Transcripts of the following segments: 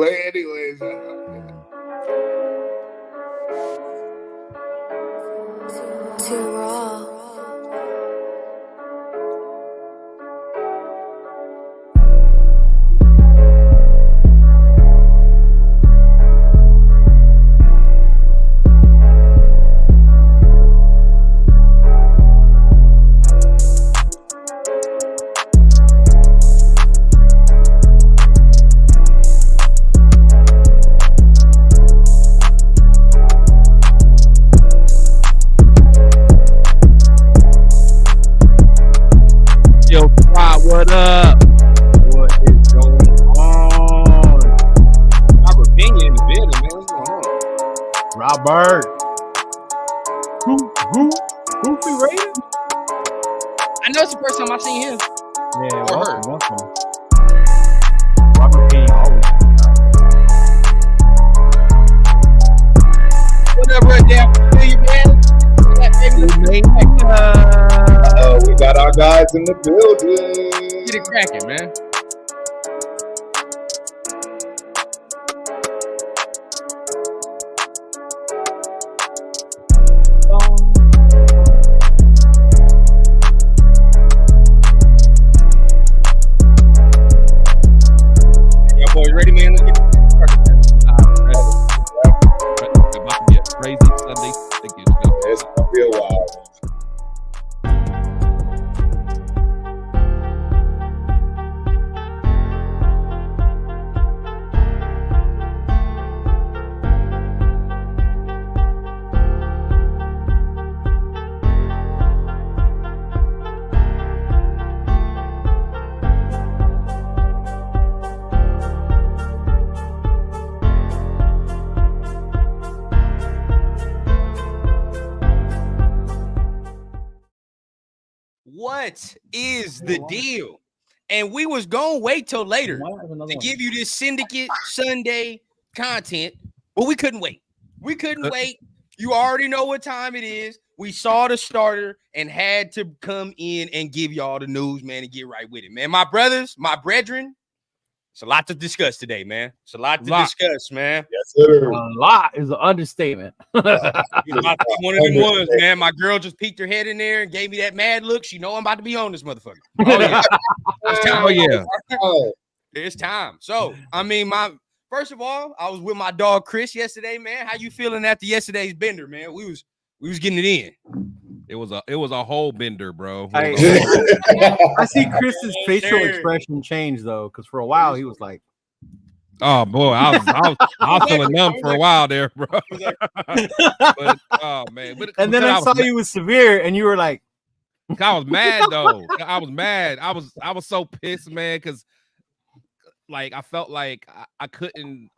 anyway. Anyways. Too raw. What up? What is going on? Robert Pena in the building, man. What's going on? Robert. Goofy Raider? I know it's the first time I've seen him. Yeah, Or welcome. Robert Pena always. Whatever, damn, We got our guys in the building. Get it cracking, man. Y'all boys ready, man? Let's get started. About to be a crazy Sunday. It's gonna be a while. What is the deal? And we was gonna wait till later to give you this Syndicate Sunday content, but we couldn't wait. We couldn't wait. You already know what time it is. We saw the starter and had to come in and give y'all the news, man, and get right with it, man. My brothers, my brethren, it's a lot to discuss today, man. It's a lot to discuss, man. Yes, sir. A lot is an understatement. It's about to be one of them ones, man. My girl just peeked her head in there and gave me that mad look. She know I'm about to be on this motherfucker. Oh yeah, it's time. Oh, yeah. It's time. So, I mean, first of all, I was with my dog Chris yesterday, man. How you feeling after yesterday's bender, man? We was getting it in. It was a whole bender, bro. I see Chris's facial expression change though, because for a while he was like, oh boy, I was feeling numb for a while there, bro. But, oh man, and then I saw you was severe, and you were like, I was mad though. I was mad. I was so pissed, man, because like I felt like I couldn't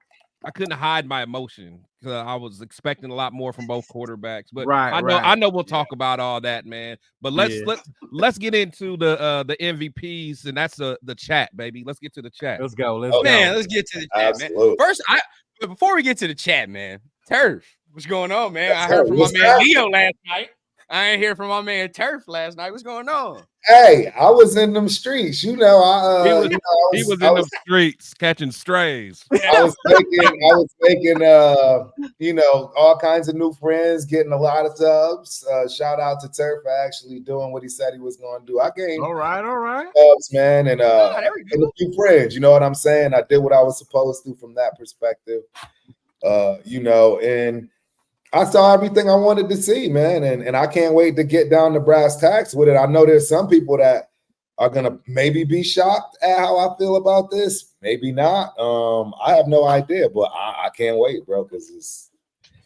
hide my emotion. I was expecting a lot more from both quarterbacks, but I know we'll talk about all that, man. But let's get into the MVPs, and that's the chat, baby. Let's get to the chat. Let's go. Let's get to the chat, man. First, before we get to the chat, man, Turf, what's going on, man? I heard from my man Leo last night. I ain't hear from my man Turf last night. What's going on? Hey, I was in them streets. You know, he was in the streets catching strays. I was making you know, all kinds of new friends, getting a lot of subs. Shout out to Turf for actually doing what he said he was going to do. I gained all right subs, man, and a few friends. You know what I'm saying? I did what I was supposed to from that perspective. You know, and I saw everything I wanted to see, man, and I can't wait to get down to brass tacks with it. I know there's some people that are gonna maybe be shocked at how I feel about this, maybe not. I have no idea, but I can't wait, bro, because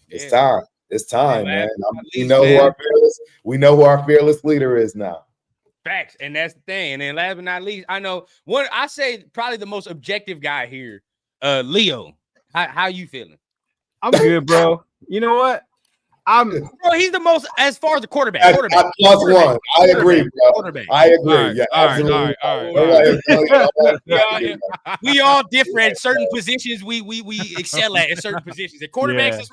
it's time. It's time, man. We know who our fearless leader is now. Facts, and that's the thing. And then last but not least, I know one. I say probably the most objective guy here, Leo. How you feeling? I'm good, bro. You know what? Bro, he's the most as far as the quarterback. Plus one. I agree, bro. Quarterback. I agree. All right. We all different at certain positions. We excel at in certain positions. At quarterbacks,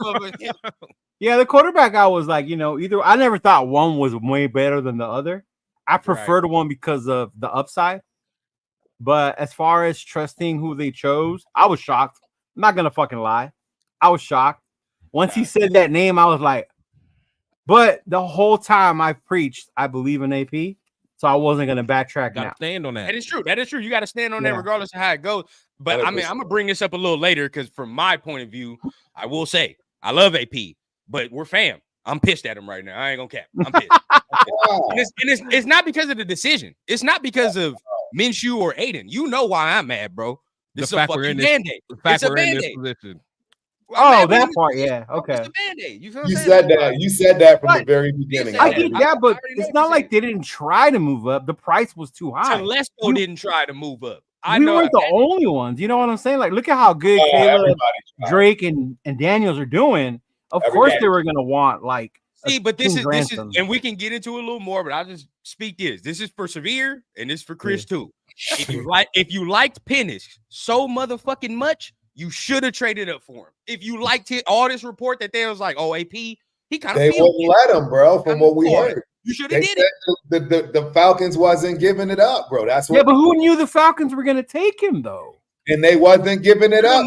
yeah, the quarterback. I was like, you know, either I never thought one was way better than the other. I preferred one because of the upside. But as far as trusting who they chose, I was shocked. I'm not gonna fucking lie. I was shocked. Once he said that name, I was like, but the whole time I preached, I believe in AP, so I wasn't gonna backtrack now. Stand on that. That is true. That is true. You got to stand on that regardless of how it goes. But 100%. I mean, I'm gonna bring this up a little later because from my point of view, I will say I love AP, but we're fam. I'm pissed at him right now. I ain't gonna cap. I'm pissed. And it's not because of the decision. It's not because of Minshew or Aiden. You know why I'm mad, bro. This is a fucking Band-Aid. It's a Band-Aid. Oh, that part, yeah. Okay. It's a Band-Aid. You said that. You said that from the very beginning. I get that, but it's not like they didn't try to move up. The price was too high. Telesco didn't try to move up. We weren't the only ones. You know what I'm saying? Like, look at how good Caleb, Drake, and Daniels are doing. Of course, they were gonna want like. See, but this is, and we can get into it a little more. But I'll just speak this. This is for Severe, and this is for Chris too. If you liked Penix so motherfucking much, you should have traded up for him. If you liked it, all this report that they was like, oh, AP, he kind of they wouldn't let him, bro. From what we heard, you should have did it. The Falcons wasn't giving it up, bro. That's what. Yeah, but who knew the Falcons were gonna take him though? And they wasn't giving it up.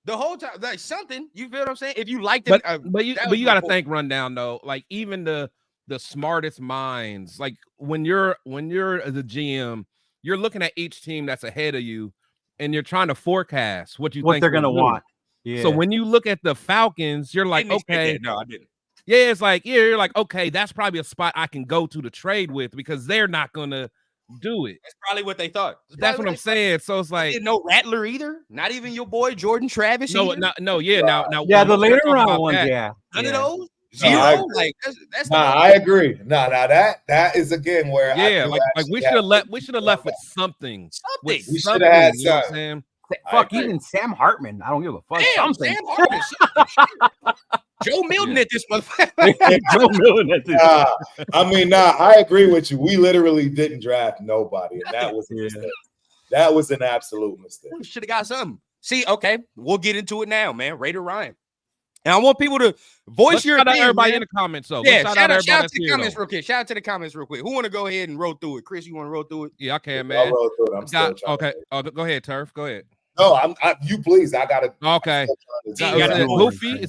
The whole time, like something. You feel what I'm saying? If you liked it, but you got to think rundown though. Like even the smartest minds, like when you're the GM, you're looking at each team that's ahead of you, and you're trying to forecast what think they're gonna want. Yeah. So when you look at the Falcons, you're like, okay, no, I didn't. Yeah, it's like you're like, okay, that's probably a spot I can go to trade with because they're not gonna do it. That's probably what they thought. That's what I'm saying. So it's like no Rattler either. Not even your boy Jordan Travis. No, yeah. Now, the later round ones, none of those. Zero. That's I agree. That is again where we should have left with something. We should have had something. Fuck, even Sam Hartman. I don't give a fuck. Damn, something. Sam Hartman. Joe Milton at this motherfucker. Joe Milton at this. I agree with you. We literally didn't draft nobody, and that was a mistake. That was an absolute mistake. We should have got something. See, okay, we'll get into it now, man. Raider Ryan. And I want people to voice your opinion. Everybody in the comments, though. Yeah, shout out to the comments real quick. Shout out to the comments real quick. Who want to go ahead and roll through it? Chris, you want to roll through it? Yeah, I can, man. I'll roll through it. Okay. Oh, go ahead, Turf. Go ahead. No, you please. I gotta. Okay. Is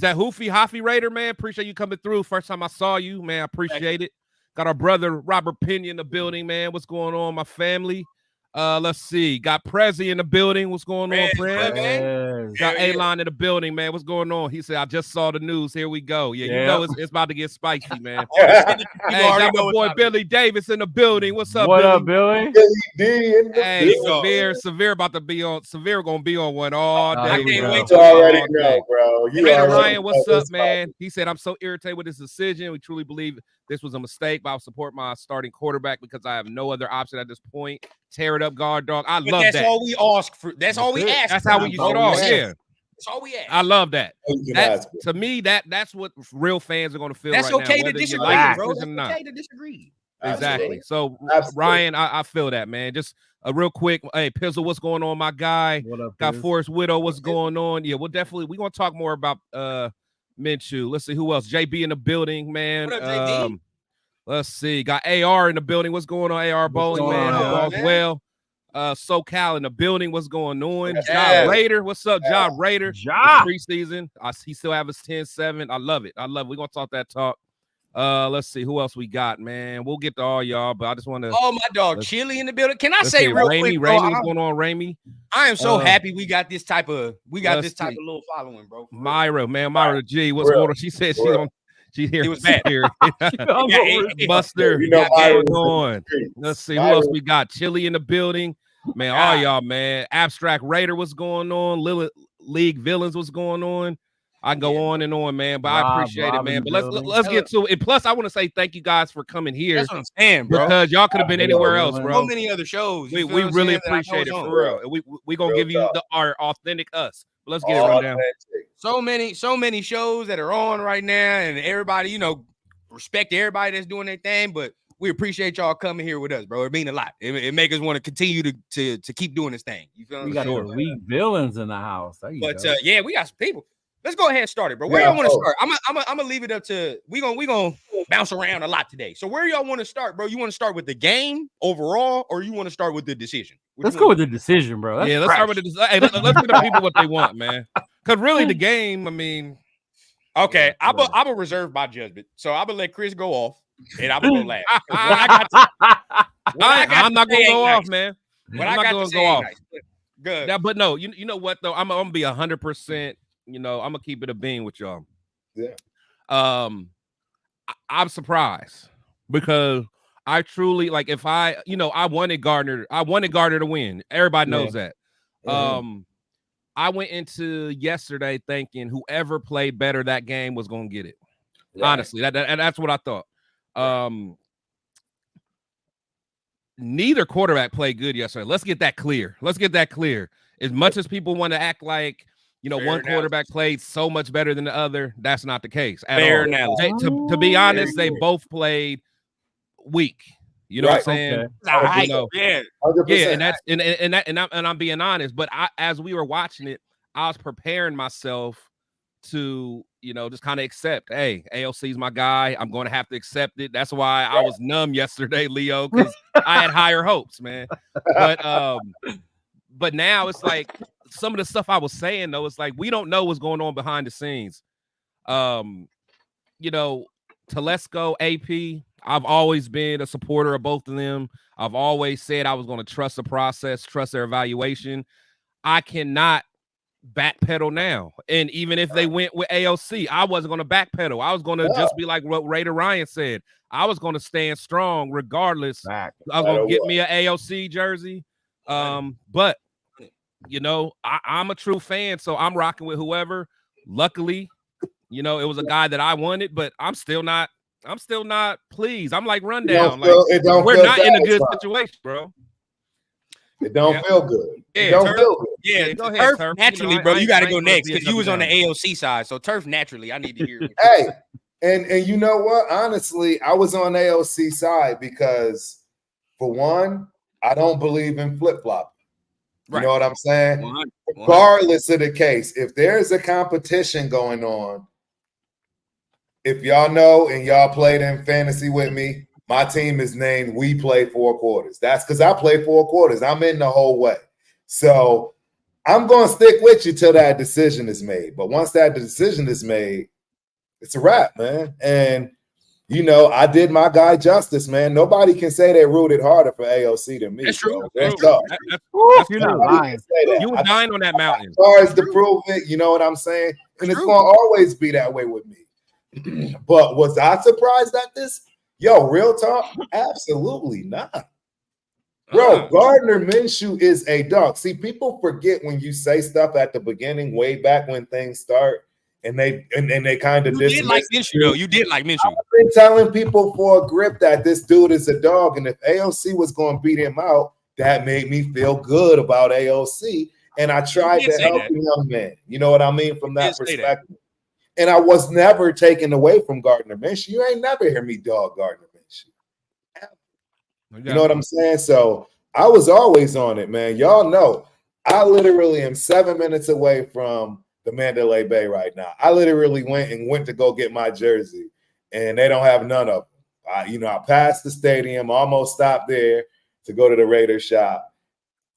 that Hoffy Raider, man? Appreciate you coming through. First time I saw you, man. I appreciate it. Got our brother Robert Pena in the building, man. What's going on, my family? Let's see. Got Prezi in the building. What's going on, Prez? Got A-Line in the building, man. What's going on? He said, I just saw the news. Here we go. Yeah, you know it's about to get spicy, man. Hey, got my boy Billy Davis in the building. What's up, Billy? What up, Billy? Hey, Severe about to be on. Severe gonna be on one all day. I can't wait to already know, bro. Raider Ryan, what's up, man? He said, I'm so irritated with this decision. We truly believe this was a mistake, but I'll support my starting quarterback because I have no other option at this point. Tear it up, guard dog. I love that. That's all we ask for. That's all we ask. That's how we get off. Yeah. That's all we ask. I love that. To me, that's what real fans are going to feel. That's right okay now, to disagree, bro. That's okay to disagree. Exactly. So, Ryan, I feel that, man. Just a real quick, hey, Pizzle, what's going on, my guy? What up, got Forrest Widow, what's going on? Yeah, we're going to talk more about Minshew. Let's see who else. JB in the building, man. What up, JB? Let's see. Got AR in the building. What's going on, AR Bowling, man? All's well. SoCal in the building. What's going on? Job Raider. What's up, Job Raider? Preseason. He still have his 10-7. I love it. We're gonna talk that talk. Let's see who else we got, man. We'll get to all y'all, but I just want to. Oh, my dog, Chili in the building. Can I say real quick, bro? What's going on, Raimi? I am so happy we got this type of little following, bro. Myra G. What's going on? She said she's here. It was bad. Buster. On. Let's see who else we got. Chili in the building. Man, all y'all, man. Abstract Raider, what's going on? Lilith League Villains, what's going on? I can go on and on, man, but I appreciate it, man. But let's get to it. And plus, I want to say thank you guys for coming here. That's what I'm saying, bro. Because y'all could have been anywhere else, bro. So many other shows. We really appreciate it, for real. We gonna give you our authentic us. But let's get it right now. So many shows that are on right now, and everybody, respect everybody that's doing their thing, but we appreciate y'all coming here with us, bro. It means a lot. It makes us want to continue to keep doing this thing. You feel we got the league villains in the house. We got some people. Let's go ahead and start it, bro. Where y'all want to start? I'm gonna leave it up to we gonna bounce around a lot today. So where y'all want to start, bro? You want to start with the game overall, or you want to start with the decision? Let's go with the decision, bro. That's let's start with the decision. Hey, let's give the people what they want, man. Because really, the game, I mean. Okay, I'm a reserve my judgment. So I'm going to let Chris go off, and I'm going to go last. I'm not going to go off, man. I'm not going to go off. Good. Yeah, but no, you know what, though? I'm going to be 100%, I'm going to keep it a bean with y'all. Yeah. I'm surprised because I truly like if I wanted Gardner to win. Everybody knows that. I went into yesterday thinking whoever played better that game was going to get it. Right. Honestly, that's what I thought. Neither quarterback played good yesterday. Let's get that clear. As much as people want to act like one quarterback played so much better than the other, that's not the case at all. To be honest, they both played weak. You know what I'm saying? Okay. Yeah, and I'm being honest. But as we were watching it, I was preparing myself to just kind of accept. Hey, AOC's my guy. I'm going to have to accept it. That's why I was numb yesterday, Leo, because I had higher hopes, man. But now it's like some of the stuff I was saying though. It's like we don't know what's going on behind the scenes. Telesco, AP. I've always been a supporter of both of them. I've always said I was going to trust the process, trust their evaluation. I cannot backpedal now. And even if they went with AOC, I wasn't going to backpedal. I was going to just be like what Raider Ryan said. I was going to stand strong regardless. I was going to get me an AOC jersey. But, I'm a true fan, so I'm rocking with whoever. Luckily, it was a guy that I wanted, but I'm still not pleased. I'm like rundown. We're not in a good situation, bro. It don't feel good. Yeah, feel good. Yeah, go ahead, Turf. Naturally, bro, you got to go next because you was on the AOC side. So Turf, naturally, I need to hear. Hey, and you know what? Honestly, I was on AOC side because, for one, I don't believe in flip-flop. You know what I'm saying? Regardless of the case, if there's a competition going on, if y'all know and y'all played in fantasy with me, my team is named We Play 4 Quarters. That's because I play 4 quarters. I'm in the whole way. So I'm going to stick with you till that decision is made. But once that decision is made, it's a wrap, man. And, I did my guy justice, man. Nobody can say they rooted harder for AOC than me. That's true. You're not lying. You were dying on that mountain. As far as to prove it, you know what I'm saying? And it's going to always be that way with me. But was I surprised at this? Yo, real talk? Absolutely not. Bro, Gardner Minshew is a dog. See, people forget when you say stuff at the beginning, way back when things start, and they kind of did like Minshew, though. You did like Minshew. I've been telling people for a grip that this dude is a dog, and if AOC was going to beat him out, that made me feel good about AOC, and I tried to help the young man. You know what I mean? From that perspective. And I was never taken away from Gardner Minshew. You ain't never hear me dog Gardner Minshew. You know what I'm saying? So I was always on it, man. Y'all know I literally am 7 minutes away from the Mandalay Bay right now. I literally went to go get my jersey, and they don't have none of them. I passed the stadium, almost stopped there to go to the Raider shop.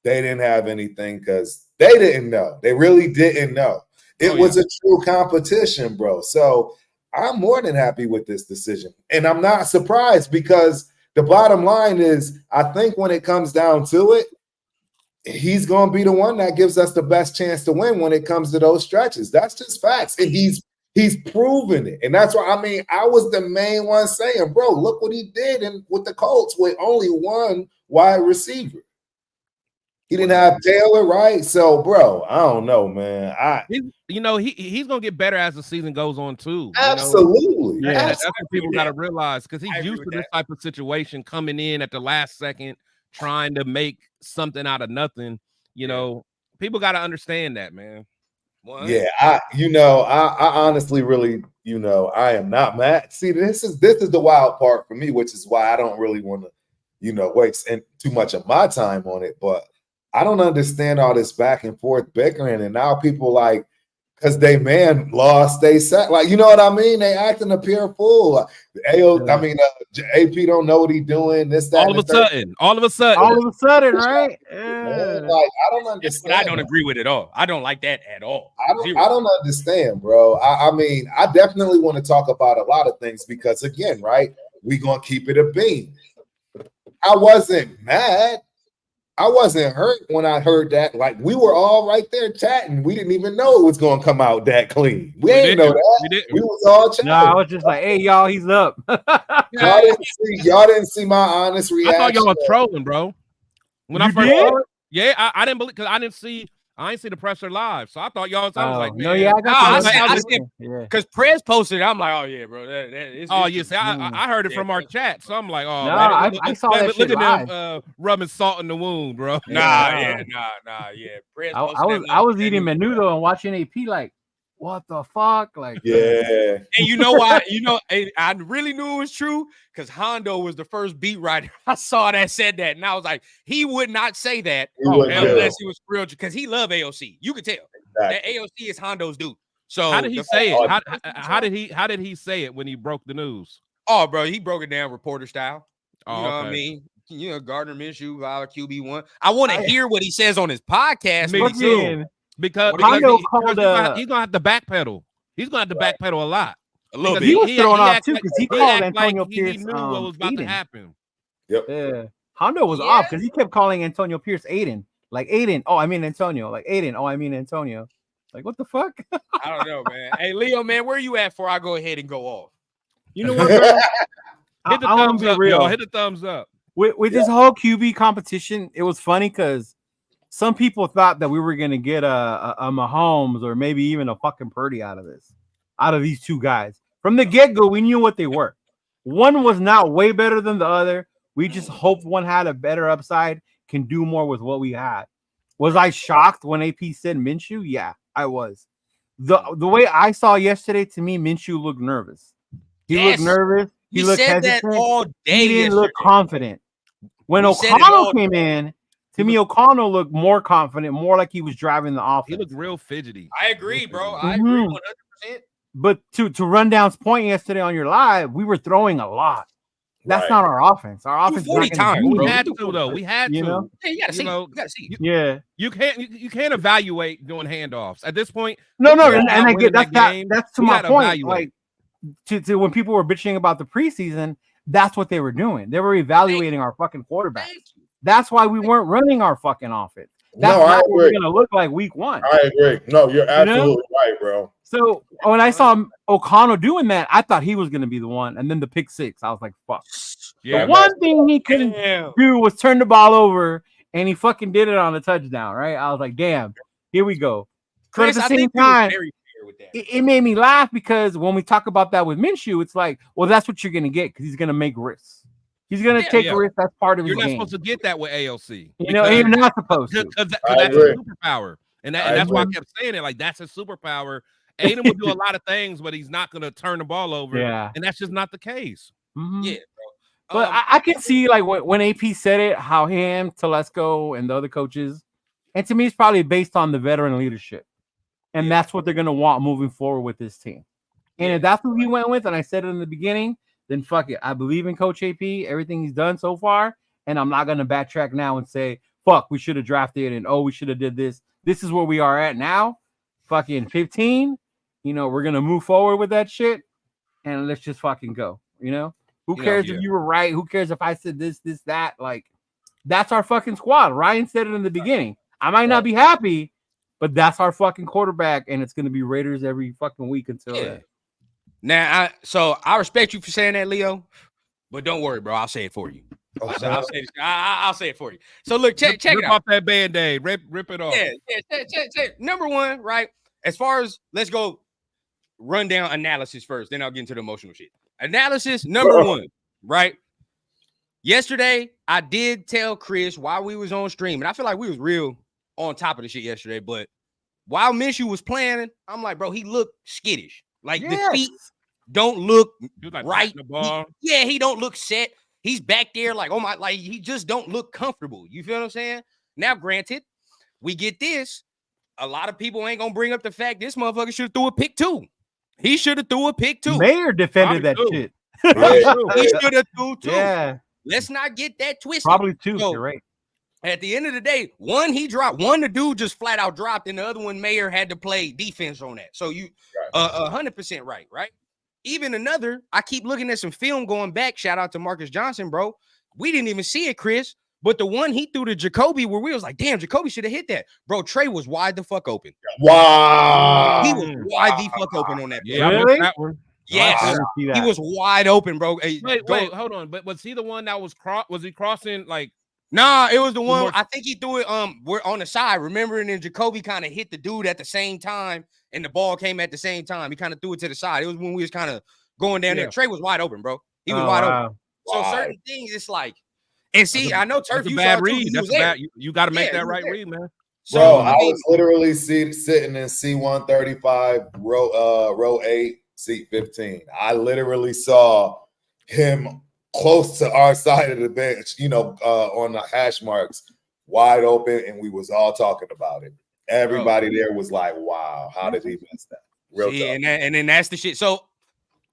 They didn't have anything because they didn't know. They really didn't know. It was a true competition, bro. So I'm more than happy with this decision. And I'm not surprised because the bottom line is I think when it comes down to it, he's going to be the one that gives us the best chance to win when it comes to those stretches. That's just facts. And he's proven it. And that's why, I was the main one saying, bro, look what he did with the Colts with only one wide receiver. He didn't have Taylor, right? So, bro, I don't know, man. He's gonna get better as the season goes on too. Absolutely. That's what people gotta realize because he's used to this type of situation coming in at the last second, trying to make something out of nothing. People gotta understand that, man. Yeah, I honestly really, I am not mad. See, this is the wild part for me, which is why I don't really want to, waste too much of my time on it, but I don't understand all this back and forth bickering. And now people because they man lost, they sack. Like, you know what I mean? They acting a pure fool. Like, AP don't know what he's doing. This, that, all of a sudden, right? Man, like, I don't understand. But I don't agree with it all. I don't like that at all. I don't understand, bro. I mean, I definitely want to talk about a lot of things because, again, right, we gonna keep it a beam. I wasn't mad. I wasn't hurt when I heard that. Like, we were all right there chatting. We didn't even know it was going to come out that clean. We didn't know that. We was all chatting. No, I was just like, hey, y'all, he's up. y'all didn't see my honest reaction. I thought y'all were trolling, bro. When I first saw it, yeah, I didn't believe because I didn't see the presser live. So I thought y'all was like, no, yeah, I got because Prez posted it. I'm like, oh yeah, bro. I heard it from our chat. So I'm like, oh, no, man, I saw that shit look live. at them rubbing salt in the wound, bro. Nah. Prez I was eating menudo and watching AP like, what the fuck? Like, yeah. And you know why? I really knew it was true because Hondo was the first beat writer I saw that said that, and I was like, he would not say that unless he was real, because he loved AOC. You could tell that AOC is Hondo's dude. So how did he say it? How did he say it when he broke the news? Oh, bro, he broke it down reporter style. You know okay. what I mean? Gardner Minshew, QB1. I want to hear what he says on his podcast. Me too. Because he's gonna have to backpedal. He's gonna have to backpedal a lot. A little bit. He was thrown off too because he called Antonio Pierce. He knew what was about to happen. Yep. Yeah. Hondo was off because he kept calling Antonio Pierce Aiden. Like Aiden. Oh, I mean Antonio. Like Aiden. Oh, I mean Antonio. Like, what the fuck? I don't know, man. Hey, Leo, man, where you at before I go ahead and go off? You know what, bro? Hit the thumbs up, real. Hit the thumbs up. With this whole QB competition, it was funny because some people thought that we were gonna get a Mahomes or maybe even a fucking Purdy out of these two guys. From the get-go, we knew what they were. One was not way better than the other. We just hoped one had a better upside, can do more with what we had. Was I shocked when AP said Minshew? Yeah, I was. The way I saw yesterday, to me, Minshew looked nervous. He looked nervous. He looked hesitant. That all day. He didn't look confident. When O'Connell came in, to me, O'Connell looked more confident, more like he was driving the offense. He looked real fidgety. I agree, bro. I agree 100%. But to Rundown's point yesterday on your live, we were throwing a lot. That's not our offense. Our offense 40 times. We had to, though. We had to. Know? Yeah, you gotta see. Yeah. You can't evaluate doing handoffs at this point. No, and I get that's to my point. Like to when people were bitching about the preseason, that's what they were doing. They were evaluating our fucking quarterback. That's why we weren't running our fucking offense. That's what we're gonna look like week one. I agree. No, you're absolutely right, bro. So when I saw O'Connell doing that, I thought he was gonna be the one, and then the pick six, I was like, "Fuck." Yeah. The one thing he couldn't do was turn the ball over, and he fucking did it on a touchdown. Right? I was like, "Damn, here we go." But Chris, at the same time, it made me laugh because when we talk about that with Minshew, it's like, well, that's what you're gonna get because he's gonna make risks. He's gonna take risks. That's part of his game. You're not supposed to get that with AOC. You're not supposed to. Because that's a superpower, and that's why I kept saying it. Like, that's a superpower. Aiden will do a lot of things, but he's not gonna turn the ball over. Yeah, and that's just not the case. Mm-hmm. Yeah, bro. But I can see like when AP said it, how him, Telesco, and the other coaches, and to me, it's probably based on the veteran leadership, and that's what they're gonna want moving forward with this team. And if that's what he went with, and I said it in the beginning, then fuck it. I believe in Coach AP, everything he's done so far, and I'm not going to backtrack now and say, fuck, we should have drafted and we should have did this. This is where we are at now. Fucking 15, we're going to move forward with that shit, and let's just fucking go, Who cares if you were right? Who cares if I said this, that? Like, that's our fucking squad. Ryan said it in the beginning. I might not be happy, but that's our fucking quarterback, and it's going to be Raiders every fucking week until then. Now, I respect you for saying that, Leo, but don't worry, bro. I'll say it for you. I'll say it for you. So look, check it out. Rip off that Band-Aid. Rip it off. Yeah. Check. Number one, right? As far as let's go rundown analysis first, then I'll get into the emotional shit. Analysis number one, right? Yesterday, I did tell Chris while we was on stream, and I feel like we was real on top of the shit yesterday, but while Minshew was playing, I'm like, bro, he looked skittish. Like the feet don't look right. The ball. He don't look set. He's back there like, oh my, like he just don't look comfortable. You feel what I'm saying? Now, granted, we get this. a lot of people ain't gonna bring up the fact this motherfucker should have threw a pick too. He should have threw a pick too. Mayer defended that shit. He should have threw two. Yeah. Let's not get that twisted. Probably two. So, you're right. at the end of the day, one he dropped, one the dude just flat out dropped, and the other one Mayer had to play defense on that. So you 100% right? Even another, I keep looking at some film going back. Shout out to Marcus Johnson, bro. We didn't even see it, Chris. But the one he threw to Jacoby where we was like, damn, Jacoby should have hit that. Bro, Trey was wide the fuck open. Wow. He was wide the fuck open on that. Yeah, Really? that one. Yes. He was wide open, bro. Hey, Wait, hold on. But was he the one that was was he crossing like? Nah, it was the one. I think he threw it. We're on the side. Remember, and then Jacoby kind of hit the dude at the same time, and the ball came at the same time. He kind of threw it to the side. It was when we was kind of going down there. Trey was wide open, bro. He was wide open. So certain things, it's like, and see, I know Turf. That's you a bad saw read. Too, That's a bad. You got to make that right there. read, man. So, bro, I was literally sitting in C135, row 8, seat 15. I literally saw him close to our side of the bench, on the hash marks, wide open, and we was all talking about it. Everybody there was like, wow, how did he miss that? Real tough. And then that's the shit. So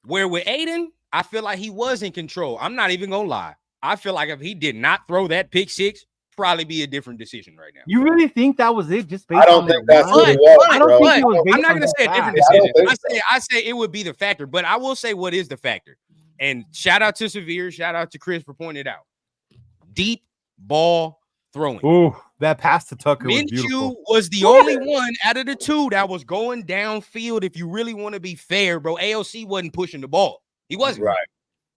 where with Aiden, I feel like he was in control. I'm not even gonna lie. I feel like if he did not throw that pick six, probably be a different decision right now. You really think that was it? Just based I don't on think that that's what it was. I don't bro. think it was based I'm not on gonna say a that different fact. decision. I say it would be the factor, but I will say what is the factor. And shout out to Severe, shout out to Chris for pointing it out. Deep ball throwing. Ooh, that pass to Tucker was Minshew beautiful. was the only one out of the two that was going downfield. If you really want to be fair, bro, AOC wasn't pushing the ball. He wasn't. Right.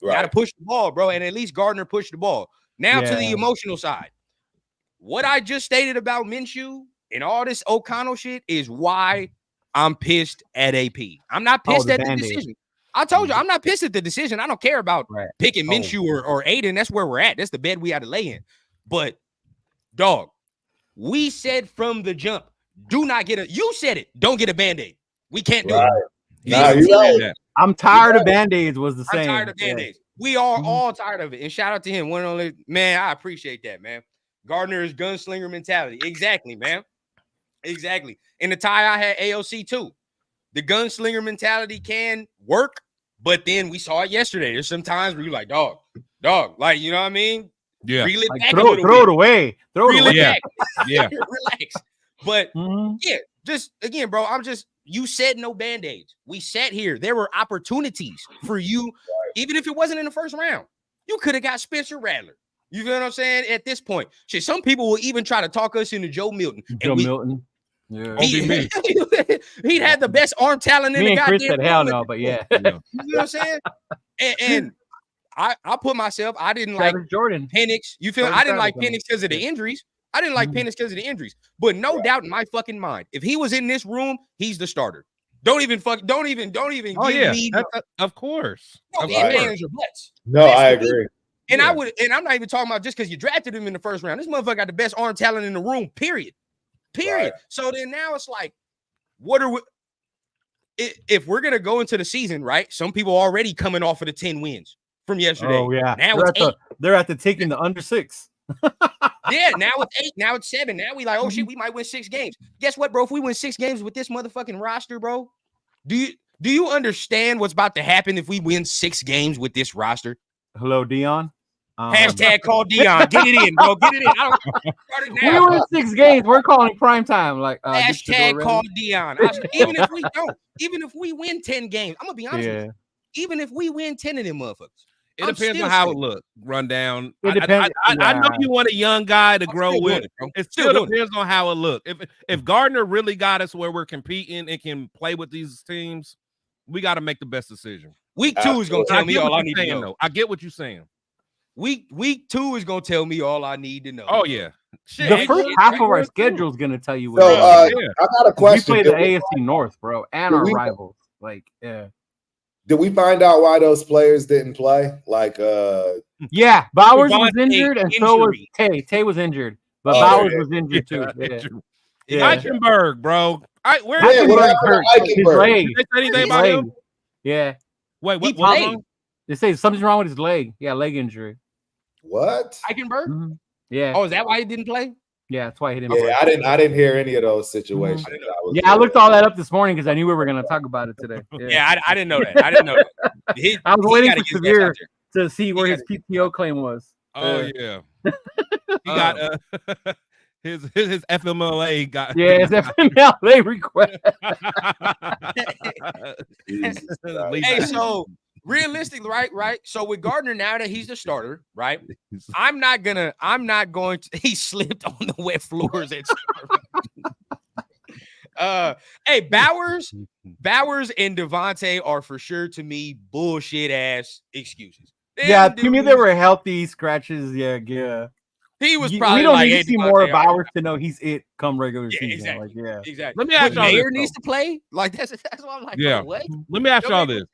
You got to push the ball, bro. And at least Gardner pushed the ball. Now to the emotional side. What I just stated about Minshew and all this O'Connell shit is why I'm pissed at AP. I'm not pissed at the decision. I told you, I'm not pissed at the decision. I don't care about picking Minshew or Aiden. That's where we're at. That's the bed we had to lay in. But, dog, we said from the jump, do not get you said it, don't get a Band-Aid. We can't do it. Nah, you're right. I'm tired of Band-Aids was the same. I'm tired of Band-Aids. We are all tired of it. And shout out to him. One only man, I appreciate that, man. Gardner's gunslinger mentality. Exactly, man. Exactly. In the tie, I had AOC too. The gunslinger mentality can work, but then we saw it yesterday. There's some times where you're like, dog, like, you know what I mean? Yeah. Reel it back throw it away. Throw it away. Back. Yeah. Relax. But yeah, just again, bro, you said no Band-Aids. We sat here. There were opportunities for you, even if it wasn't in the first round. You could have got Spencer Rattler. You feel what I'm saying? At this point, shit, some people will even try to talk us into Joe Milton. Milton. Yeah. He'd had the best arm talent in the goddamn. Chris said hell no, but yeah. You know what I'm saying? And I put myself, I didn't like Jordan. Penix. You feel I didn't like Penix because of the injuries. I didn't like Penix because of the injuries. But no doubt in my fucking mind, if he was in this room, he's the starter. Don't even give me of course. No, your butts. No, I agree. And I'm not even talking about just because you drafted him in the first round. This motherfucker got the best arm talent in the room, period. Right. So then now it's like, what are we? If we're gonna go into the season, right? Some people already coming off of the 10 wins from yesterday. Oh yeah. Now they're at the taking the under 6. Yeah, now it's 8, now it's 7. Now we like, oh shit, we might win 6 games. Guess what, bro? If we win 6 games with this motherfucking roster, bro, do you understand what's about to happen if we win 6 games with this roster? Hello, Dion. Hashtag call Dion. Get it in, bro. Get it in. I don't start it now. We win 6 games. We're calling prime time. Like hashtag call Dion. Even if we don't, even if we win 10 games, I'm gonna be honest with you. Even if we win 10 of them motherfuckers. It depends on how it looks. Rundown. I know you want a young guy to grow with. It still depends on how it looks. If Gardner really got us where we're competing and can play with these teams, we got to make the best decision. Week 2 is gonna tell me all I need to know. I get what you're saying. Week 2 is gonna tell me all I need to know. Oh yeah. The first half of our schedule is gonna tell you what. So I got a question. We play the AFC North, bro, and our rivals. Like, yeah. Did we find out why those players didn't play? Like, yeah, Bowers was injured, and so was Tay. Tay was injured, but Bowers was injured too. Yeah. Eichenberg, bro. What happened to Eichenberg? Did they say anything about him? Yeah. Wait, what? Played. They say something's wrong with his leg. Yeah, leg injury. What? Eichenberg? Mm-hmm. Yeah. Oh, is that why he didn't play? Yeah, that's why he didn't. Yeah, I didn't hear any of those situations. I looked all that up this morning because I knew we were going to talk about it today. Yeah, I didn't know that. I didn't know that. I was waiting for Severe to see where his PTO claim was. Oh yeah, he got his FMLA got his FMLA request. Hey, so realistically, right? So with Gardner, now that he's the starter, right? I'm not going to he slipped on the wet floors at hey, Bowers and Devontae are for sure to me bullshit ass excuses. To me they were healthy scratches. Yeah. He was probably we don't like, need to see more of Bowers to know he's it come regular season. Exactly. Let me ask y'all Mayer needs to play. Like that's why I'm like, what? Let me ask y'all this.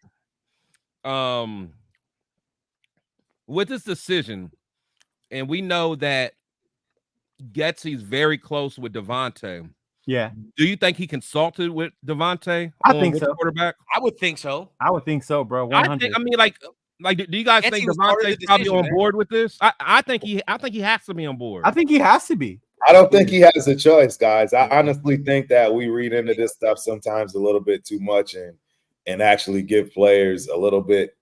With this decision, and we know that Getsy's very close with Devontae. Yeah. Do you think he consulted with Devontae? I think so. Quarterback. I would think so. Bro. 100. Do you guys think Devontae's probably on board with this? I think he has to be on board. I think he has to be. I don't think he has a choice, guys. I honestly think that we read into this stuff sometimes a little bit too much and actually give players a little bit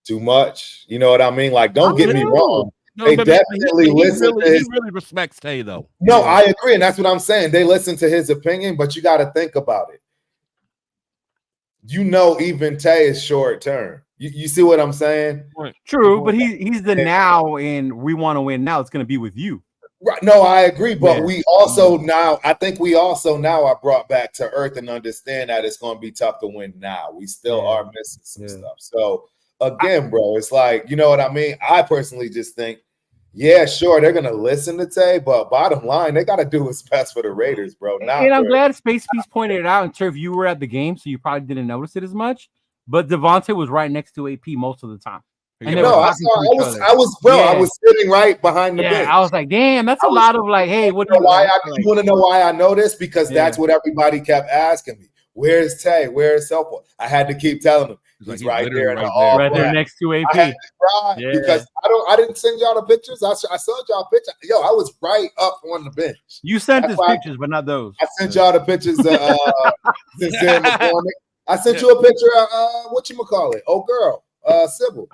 too much. You know what I mean? Like, don't get me wrong. They definitely listen to his. He really respects Tay, though. No, I agree, and that's what I'm saying. They listen to his opinion, but you got to think about it. Even Tay is short term. You see what I'm saying? True, but he's the now, and we want to win now. It's going to be with you. Right. No, I agree, but we also now are brought back to earth and understand that it's going to be tough to win now. We still are missing some stuff. So again, bro, it's like, you know what I mean? I personally just think, yeah, sure, they're gonna listen to Tay, but bottom line, they got to do what's best for the Raiders, bro. And I'm glad Space Piece pointed it out. And Turf, you were at the game, so you probably didn't notice it as much. But Devontae was right next to AP most of the time. And I was sitting right behind the bench. I was like, damn, that's a lot of like, hey, what? You want to know why I know this? Because that's what everybody kept asking me. Where's Tay? Where's Selpo? I had to keep telling them. He's right there in the all right there next to AP. I had to cry because I didn't send y'all the pictures. I showed y'all a picture. Yo, I was right up on the bench. You sent us pictures, but not those. I sent y'all the pictures Sincere McCormick. I sent you a picture of whatchamacallit? Oh girl, Sybil.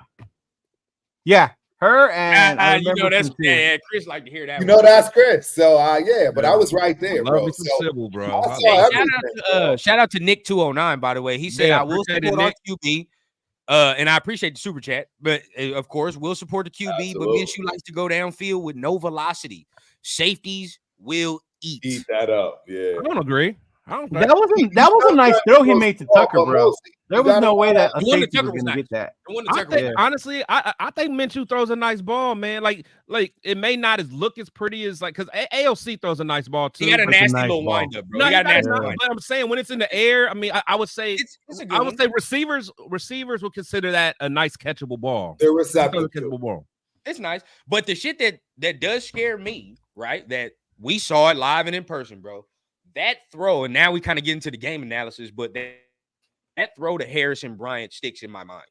Yeah. Her and that's Chris like to hear that. That's Chris. So but I was right there, bro. Sybil, bro. Shout out to Nick 209, by the way. He said I will support our QB. And I appreciate the super chat, but of course we'll support the QB. Absolutely. But Minshew likes to go downfield with no velocity. Safeties will eat that up. Yeah, I don't agree. That was a nice throw he made to Tucker, bro. There was no way that a safety was going to get that. Honestly, I think Minshew throws a nice ball, man. Like it may not look as pretty as because AOC throws a nice ball too. He got a nasty little windup, bro. But I'm saying when it's in the air, I mean, I would say receivers would consider that a nice catchable ball. They're receptive. Catchable ball. It's nice, but the shit that does scare me, right? That we saw it live and in person, bro. That throw, and now we kind of get into the game analysis, but that throw to Harrison Bryant sticks in my mind.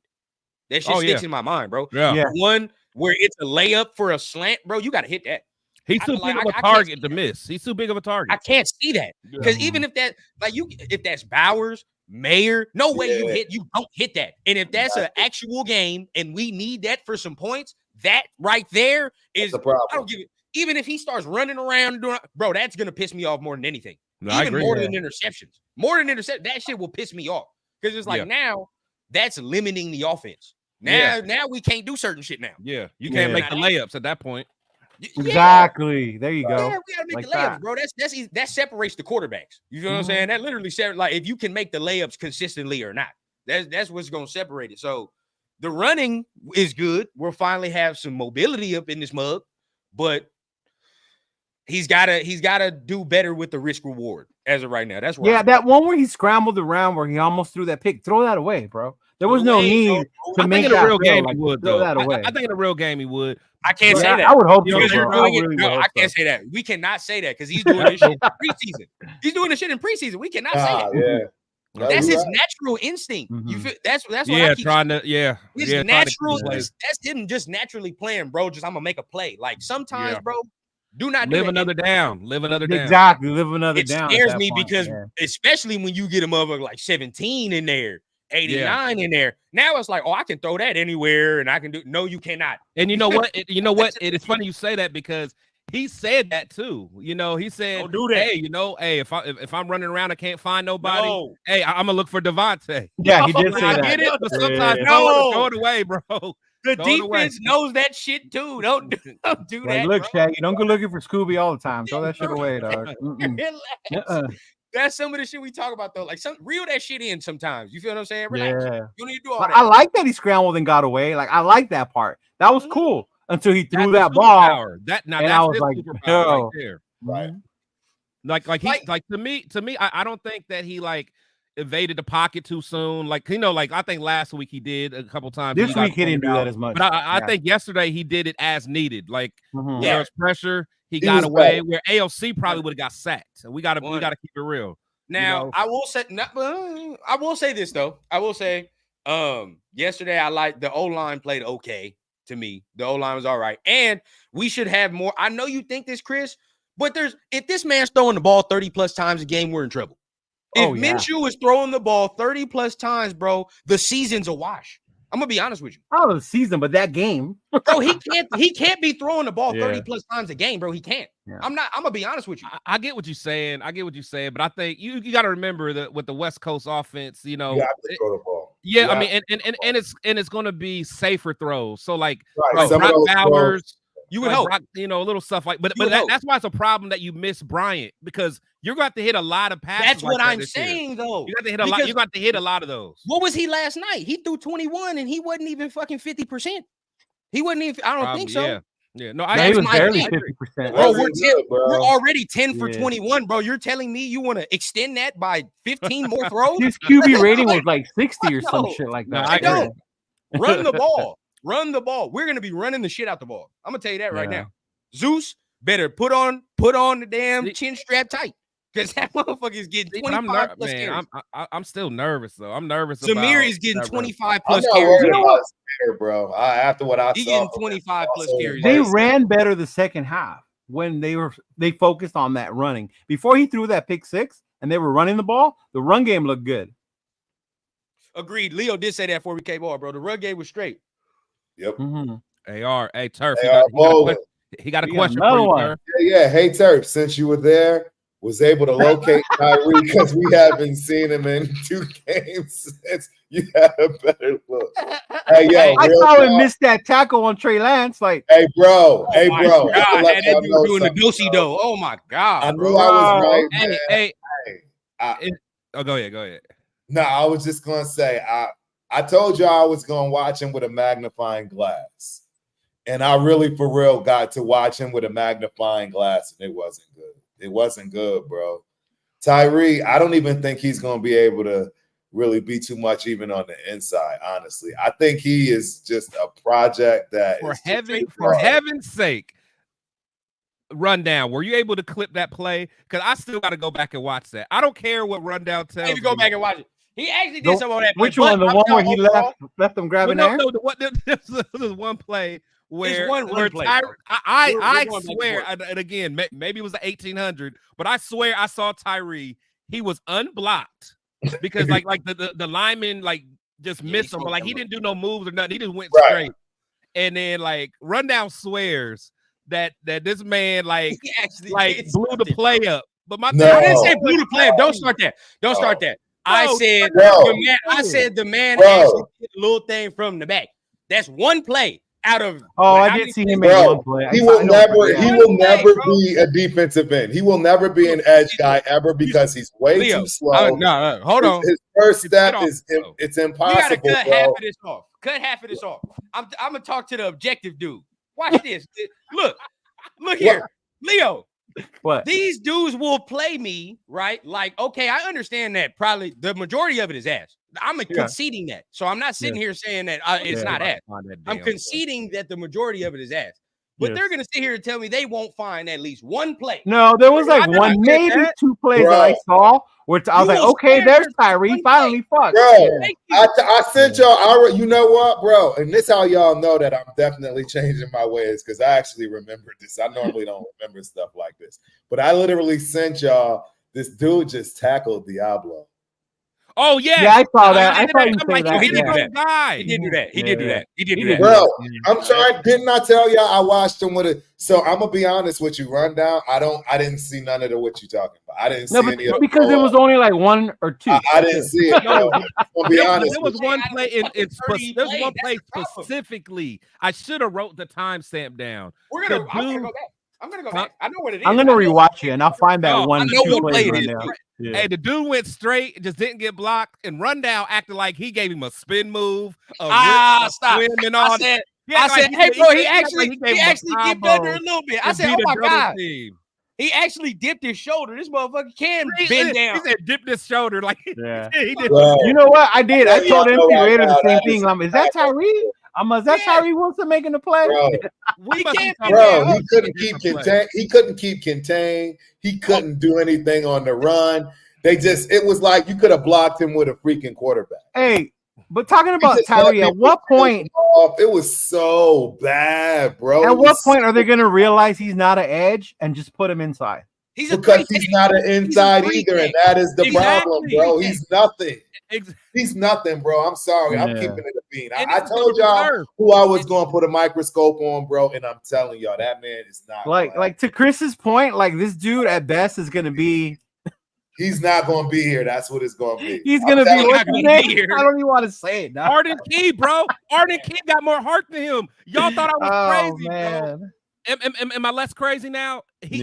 That shit sticks in my mind, bro. Yeah. One where it's a layup for a slant, bro. You got to hit that. He's too big of a target to miss. He's too big of a target. I can't see that because even if that, if that's Bowers, Mayer, no way you don't hit that. And if that's an actual game and we need that for some points, that right there is the problem. I don't give it. Even if he starts running around, bro, that's gonna piss me off more than anything. No, even more than interceptions. More than interceptions, that shit will piss me off. Because it's like now that's limiting the offense. Now we can't do certain shit now. Yeah, you can't make the layups at that point. Exactly. There you go. Yeah, we gotta make the layups, bro. That separates the quarterbacks. You know what I'm saying? That literally separates if you can make the layups consistently or not. That's what's gonna separate it. So the running is good. We'll finally have some mobility up in this mug, but he's gotta do better with the risk reward as of right now. That's right. Yeah, that one where he scrambled around where he almost threw that pick. Throw that away, bro. There was no need to make it a real game. He would throw that away. I think in a real game he would. I can't say that. I would hope so. I can't say that. We cannot say that because he's doing this shit in preseason. He's doing this shit in preseason. We cannot say that. Yeah. That's his natural instinct. You feel that's what I keep trying to His natural that's him just naturally playing, bro. Just I'm gonna make a play. Like sometimes, bro. Do not live do another down. Live another down. Exactly. Live another It down. scares me because especially when you get a motherfucker like 17 in there, 89 in there. Now it's like, oh, I can throw that anywhere and I can do. No, you cannot. And you know what? It is funny you say that because he said that too. You know, he said, Don't do that. Hey, if I'm running around, I can't find nobody. Hey, I'm gonna look for Devontae. Yeah, he did say I that. get it, but sometimes throw it away, bro. The defense knows that shit too. Don't do that. Look, bro. Shaggy, don't go looking for Scooby all the time. Throw that shit away, dog. That's some of the shit we talk about though. Like reel that shit in sometimes. You feel what I'm saying? Relax. Yeah. You don't need to do all But that. I like that he scrambled and got away. Like I like that part. That was cool until he threw that ball. That's I was like, right there. Right. Like to me, I don't think that he like evaded the pocket too soon. Like, you know, like I think last week he did a couple times. This week he didn't do that as much. But I think yesterday he did it as needed. Like there was pressure, he He got was away better. where AOC probably would have got sacked. So we gotta keep it real. Now, you know? I will say this though. I will say, yesterday I like the O-line played okay to me. The O-line was all right, and we should have more. I know you think this, Chris, but if this man's throwing the ball 30 plus times a game, we're in trouble. If Minshew is throwing the ball 30 plus times, bro, the season's a wash. I'm gonna be honest with you. Oh, the season, but that game, bro, he can't be throwing the ball 30 plus times a game, bro. He can't. Yeah. I'm gonna be honest with you. I get what you're saying. But I think you got to remember that with the West Coast offense, you know, You have to throw the ball. Yeah, I mean, and it's going to be safer throws. So like, Right. Some of Brock those Bowers, throws, you would hope, you know, a little stuff like, but You would hope. that's why it's a problem that you miss Bryant because you're going to have to hit a lot of passes. That's like what that I'm this year. saying, though. You got to hit a lot. You got to hit a lot of those. What was he last night? He threw 21 and he wasn't even fucking 50%. He wasn't even. I don't think so. Yeah. No, he was barely 50%. Bro, bro. we're already 10 for 21, bro. You're telling me you want to extend that by 15 more throws? His QB rating was like 60 or some shit like that. I don't. Run the ball. Run the ball. We're gonna be running the shit out the ball. I'm gonna tell you that right now. Zeus better put on the damn chin strap tight because that motherfucker is getting 25 plus carries. I'm still nervous though. I'm nervous. Zamir is getting 25 plus I'm not carries. worried about Zamir, bro. After what I He saw, getting 25 plus carries. They ran better the second half when they focused on that running. Before he threw that pick six and they were running the ball, the run game looked good. Agreed. Leo did say that before we came on, bro. The run game was straight. Yep. Hey, Turf. He got a question for you, Turf. Yeah. Hey, Turf. Since you were there, was able to locate Kyrie because we haven't seen him in 2 games since you had a better look. Hey, yo, I saw him miss that tackle on Trey Lance. Like, hey, bro. God, had that dude doing the dosey though. Oh my God, I knew I was right. Hey. Go ahead. No, I was just gonna say I told you I was gonna watch him with a magnifying glass. And I really, for real, got to watch him with a magnifying glass, and it wasn't good. It wasn't good, bro. Tyree, I don't even think he's going to be able to really be too much even on the inside, honestly. I think he is just a project that for heaven's sake, rundown. Were you able to clip that play? Because I still got to go back and watch that. I don't care what rundown tells me. Maybe go back and watch it. He actually did some of that. Which one? The one where he left them grabbing air? No, there's one play where play. I swear, and again, maybe it was the 1800, but I swear I saw Tyree. He was unblocked because like the lineman like just missed him, but like he didn't do no moves or nothing. He just went straight. And then like rundown swears that this man like blew the play up. But I didn't say blew the play up. Don't start that. Don't start that. I said the man actually did a little thing from the back. That's one play out of. Oh, I did see him make one play. He will never be a defensive end. He will never be an edge guy ever because he's way too slow. No, hold on. His first step it's impossible. You gotta cut half of this off. Cut half of this off. I'm gonna talk to the objective dude. Watch this. Look here, Leo. What? These dudes will play me, right? Like, okay, I understand that probably the majority of it is ass. I'm conceding that. So I'm not sitting here saying that it's not ass. I'm conceding that the majority of it is ass. But they're gonna sit here and tell me they won't find at least one play. No, there was like one, maybe two plays that I saw where I was like, okay, there's Tyree. Finally, fuck. Bro, I sent y'all. You know what, bro? And this how y'all know that I'm definitely changing my ways because I actually remembered this. I normally don't remember stuff like this, but I literally sent y'all. This dude just tackled Diablo. Oh yeah, I saw that. I thought you said that. He did do that. He did do that. He did do that. He did do that. Bro, I'm trying. Didn't I tell y'all I watched him with it? So I'm gonna be honest with you. Rundown. I didn't see none of the what you talking about. I didn't see any of it because it was only like one or two. I didn't see it. No, I'll be honest. There was one play there was one play specifically. I should have wrote the timestamp down. I'm gonna go back. I'm gonna go back. I know what it is. I'm gonna rewatch it and I'll find that one. I know what play it is. Yeah. Hey, the dude went straight, just didn't get blocked, and Rundown acted like he gave him a spin move. Stop! And all I said, hey, bro, he actually dipped under a little bit. I said, oh my god, he actually dipped his shoulder. This motherfucker can bend down. He said, dip this shoulder, like he did. You know what? I did. I told MC Raider the same thing. Is that Tyree? Is that Tyree Wilson making the play? Bro, he couldn't keep contained. He couldn't keep contained. He couldn't do anything on the run. It was like you could have blocked him with a freaking quarterback. Hey, but talking about Tyree, at what point? It was so bad, bro. At what point are they going to realize he's not an edge and just put him inside? Because he's not an inside either, and that is the problem, bro. He's nothing. He's nothing, bro. I'm sorry. I'm keeping it a bean. I told y'all who I was going to put a microscope on, bro, and I'm telling y'all that man is not like to Chris's point. Like this dude at best is going to be. He's not going to be here. That's what it's going to be. He's going to be. What's his name? I don't even want to say it. Arden Key, bro. Arden Key got more heart than him. Y'all thought I was crazy, bro. Am I less crazy now?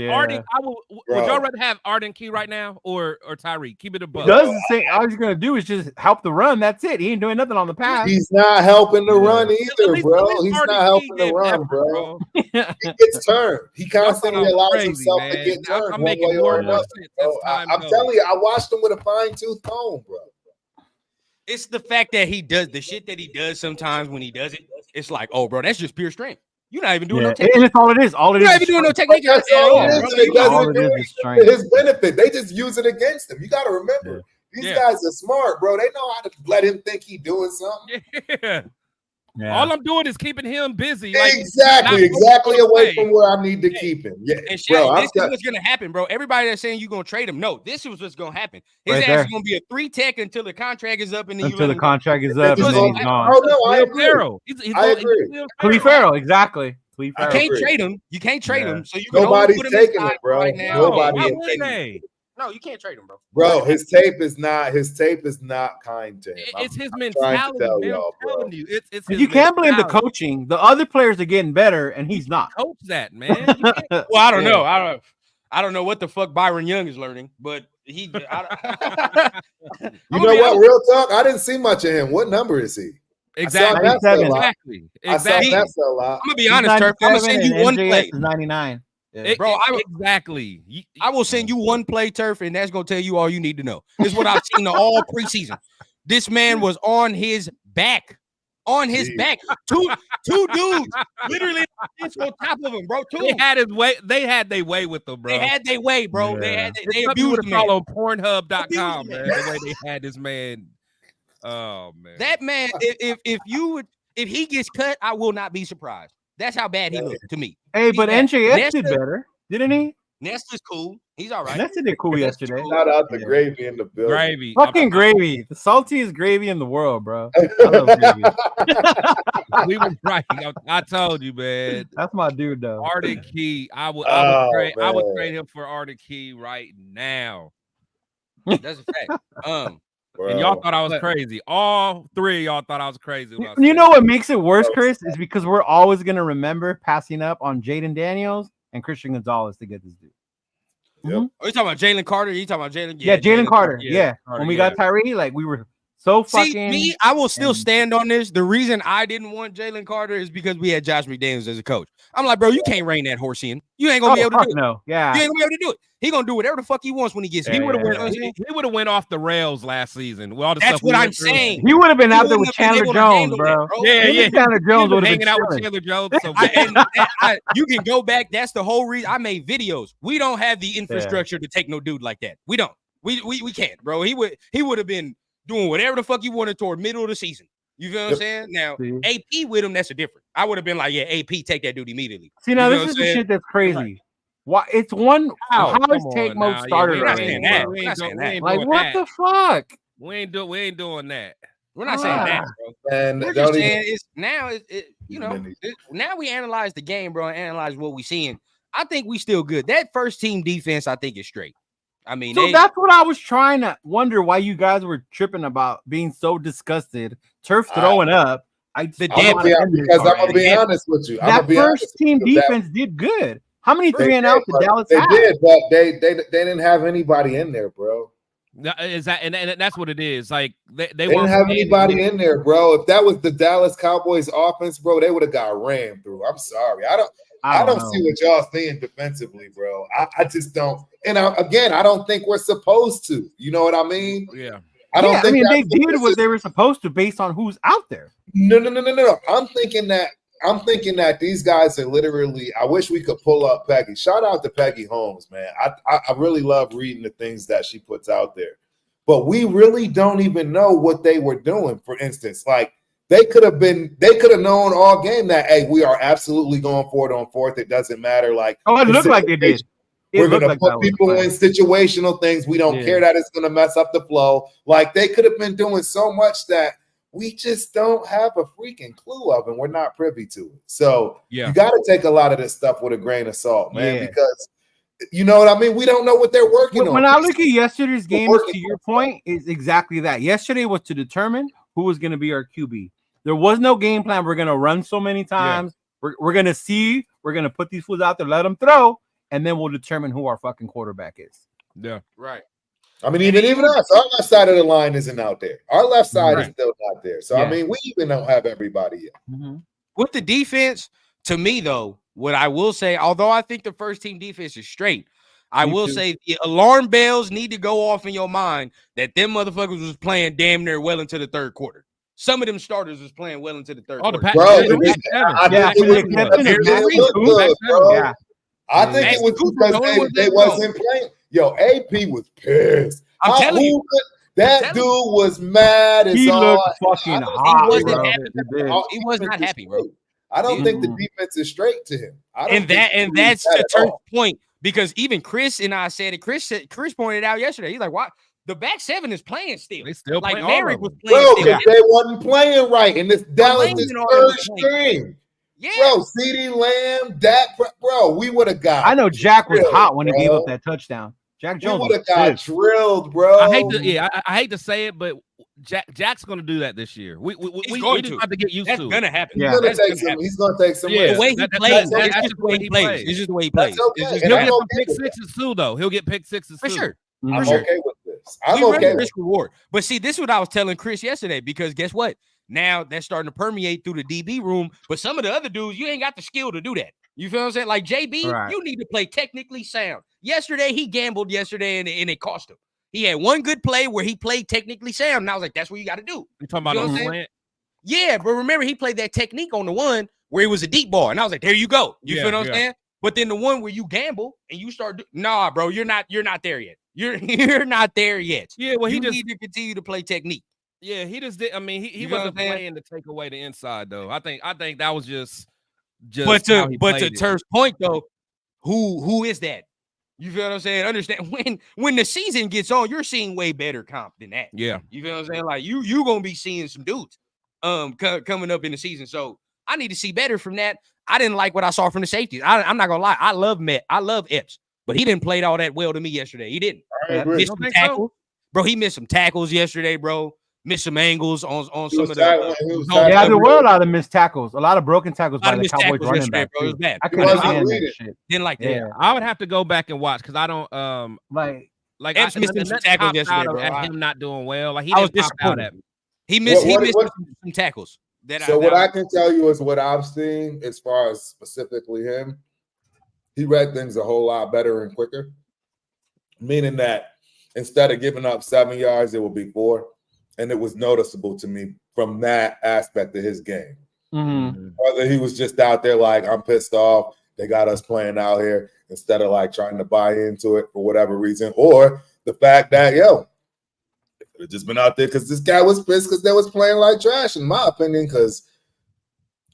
Arden, would y'all rather have Arden Key right now or Tyree? Keep it above. Doesn't say all he's gonna do is just help the run. That's it. He ain't doing nothing on the pass. He's not helping the run either, bro. He's not helping the run, bro. He gets turned. He constantly allows himself to get turned. I'm making more sense. I'm telling you, I watched him with a fine-tooth comb, bro. It's the fact that he does the shit that he does sometimes when he does it. It's like, oh, bro, that's just pure strength. You're not even doing no technique. And that's all it is. All it is. You're not even doing no technique. That's all it is. It doesn't do it to his benefit. They just use it against him. You got to remember, these guys are smart, bro. They know how to let him think he's doing something. Yeah. All I'm doing is keeping him busy. Exactly away from where I need to keep him. Yeah, and bro, this is what's gonna happen, bro. Everybody that's saying you're gonna trade him, no, this is what's gonna happen. His ass is gonna be a 3-tech until the contract is up, and then until the contract is up, and then he's gone. Oh no, I agree. I agree. Cleve Farrell, exactly. You can't trade him. You can't trade him. So you nobody's put him taking it, bro. Right now. Nobody is taking it. No, you can't trade him, bro. Bro, his tape is not kind to him. It's his mentality. You can't blame the coaching. The other players are getting better, and he's not. Coach that, man. Well, I don't know. I don't know what the fuck Byron Young is learning, but he. You know what? Real talk. I didn't see much of him. What number is he? Exactly. I saw that a lot. I'm gonna be honest, Turf. I'm gonna send you one play. 99. Yeah. Bro, exactly. I will send you one play, Turf, and that's gonna tell you all you need to know. This is what I've seen all preseason. This man was on his back. On his back. Two dudes literally on top of him, bro. They had his way. They had their way with them, bro. They had their way, bro. Yeah. They abused him. Follow Pornhub.com, man. The way they had this man. Oh man. That man, if he gets cut, I will not be surprised. That's how bad he looked to me. Hey, but NJS did better, didn't he? Nesta's cool. He's all right. Nesta did cool yesterday. Shout out to Gravy in the building. Gravy. Fucking Gravy. The saltiest gravy in the world, bro. I love Gravy. We were right. I told you, man. That's my dude, though. Arden Key. I would trade him for Arden Key right now. That's a fact. And y'all thought I was crazy. All three of y'all thought I was crazy. You know what makes it worse, Chris, is because we're always going to remember passing up on Jaden Daniels and Christian Gonzalez to get this dude. Yep. Are you talking about Jalen Carter? You talking about Jalen? Yeah, Jalen Carter. Yeah. When we got Tyree, like we were So See, fucking. me, I will still stand on this. The reason I didn't want Jalen Carter is because we had Josh McDaniels as a coach. I'm like, bro, you can't rein that horse in. You ain't gonna be able to do it. No, yeah, you ain't gonna be able to do it. He gonna do whatever the fuck he wants when he gets here. He would have went off the rails last season. With all the That's stuff we what I'm went through. saying. He would have been out there with wouldn't have been Chandler able to Jones, handle bro. that, bro. Yeah. Chandler Jones would have been hanging out with chilling. Chandler Jones. So You can go back. That's the whole reason I made videos. We don't have the infrastructure to take no dude like that. We don't. We can't, bro. He would have been doing whatever the fuck he wanted toward middle of the season. You feel what I'm saying? Now, AP with him, that's a different. I would have been like, yeah, AP, take that dude immediately. See, now this is the shit that's crazy. Why? It's one. How is Take Mode started? We're not saying that. We're not saying that. Like, what the fuck? We ain't doing that. We're not saying that, bro. And we're just saying it's now. Now we analyze the game, bro, and analyze what we seeing. I think we still good. That first team defense, I think, is straight. I mean, so that's what I was trying to wonder why you guys were tripping about being so disgusted. Turf throwing up. I'm gonna be honest with you. That first team defense did good. How many 3-and-outs did Dallas have? They did, but they didn't have anybody in there, bro. Is that and that's what it is? Like they didn't have anybody in there, bro. If that was the Dallas Cowboys offense, bro, they would have got rammed through. I'm sorry, I don't see what y'all seeing defensively, bro. I just don't. And I don't think we're supposed to. You know what I mean? Yeah. I don't think they did what they were supposed to based on who's out there. No. I'm thinking that these guys are literally. I wish we could pull up Peggy. Shout out to Peggy Holmes, man. I really love reading the things that she puts out there. But we really don't even know what they were doing. For instance, like they could have known all game that hey, we are absolutely going for it on fourth. It doesn't matter. Like it looked like they did. We're going to put people in situational things. We don't care that it's going to mess up the flow. Like they could have been doing so much that we just don't have a freaking clue of, and we're not privy to it. So you got to take a lot of this stuff with a grain of salt, man, because you know what I mean? We don't know what they're working on. When I look at yesterday's game, to your point, is exactly that. Yesterday was to determine who was going to be our QB. There was no game plan. We're going to run so many times. We're going to see. We're going to put these fools out there, let them throw. And then we'll determine who our fucking quarterback is. Yeah. Right. I mean, even us, our left side of the line isn't out there. Our left side is still not there. So, I mean, we even don't have everybody yet. Mm-hmm. With the defense, to me, though, what I will say, although I think the first team defense is straight, I will say the alarm bells need to go off in your mind that them motherfuckers was playing damn near well into the third quarter. Some of them starters was playing well into the third quarter. I think it was because they wasn't playing. Yo, AP was pissed. I'm telling you. That dude was mad as he looked fucking hot. He was not happy, bro. I don't think the defense is straight to him. And that's the turn point, because even Chris and I said it. Chris pointed out yesterday. He's like, "Why the back seven is playing still? They still like playing Merrick was playing still. They wasn't playing right, and this Dallas is third string." Yeah, bro, CeeDee Lamb, Dak, bro, we would have got. I know Jack was hot when he gave up that touchdown. Jack Jones would have got drilled, bro. I hate to say it, but Jack's going to do that this year. We just have to get used to it. That's going to happen. Yeah. He's going to take some. The way he plays, that's just the way he plays. It's just the way he plays. He'll get some pick sixes too, though. He'll get pick sixes for sure. I'm okay with this. I'm okay with reward. But see, this is what I was telling Chris yesterday, because guess what? Now that's starting to permeate through the DB room. But some of the other dudes, you ain't got the skill to do that. You feel what I'm saying? Like JB, you need to play technically sound. Yesterday, he gambled and it cost him. He had one good play where he played technically sound. And I was like, that's what you got to do. You talking about on slant? Yeah, but remember, he played that technique on the one where it was a deep ball. And I was like, there you go. You feel what I'm saying? But then the one where you gamble and you start, nah, bro, you're not there yet. You're not there yet. Yeah, well, he need to continue to play technique. Yeah, he just did. I mean, he wasn't playing to take away the inside, though. I think that was just. But to Turf's point, though, who is that? You feel what I'm saying? Understand when the season gets on, you're seeing way better comp than that. Yeah, you feel what I'm saying? Like you gonna be seeing some dudes coming up in the season. So I need to see better from that. I didn't like what I saw from the safeties. I'm not gonna lie. I love Epps, but he didn't play all that well to me yesterday. He didn't. Missed some tackles. Bro, he missed some tackles yesterday, bro. Missed some angles on some of the. There were a lot of missed tackles, a lot of broken tackles by the Cowboys running back. Bro, it was bad. I couldn't stand that shit. Didn't like that. Yeah, I would have to go back and watch because I don't like Epps missed some tackles yesterday, bro. At him not doing well. Like he was didn't pop out disappointed. at me. He missed some tackles. What I can tell you is what I've seen as far as specifically him. He read things a whole lot better and quicker, meaning that instead of giving up 7 yards, it will be 4. And it was noticeable to me from that aspect of his game. Mm-hmm. Whether he was just out there like, I'm pissed off, they got us playing out here, instead of like trying to buy into it for whatever reason, or the fact that, it could have just been out there because this guy was pissed because they was playing like trash, in my opinion, because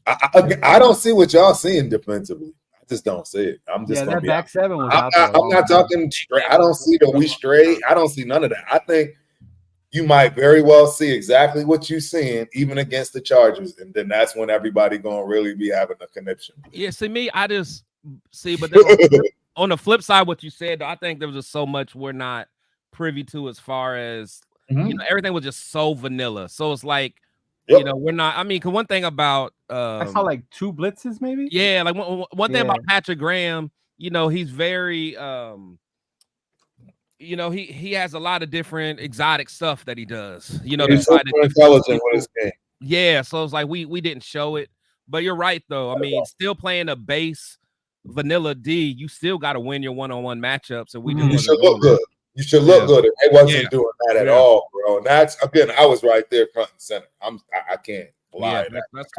I don't see what y'all seeing defensively. I just don't see it. I'm just that back seven was out there. I'm not talking straight. I don't see that we straight. I don't see none of that. I think you might very well see exactly what you're seeing, even against the Chargers, and then that's when everybody gonna really be having a conniption. Yeah, see me, I just see, but on the flip side, what you said, I think there was just so much we're not privy to as far as everything was just so vanilla. So it's like. Yep. We're not. I mean, cause one thing about I saw like 2 blitzes, maybe. Yeah, like one thing about Patrick Graham, he's very he has a lot of different exotic stuff that he does. He's super intelligent with his game. Yeah, so it's like we didn't show it, but you're right though. I mean, still playing a base vanilla D, you still got to win your one-on-one matchups, and we you should look good. You should look good. They wasn't doing that at all, bro. And that's again, I was right there front and center. I can't lie. That's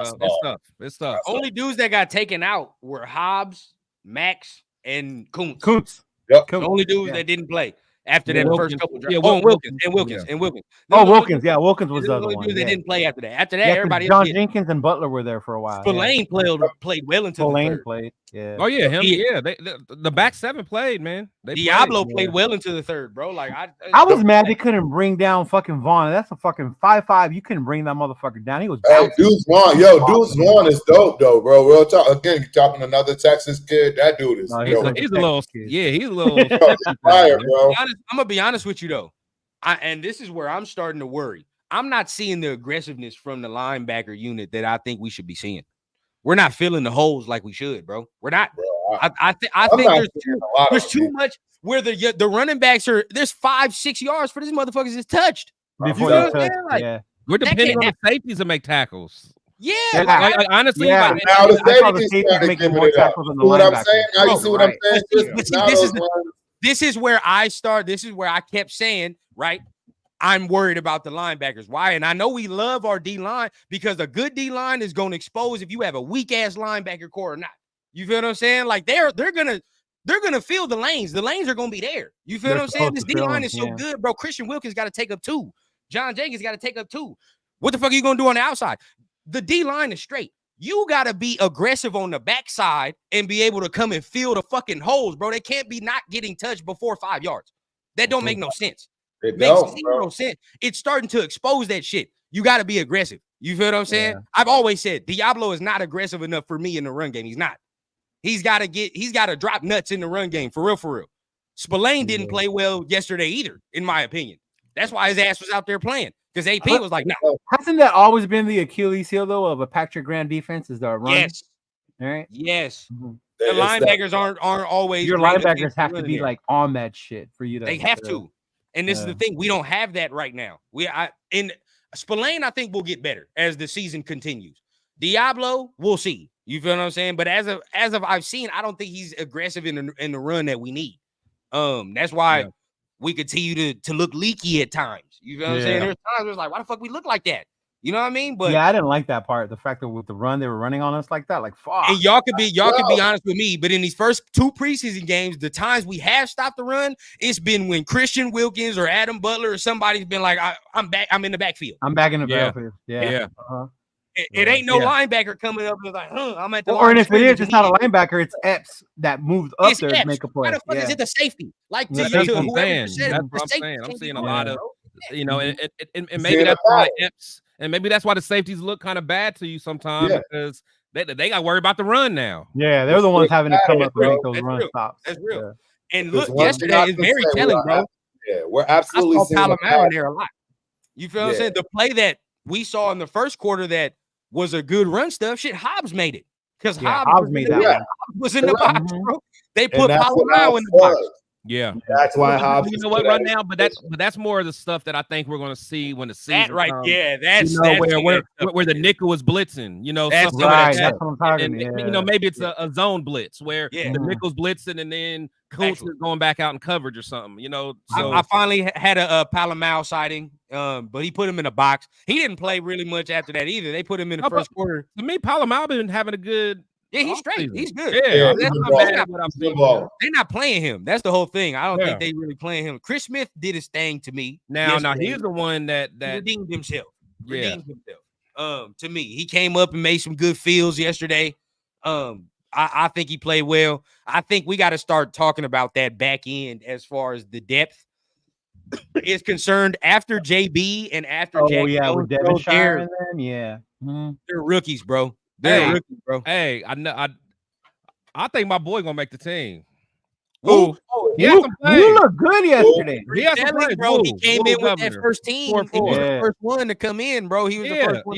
tough. It's tough. Only dudes that got taken out were Hobbs, Max, and Kuntz. Yep. The only dudes that didn't play after that first couple drives. Wilkins. Wilkins. Yeah, Wilkins was the other one. They didn't play after that. After that, everybody John Jenkins and Butler were there for a while. Spillane played well into the third. Played. Yeah. Oh yeah, him. Yeah, the back 7 played, man. Diablo played well into the third, bro. Like I was mad they couldn't bring down fucking Vaughn. That's a fucking 5'5". You couldn't bring that motherfucker down. He was Deuce Vaughn. Deuce Vaughn is dope though, bro. Real talk. Again, you're talking another Texas kid. That dude is. He's a little. Fire, bro. I'm gonna be honest with you though, and this is where I'm starting to worry. I'm not seeing the aggressiveness from the linebacker unit that I think we should be seeing. We're not filling the holes like we should, bro. We're not. Bro, I think there's too much where the running backs are. There's 5-6 yards for these motherfuckers is touched. Before we're depending on the safeties to make tackles. Yeah, honestly, now the safeties making more tackles than the linebackers. What I'm saying? Now you see what I'm saying? This is where I start. This is where I kept saying, right? I'm worried about the linebackers. Why? And I know we love our D-line because a good D-line is going to expose if you have a weak-ass linebacker core or not. You feel what I'm saying? Like they're gonna fill the lanes. The lanes are gonna be there. You feel what I'm saying? This D-line is so good, bro. Christian Wilkins got to take up 2. John Jenkins got to take up 2. What the fuck are you gonna do on the outside? The D-line is straight. You got to be aggressive on the backside and be able to come and fill the fucking holes, bro. They can't be not getting touched before 5 yards. That don't make no sense. It makes zero sense. It's starting to expose that shit. You got to be aggressive. You feel what I'm saying? Yeah. I've always said Diablo is not aggressive enough for me in the run game. He's not. He's got to drop nuts in the run game for real. Spillane didn't play well yesterday either, in my opinion. That's why his ass was out there playing. Because AP was like, no. Hasn't that always been the Achilles heel, though, of a Patrick Graham defense is the run? Yes. All right. Yes. Mm-hmm. The linebackers aren't always. Your linebackers have to be like on that shit for you to. They have to. And this is the thing. We don't have that right now. In Spillane, I think will get better as the season continues. Diablo, we'll see. You feel what I'm saying? But as of I've seen, I don't think he's aggressive in the run that we need. That's why we continue to look leaky at times. You feel what I'm saying? There's times where it's like, why the fuck we look like that? You know what I mean? But I didn't like that part. The fact that with the run, they were running on us like that. Like, fuck. And y'all could be honest with me, but in these first 2 preseason games, the times we have stopped the run, it's been when Christian Wilkins or Adam Butler or somebody's been like, I'm back. I'm in the backfield. I'm back in the backfield. Yeah. Uh-huh. It ain't no linebacker coming up and like, I'm at the line. Or if it is, it's not a linebacker, it's Epps that moved up there to make a play. Why the fuck is it the safety? Like that's what I'm saying. I'm seeing a lot of, and maybe that's why Epps, and maybe that's why the safeties look kind of bad to you sometimes because they got to worry about the run now. Yeah, they're the ones having to come up and make those run stops. That's real. And look, yesterday is very telling, bro. Yeah, we're absolutely seeing Palomar there a lot. You feel what I'm saying? The play that we saw in the first quarter that was a good run stuff. Shit, Hobbs made it because Hobbs made that. Hobbs was in the box, bro. They put Palomar in the box. Yeah, That's why Hobbs. You know what? Right now, but that's more of the stuff that I think we're going to see when the season comes. Yeah, that's where the nickel is blitzing. You know, that's something like that. That's what I'm talking. And, you know, maybe it's a zone blitz where the nickel's blitzing and then Kuntz is going back out in coverage or something. You know, so I finally had a Palomar sighting, but he put him in a box. He didn't play really much after that either. They put him in the first quarter. To me, Palomar been having a good. Yeah, he's straight. He's good. Yeah, they're not playing him. That's the whole thing. I don't think they really playing him. Chris Smith did his thing to me. Now he's the one that redeemed himself. To me, he came up and made some good feels yesterday. I think he played well. I think we got to start talking about that back end as far as the depth is concerned after JB and after Jack. Oh yeah, with Devonshire and them, yeah. They're rookies, bro. They're rookies, bro. Hey, I think my boy gonna make the team. Who? You look good yesterday. Bro. He came in with that first team. He was the first one to come in, bro. He was the first one.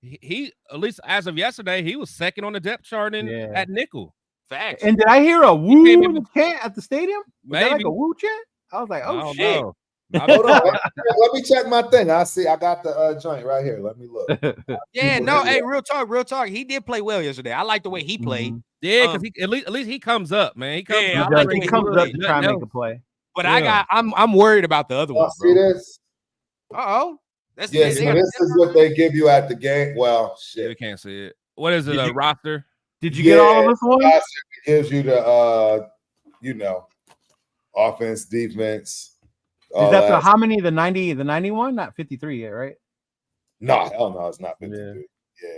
He at least as of yesterday, he was second on the depth chart at nickel. Facts. And did I hear a woo chant at the stadium? Was that like a woo chant? I was like, oh shit. Know. Hold on. Let me check my thing. I got the joint right here. Let me look. Hey, real talk. He did play well yesterday. I like the way he played. Yeah, because at least he comes up, man. He comes up to try and make a play. But I'm worried about the other one. See this? So this is what they give you at the game. Well, shit. We can't see it. What is it? A roster? Did you get all of this one? It gives you the offense, defense. Is that the how many? The 90, the 91? Not 53 yet, right? No, hell no, it's not 53. Yeah.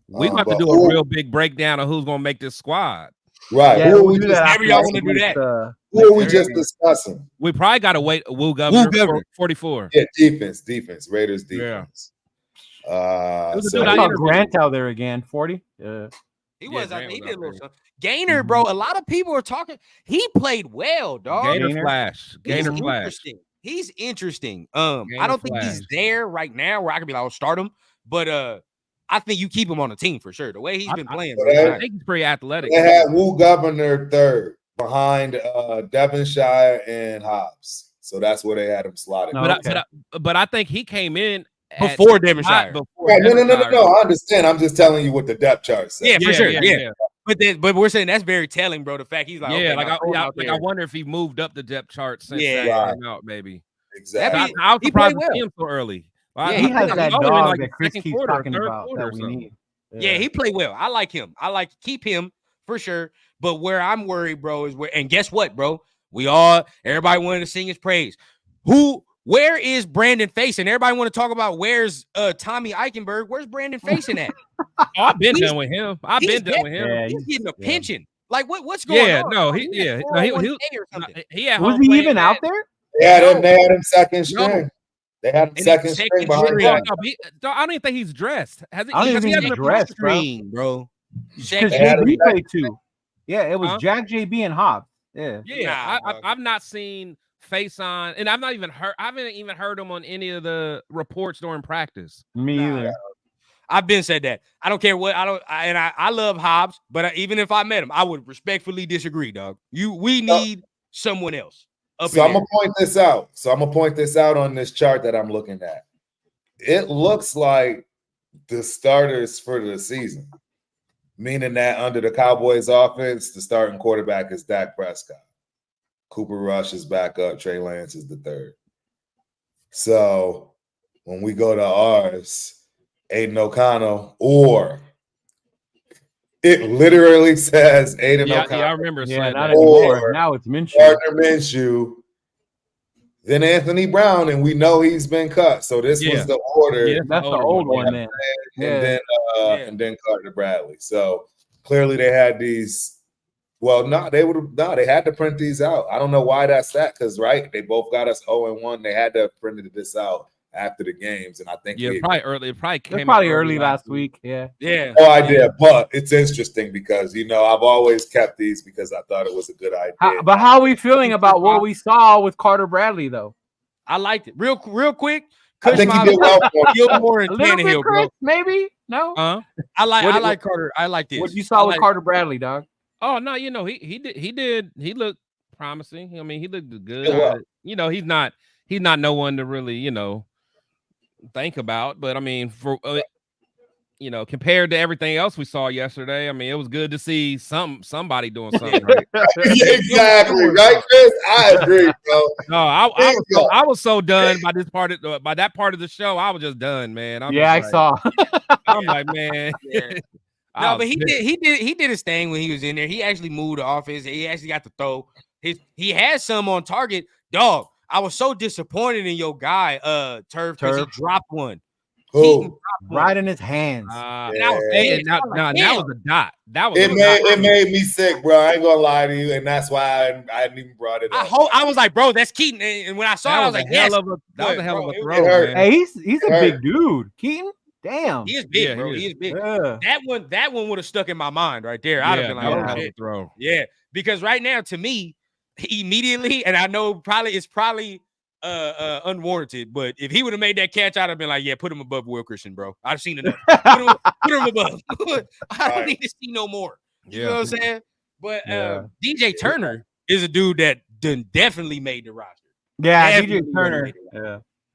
We got to do a real big breakdown of who's gonna make this squad. Right. Yeah, who want to do that? Who are we just discussing? We probably got to wait. Woo Governor 44. Yeah, defense. Raiders defense. Yeah. I saw Grant out there again. 40. Yeah. He was. I think he did a little something. Gainer, bro. A lot of people are talking. He played well, dog. Gainer Flash. He's interesting. I don't think he's there right now where I could be like, I'll start him. But I think you keep him on the team for sure. The way he's been playing, I think he's pretty athletic. They had Woo Governor third behind Devonshire and Hobbs. So that's where they had him slotted. But I think he came in before Devonshire. No. I understand. I'm just telling you what the depth chart says. Yeah, for sure. Yeah. But we're saying that's very telling, bro. The fact he's like, I wonder if he moved up the depth chart since that came out, maybe. Exactly. I was surprised to see him so early. He has that dog that Chris keeps talking about that we need. Yeah, he played well. I like him. I like to keep him for sure. But where I'm worried, bro, is and guess what, bro? Everybody wanted to sing his praise. Where is Brandon facing? Everybody want to talk about where's Tommy Eichenberg. Where's Brandon facing at? I've been done with him. He's getting a pension. Like what's going on? Was he even out there? They had him second string. They had him second string behind him. I don't even think he's dressed. I don't even think he's dressed, bro. Because JB played too. Yeah, it was Jack, JB, and Hobbs. Yeah. I've not seen face on, and I haven't even heard him on any of the reports during practice. Me either. I've been said that. I don't care what I love Hobbs, but even if I met him, I would respectfully disagree, dog. We need someone else. So I'm gonna point this out. On this chart that I'm looking at. It looks like the starters for the season, meaning that under the Cowboys offense, the starting quarterback is Dak Prescott. Cooper Rush is back up. Trey Lance is the third. So when we go to ours, Aiden O'Connell, or it literally says Aiden O'Connell. Yeah, I remember saying not anymore. Now it's Minshew. Gardner Minshew, then Anthony Brown, and we know he's been cut. So this was the order. Yeah, that's the old one, man. And then Gardner Bradley. So clearly they had these. Well, they had to print these out. I don't know why that's that, because they both got us 0-1. They had to have printed this out after the games, and I think probably early. It probably came early last week. Yeah. No idea, but it's interesting because I've always kept these because I thought it was a good idea. But how are we feeling about what we saw with Carter Bradley, though? I liked it. Real quick. I think he did well. Gilmore and Tannehill, bro. Maybe no. I like Carter. I like this. What you saw with Carter Bradley, dog? Oh no, he looked promising. I mean, he looked good. Yeah. You know, he's not no one to really, you know, think about. But I mean, for you know, compared to everything else we saw yesterday, I mean, it was good to see somebody doing something right. Yeah, exactly, right, Chris? I agree, bro. No, I was so done by this part of by that part of the show. I was just done, man. I saw. I'm like, man. Yeah. No, but he did his thing when he was in there. He actually moved the offense. He actually got to throw. He had some on target. Dog, I was so disappointed in your guy, Turf, because he dropped one. Who? Right in his hands. Now was a dot. That was it made me sick, bro. I ain't gonna lie to you, and that's why I hadn't even brought it up. I was like, bro, that's Keaton. And when I saw it, I was like, yes. That was a hell of a throw, man. Hey, he's a big dude. Keaton? Damn. He is big, bro. He is big. Yeah. That one would have stuck in my mind right there. I'd have been like, that was a throw. Yeah, because right now, to me, immediately, and I know it's probably unwarranted, but if he would have made that catch, I'd have been like, yeah, put him above Will Christian, bro. I've seen enough. Put him above. I don't need to see no more. You know what I'm saying? But DJ Turner is a dude that definitely made the roster. Yeah, Definitely DJ Turner.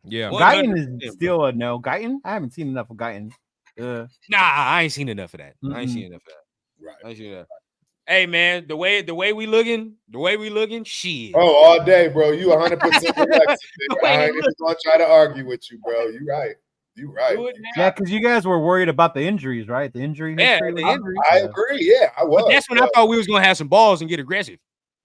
Yeah. Guyton is still a no. Guyton? I haven't seen enough of Guyton. Nah, I ain't seen enough of that. I ain't seen enough of that. Right. I ain't seen enough. Hey man, the way we looking, shit. Oh, all day, bro. You 100% correct. I ain't even gonna try to argue with you, bro. You right. Yeah, because you guys were worried about the injuries, right? The injury. Yeah, I agree. Yeah, I was. But that's when I thought we was gonna have some balls and get aggressive.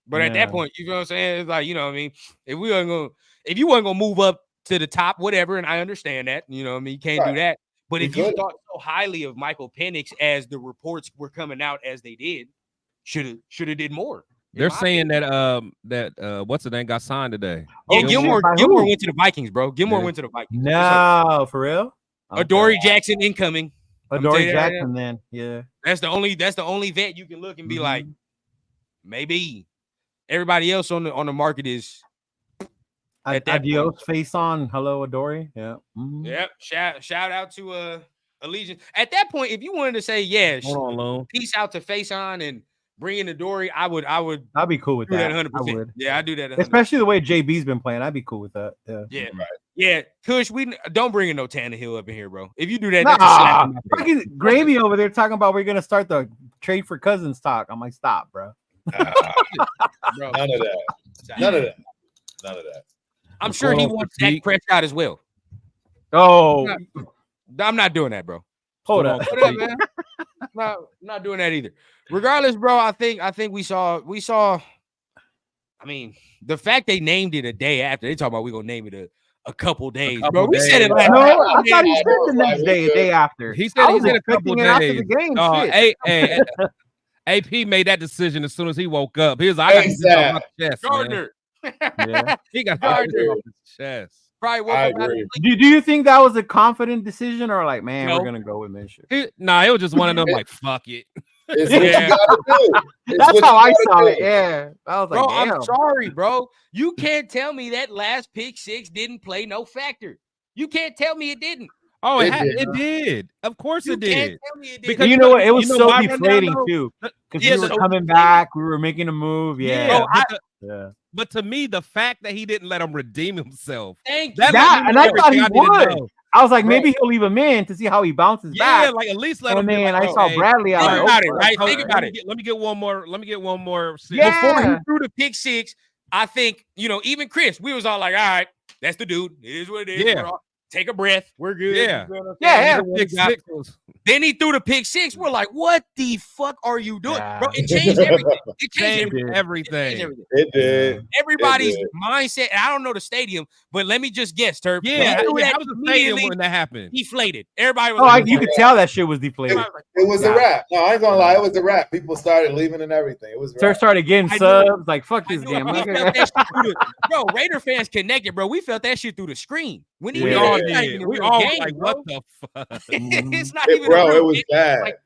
But at that point, you know what I'm saying? It's like, you know what I mean? If you wasn't gonna move up to the top, whatever, and I understand that, you know what I mean? You can't do that. But if you thought so highly of Michael Penix as the reports were coming out as they did, should have did more. They're saying that what's the name got signed today? Yeah, Gilmore went to the Vikings, bro. Gilmore went to the Vikings. No, for real? Adoree Jackson incoming. Adoree Jackson, then That's the only vet you can look and be like, maybe. Everybody else on the market is adios face on. Hello, Adoree. Yeah. Mm-hmm. Yep. Shout out to Allegiance. At that point, if you wanted to say peace out to face on and bring in Adoree, I'd be cool with that. 100%. Yeah, I do that. 100%. Especially the way JB's been playing. I'd be cool with that. Yeah. Right. Yeah. Kush, we don't bring in no Tannehill up in here, bro. If you do that, that's Gravy over there talking about we're gonna start the trade for Cousins talk. I'm like, stop, bro. None of that. I'm sure he wants Dak Prescott as well. Oh, I'm not doing that, bro. Hold up, man. Not doing that either. Regardless, bro, I think we saw. I mean, the fact they named it a day after, they talk about we're gonna name it a couple days, bro. We said it last night. I thought he said the next day, a day after. He said a couple days after the game. AP made that decision as soon as he woke up. He was like, I got to get off my chest, Gardner. He got Gardner off his chest. Probably woke up. Do you think that was a confident decision, or like, man, we're gonna go with Minshew? It was just one of them like, fuck it. It's what you gotta do. That's how I saw it. Yeah, I was like, bro, damn. I'm sorry, bro. You can't tell me that last pick six didn't play no factor. You can't tell me it didn't. Oh, it did. Of course it did. Because you know what? It was so deflating too. Because we were coming back, we were making a move. Yeah. But to me, the fact that he didn't let him redeem himself. Thank you. And I thought he would. I was like, maybe he'll leave him in to see how he bounces back. Yeah, like at least let him. And then I saw Bradley. Think about it, right? Think about it. Let me get one more. Yeah. Before he threw the pick six, I think, even Chris, we was all like, all right, that's the dude. It is what it is. Yeah. Take a breath. We're good. Yeah. Then he threw the pick six. We're like, what the fuck are you doing? Bro, it changed everything. It changed everything. It did. Everybody's mindset. I don't know the stadium, but let me just guess, Turp. Yeah, that was the stadium when that happened. Deflated. Everybody was you could tell that shit was deflated. It was a wrap. No, I ain't gonna lie. It was a wrap. People started leaving and everything. It was Turp started getting subs. Like, fuck this game. Bro, Raider fans connected, bro. We felt that shit through the screen. When we all did. We all was like, what the fuck? It's not even bro, it was bad. Like,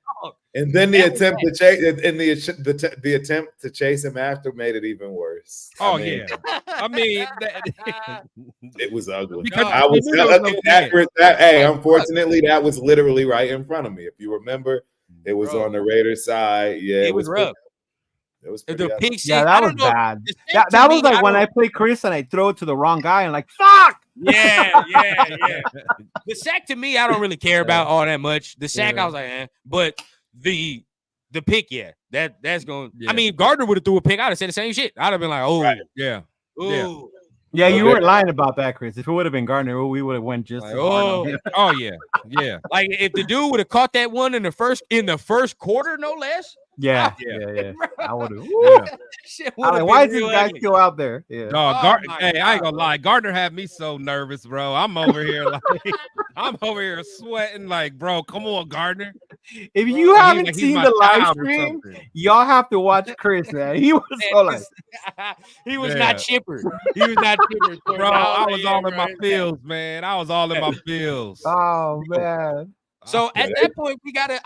and then the attempt to chase and the attempt to chase him after made it even worse. I mean, it was ugly. Because I was accurate. Unfortunately, that was literally right in front of me. If you remember, it was on the Raider side. Yeah, it was rough. It was The pretty pick six. Yeah, that was bad. The sack to That was me, like when I don't- play Chris and I throw it to the wrong guy and like, fuck. Yeah. The sack to me, I don't really care about all that much. The sack, I was like, but the pick, that's going. Yeah. I mean, Gardner would have threw a pick. I'd have said the same shit. I'd have been like, oh, Yeah. ooh. Yeah, you weren't lying about that, Chris. If it would have been Gardner, we would have went just Like, as hard on him. Oh yeah. Like if the dude would have caught that one in the first quarter, no less. Yeah. I would have. Shit I'm like, why is this guy still out there? Yeah. Dog, my hey, I ain't God, gonna lie. Gardner had me so nervous, bro. I'm over here like I'm over here sweating, like, bro, come on, Gardner. If you Like, haven't he's seen my the live child or stream, something. y'all have to watch Chris, man. He was so like, he was Yeah. not chipper. He was not chipper. Bro, I was all in my feels, man. I was all in my feels. oh man. So at that point, we gotta.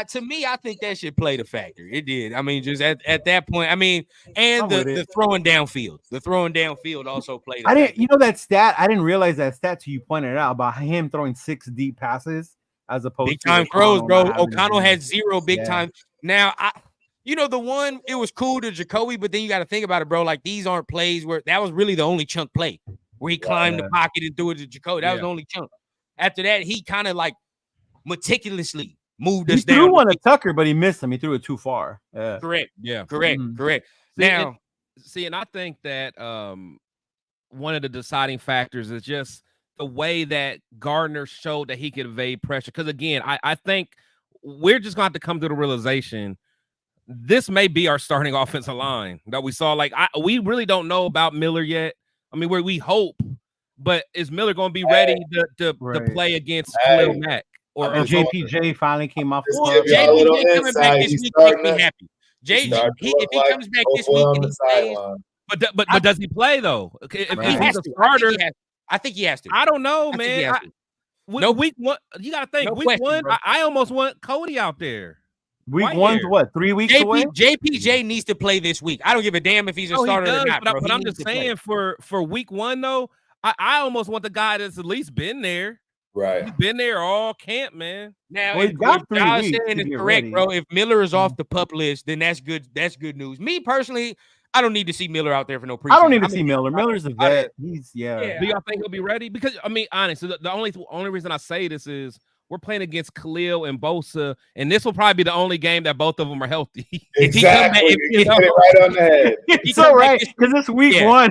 To me, I think that should play the factor. It did. I mean, just at that point. I mean, and I'm the with it. throwing downfield. The throwing downfield also played. I didn't, you know that stat? I didn't realize that stat till you pointed it out about him throwing 6 deep passes as opposed big to time O'Connell throws, bro. not having O'Connell any. had 0 big time. Now, the one it was cool to Jacoby, but then you got to think about it, bro. Like these aren't plays where that was really the only chunk play where he climbed the pocket and threw it to Jacoby. That was the only chunk. After that, he kind of like meticulously moved us He down. threw one at Tucker, but he missed him. He threw it too far. Yeah. Correct. Yeah. Correct. See, Now, and I think that one of the deciding factors is just the way that Gardner showed that he could evade pressure. Because again, I think we're just going to have to come to the realization this may be our starting offensive line that we saw. Like we really don't know about Miller yet. I mean, we hope, but is Miller going to be ready to play against Khalil Mack? Or JPJ finally came off. JPJ coming back this week makes me happy. If he comes back this week and he plays, but does he play though? If he's a starter, I think he has to. I don't know, man. Week 1, you got to think. Week 1, I almost want Cody out there. Week 1's what? 3 weeks away. JPJ needs to play this week. I don't give a damn if he's a starter or not. But I'm just saying for week 1 though, I almost want the guy that's at least been there. Right. He's been there all camp, man. Now, if Josh saying is correct, bro, if Miller is off the PUP list, then that's good. That's good news. Me personally, I don't need to see Miller out there for no preseason. I don't need to see Miller. Miller's a vet. He's Do y'all think he'll be ready? Because I mean, honestly, the only reason I say this is we're playing against Khalil and Bosa, and this will probably be the only game that both of them are healthy. Exactly. If he right on the head. It's all right because it's week 1.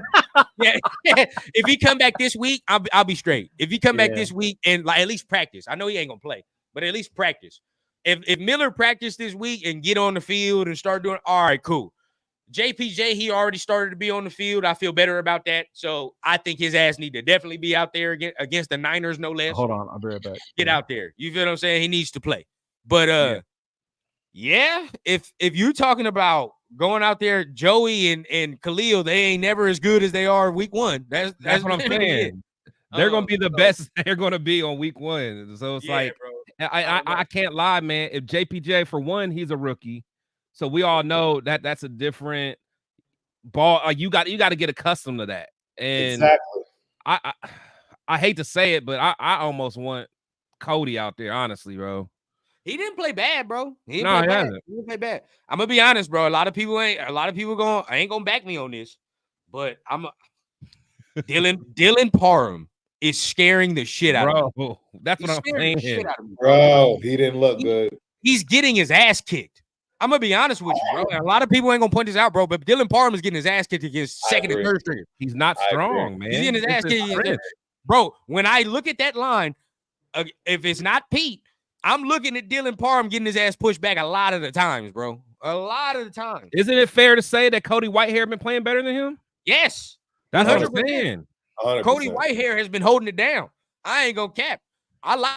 If he come back this week, I'll be straight. If he come back this week and like at least practice, I know he ain't gonna play, but at least practice. If Miller practiced this week and get on the field and start doing, all right, cool. JPJ, he already started to be on the field. I feel better about that. So I think his ass need to definitely be out there against the Niners, no less. Hold on, I'll be right back. Get out there. You feel what I'm saying? He needs to play. But if you're talking about going out there, Joey and Khalil, they ain't never as good as they are week 1. That's what I'm saying. They're gonna be the best they're gonna be on week 1. So it's like, bro. I can't lie, man. If JPJ, for one, he's a rookie. So we all know that that's a different ball. You got to get accustomed to that. And exactly. I hate to say it, but I almost want Cody out there, honestly, bro. He didn't play bad, bro. He didn't play bad. I'm gonna be honest, bro. A lot of people ain't gonna back me on this, but Dylan Parham is scaring the shit out of me. That's what I'm saying. Bro, he didn't look good. He's getting his ass kicked. I'm gonna be honest with you, bro. A lot of people ain't gonna point this out, bro. But Dylan Parham is getting his ass kicked against second and third stringers. He's not strong, man. He's getting his ass kicked, bro. When I look at that line, if it's not Pete, I'm looking at Dylan Parham getting his ass pushed back a lot of the times, bro. A lot of the times. Isn't it fair to say that Cody Whitehair been playing better than him? Yes, that's 100%. Cody Whitehair has been holding it down. I ain't gonna cap. I like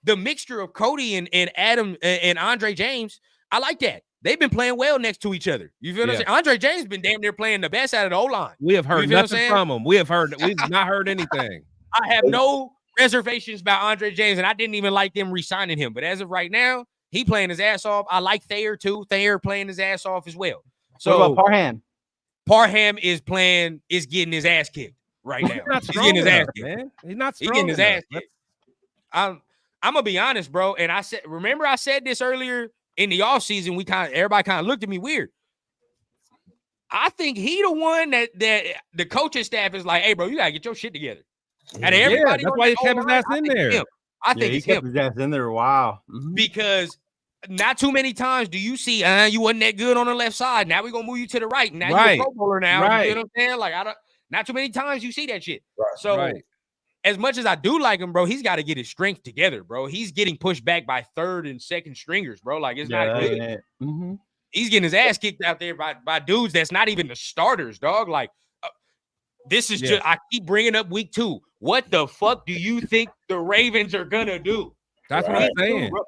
the mixture of Cody and Adam and Andre James. I like that. They've been playing well next to each other. You feel what I'm saying? Andre James been damn near playing the best out of the O-line. We have heard nothing from him. We've not heard anything. I have no reservations about Andre James, and I didn't even like them re-signing him. But as of right now, he playing his ass off. I like Thayer too. Thayer playing his ass off as well. So what about Parham? Parham is getting his ass kicked right now. He's getting his ass kicked, man. He's not strong. He's getting his ass kicked. I'm gonna be honest, bro. And I said this earlier in the offseason. Everybody kind of looked at me weird. I think he the one that the coaching staff is like, hey, bro, you gotta get your shit together. And everybody, that's why he kept his ass in there. I think it's him. His ass in there. Wow. Because not too many times do you see you wasn't that good on the left side. Now we're gonna move you to the right. Now you're a Pro Bowler now. Right. You know what I'm saying? Like not too many times you see that shit. Right. So as much as I do like him, bro, he's got to get his strength together, bro. He's getting pushed back by third and second stringers, bro. Like it's not good. He's getting his ass kicked out there by dudes that's not even the starters, dog. Like this is just I keep bringing up week 2. What the fuck do you think the Ravens are gonna do? That's what I'm saying. Bro.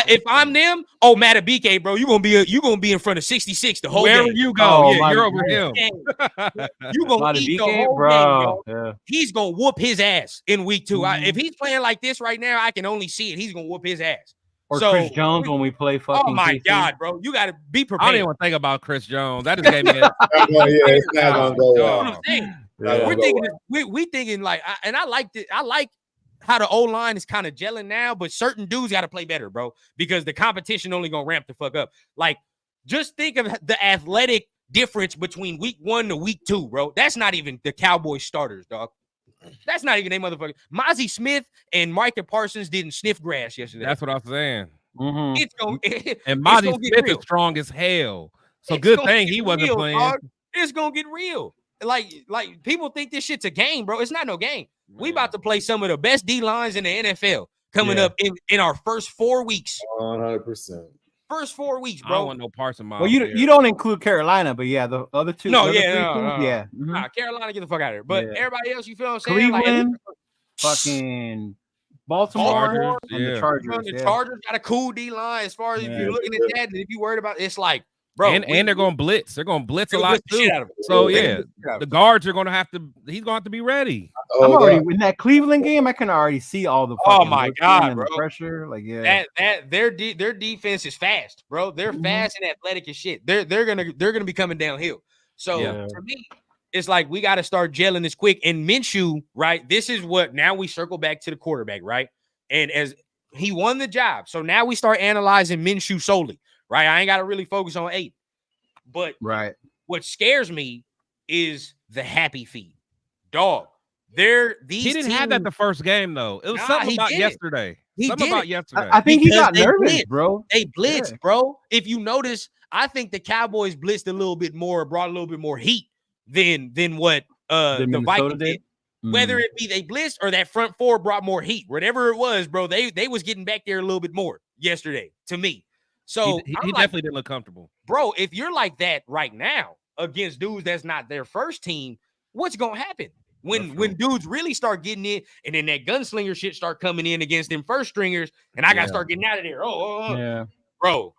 If I'm them, Matabike, bro, you gonna be in front of 66 the whole Wherever game. you go, you're over him. You gonna eat the whole game, bro. He's gonna whoop his ass in week 2. If he's playing like this right now, I can only see it. He's gonna whoop his ass. Or Chris Jones when we play fucking. Oh my God, bro, you gotta be prepared. I didn't even think about Chris Jones. That just gave me. It's not gonna go well. We're thinking, we thinking like, I liked it. I like how the O-line is kind of gelling now, but certain dudes got to play better, bro, because the competition only gonna ramp the fuck up. Like, just think of the athletic difference between week 1 to week 2, bro. That's not even the Cowboys starters, dog. That's not even they motherfucker. Mozzie Smith and Micah Parsons didn't sniff grass yesterday. That's what I'm saying. It's gonna, and Mozzie Smith is strong as hell. So good thing he wasn't playing. Dog. It's gonna get real. Like people think this shit's a game, bro. It's not no game. We about to play some of the best D lines in the NFL coming up in our first 4 weeks. 100%. First 4 weeks, bro. I don't want no parts of my. Well, you don't include Carolina, but yeah, the other two. No, yeah. Nah, Carolina, get the fuck out of here. But everybody else, you feel what I'm saying? Cleveland, fucking Baltimore, and the Chargers. The Chargers got a cool D line as far as if you're looking at that. And if you're worried about it's like, bro, and they're gonna blitz. They're gonna blitz a lot too. So the guards are gonna have to. He's gonna have to be ready. I'm already in that Cleveland game. I can already see all the. Oh my God, bro! The pressure, like that their defense is fast, bro. They're fast and athletic as shit. They're gonna be coming downhill. So for me, it's like we got to start gelling this quick. And Minshew, right? This is what now we circle back to the quarterback, right? And as he won the job, so now we start analyzing Minshew solely. Right, I ain't got to really focus on 8, but what scares me is the happy feet, dog. He didn't have that the first game though. It was something about yesterday. I think he got nervous, bro. They blitzed, bro. If you notice, I think the Cowboys blitzed a little bit more, brought a little bit more heat than what the Vikings did. Whether it be they blitzed or that front 4 brought more heat, whatever it was, bro. They was getting back there a little bit more yesterday to me. So he definitely didn't look comfortable, bro. If you're like that right now against dudes that's not their first team, what's gonna happen when dudes really start getting in, and then that gunslinger shit start coming in against them first stringers, and I gotta start getting out of there. Bro,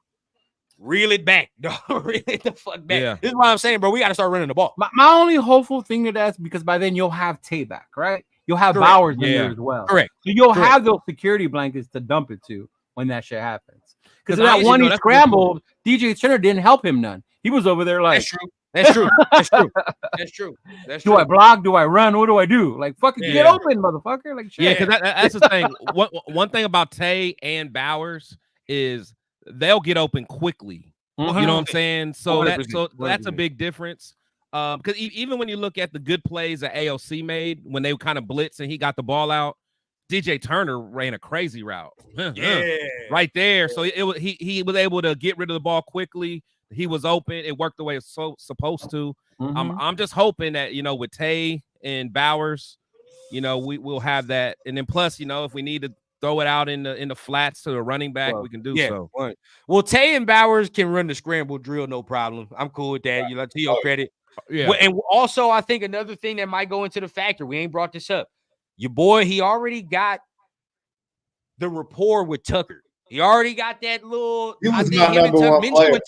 reel it back, dog. Reel it the fuck back. Yeah. This is what I'm saying, bro. We gotta start running the ball. My only hopeful thing to that is because by then you'll have Tay back, right? You'll have Bowers in there as well. Correct. So you'll have those security blankets to dump it to when that shit happens. Because that one he scrambled, DJ Turner didn't help him none. He was over there like, That's true. Do I block? Do I run? What do I do? Like, fucking get open, motherfucker. Like, shit. Yeah, because that's the thing. One thing about Tay and Bowers is they'll get open quickly. You know what I'm saying? So that's a big difference. Because even when you look at the good plays that AOC made when they kind of blitz and he got the ball out, DJ Turner ran a crazy route. Right there. So he was able to get rid of the ball quickly. He was open. It worked the way it's supposed to. I'm just hoping that, with Tay and Bowers, we'll have that. And then plus, if we need to throw it out in the flats to the running back, we can do so. Well, Tay and Bowers can run the scramble drill, no problem. I'm cool with that. To your credit. Yeah. And also, I think another thing that might go into the factor, we ain't brought this up. Your boy, he already got the rapport with Tucker. He already got that little. He was my number one player.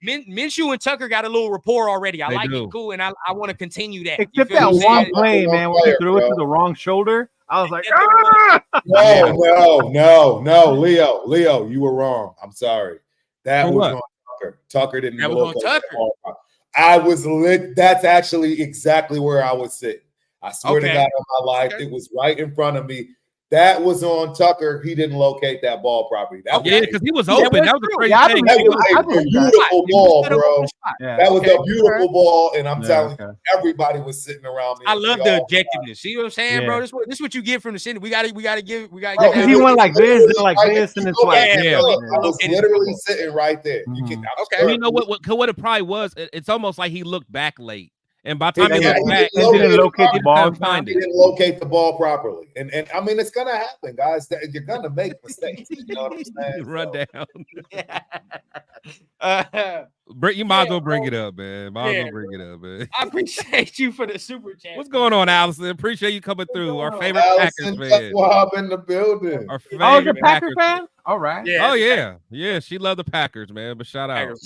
Minshew and Tucker got a little rapport already. I like it, cool, and I want to continue that. Except that one play, man, when he threw it to the wrong shoulder. I was like, no, Leo, you were wrong. I'm sorry. That was on Tucker. Tucker didn't. That was on Tucker. I was lit. That's actually exactly where I was sitting. I swear to God on my life, it was right in front of me. That was on Tucker. He didn't locate that ball properly. Because he was open. That was a crazy thing. That was a beautiful ball, bro. That was a beautiful ball, and I'm telling you, everybody was sitting around me. I love the objectiveness. See what I'm saying, bro? This is what you get from the city. We gotta give. Because he went like this, and like this, and it's like I was literally sitting right there. You can, well, you know what it probably was? It's almost like he looked back late. And by the time he looked back, he didn't locate the ball. He didn't locate the ball properly. And I mean, it's gonna happen, guys. You're gonna make mistakes. You know what I'm saying? Run down. You might as well bring it up, man. Might as well bring it up, man. I appreciate you for the super chat. What's going on, Allison? Appreciate you coming through. Our favorite Allison, Packers fan. in the building. Our favorite you're a Packer fan? All right. Yeah. Yeah, she loved the Packers, man. But shout out.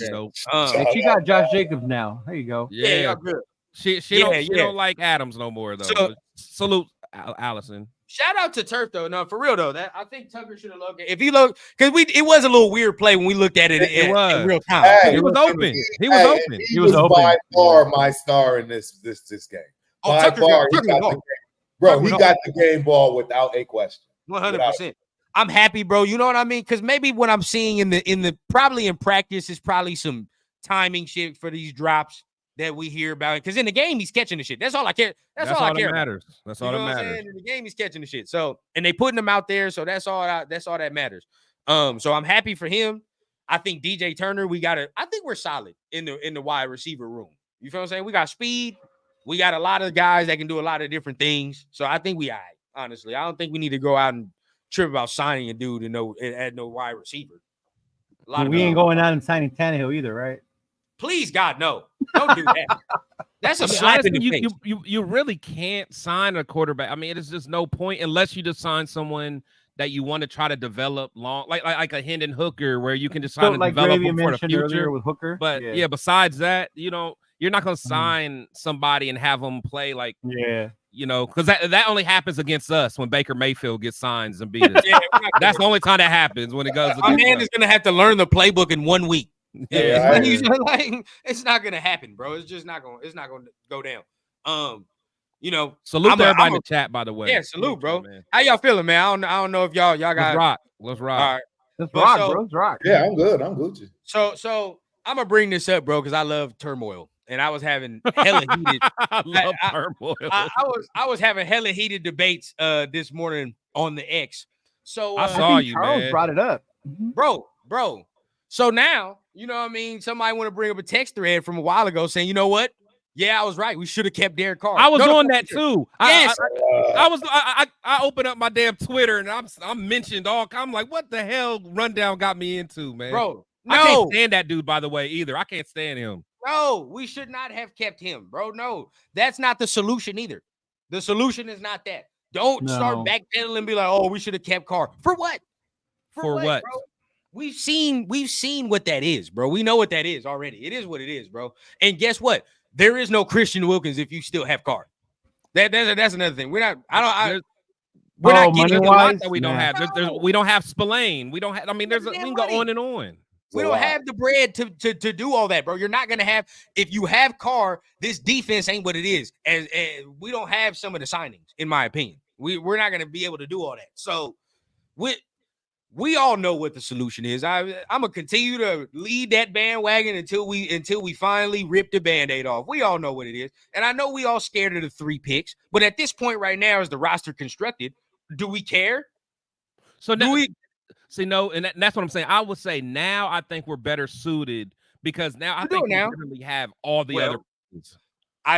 She got Josh Jacobs now. There you go. Yeah, good. She don't like Adams no more though. So, salute Allison. Shout out to Turf though. No, for real though. That I think Tucker should have looked at. If he looked, because it was a little weird play when we looked at it. It was in real time. He was open. He was open. He was by far my star in this game. By far, he got the game. Bro, he got the game ball without a question. 100%. I'm happy, bro. You know what I mean? Because maybe what I'm seeing in the probably in practice is probably some timing shit for these drops that we hear about. Because in the game, he's catching the shit. That's all I care. That's all I care. Matters. That's all that matters. In the game, he's catching the shit. So, and they putting him out there. So that's all that matters. So I'm happy for him. I think DJ Turner, I think we're solid in the wide receiver room. You feel what I'm saying? We got speed. We got a lot of guys that can do a lot of different things. So I think we all right, honestly. I don't think we need to go out and trip about signing a dude and add no wide receiver. We ain't going out and signing Tannehill either, right? Please, God, no. Don't do that. That's a slap in the face. You really can't sign a quarterback. I mean, it's just no point unless you just sign someone that you want to try to develop long, like a Hendon Hooker, where you can just sign and develop him for the future. With Hooker. But besides that, you're not going to sign somebody and have them play because that only happens against us when Baker Mayfield gets signs and beat us. That's the only time that happens when it goes. Our man is going to have to learn the playbook in 1 week. It's not gonna happen, bro. It's just not gonna. It's not gonna go down. Salute to everybody in the chat, by the way. Yeah, salute, bro. Man. How y'all feeling, man? I don't know if y'all got. Let's rock. All right. Let's rock, bro. Let's rock. Yeah, I'm good. I'm Gucci. So I'm gonna bring this up, bro, because I love turmoil, and I was having hella heated. I love turmoil. I was having hella heated debates this morning on the X. So I saw you, Charles man. Brought it up, bro. So now, you know what I mean? Somebody want to bring up a text thread from a while ago saying, you know what? Yeah, I was right. We should have kept Derek Carr. I was on that too. Yes. I opened up my damn Twitter and I'm mentioned all. I'm like, what the hell Rundown got me into, man? Bro, I can't stand that dude, by the way, either. I can't stand him. No, we should not have kept him, bro. No, that's not the solution either. The solution is not that. Don't start backpedaling and be like, oh, we should have kept Carr. For what? For what? Bro? We've seen what that is, bro. We know what that is already. It is what it is, bro. And guess what? There is no Christian Wilkins if you still have Carr. That's another thing. We're not getting that we don't have. We don't have Spillane. We don't have. I mean, we can go on and on. We don't have the bread to do all that, bro. You're not gonna have. If you have Carr, this defense ain't what it is, and we don't have some of the signings, in my opinion. We're not gonna be able to do all that. So we all know what the solution is. I'm gonna continue to lead that bandwagon until we finally rip the Band-Aid off. We all know what it is, and I know we all scared of the 3 picks. But at this point right now, as the roster constructed, do we care? So now, and that's what I'm saying. I would say now I think we're better suited because now I think we literally have all the other.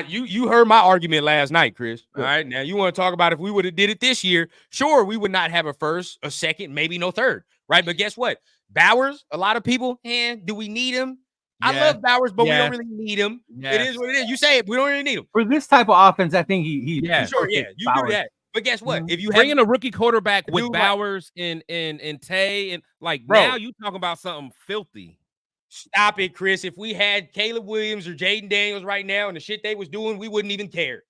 You heard my argument last night, Chris. All right. Now you want to talk about if we would have did it this year, sure, we would not have a first, a second, maybe no third. Right. But guess what? Bowers, a lot of people, do we need him? Yeah. I love Bowers, but we don't really need him. Yeah. It is what it is. You say it, we don't really need him. For this type of offense, I think he sure, you Bowers. Do that. But guess what? If you bring in a rookie quarterback with Bowers and Tay and now you talking about something filthy. Stop it, Chris. If we had Caleb Williams or Jaden Daniels right now and the shit they was doing, we wouldn't even care.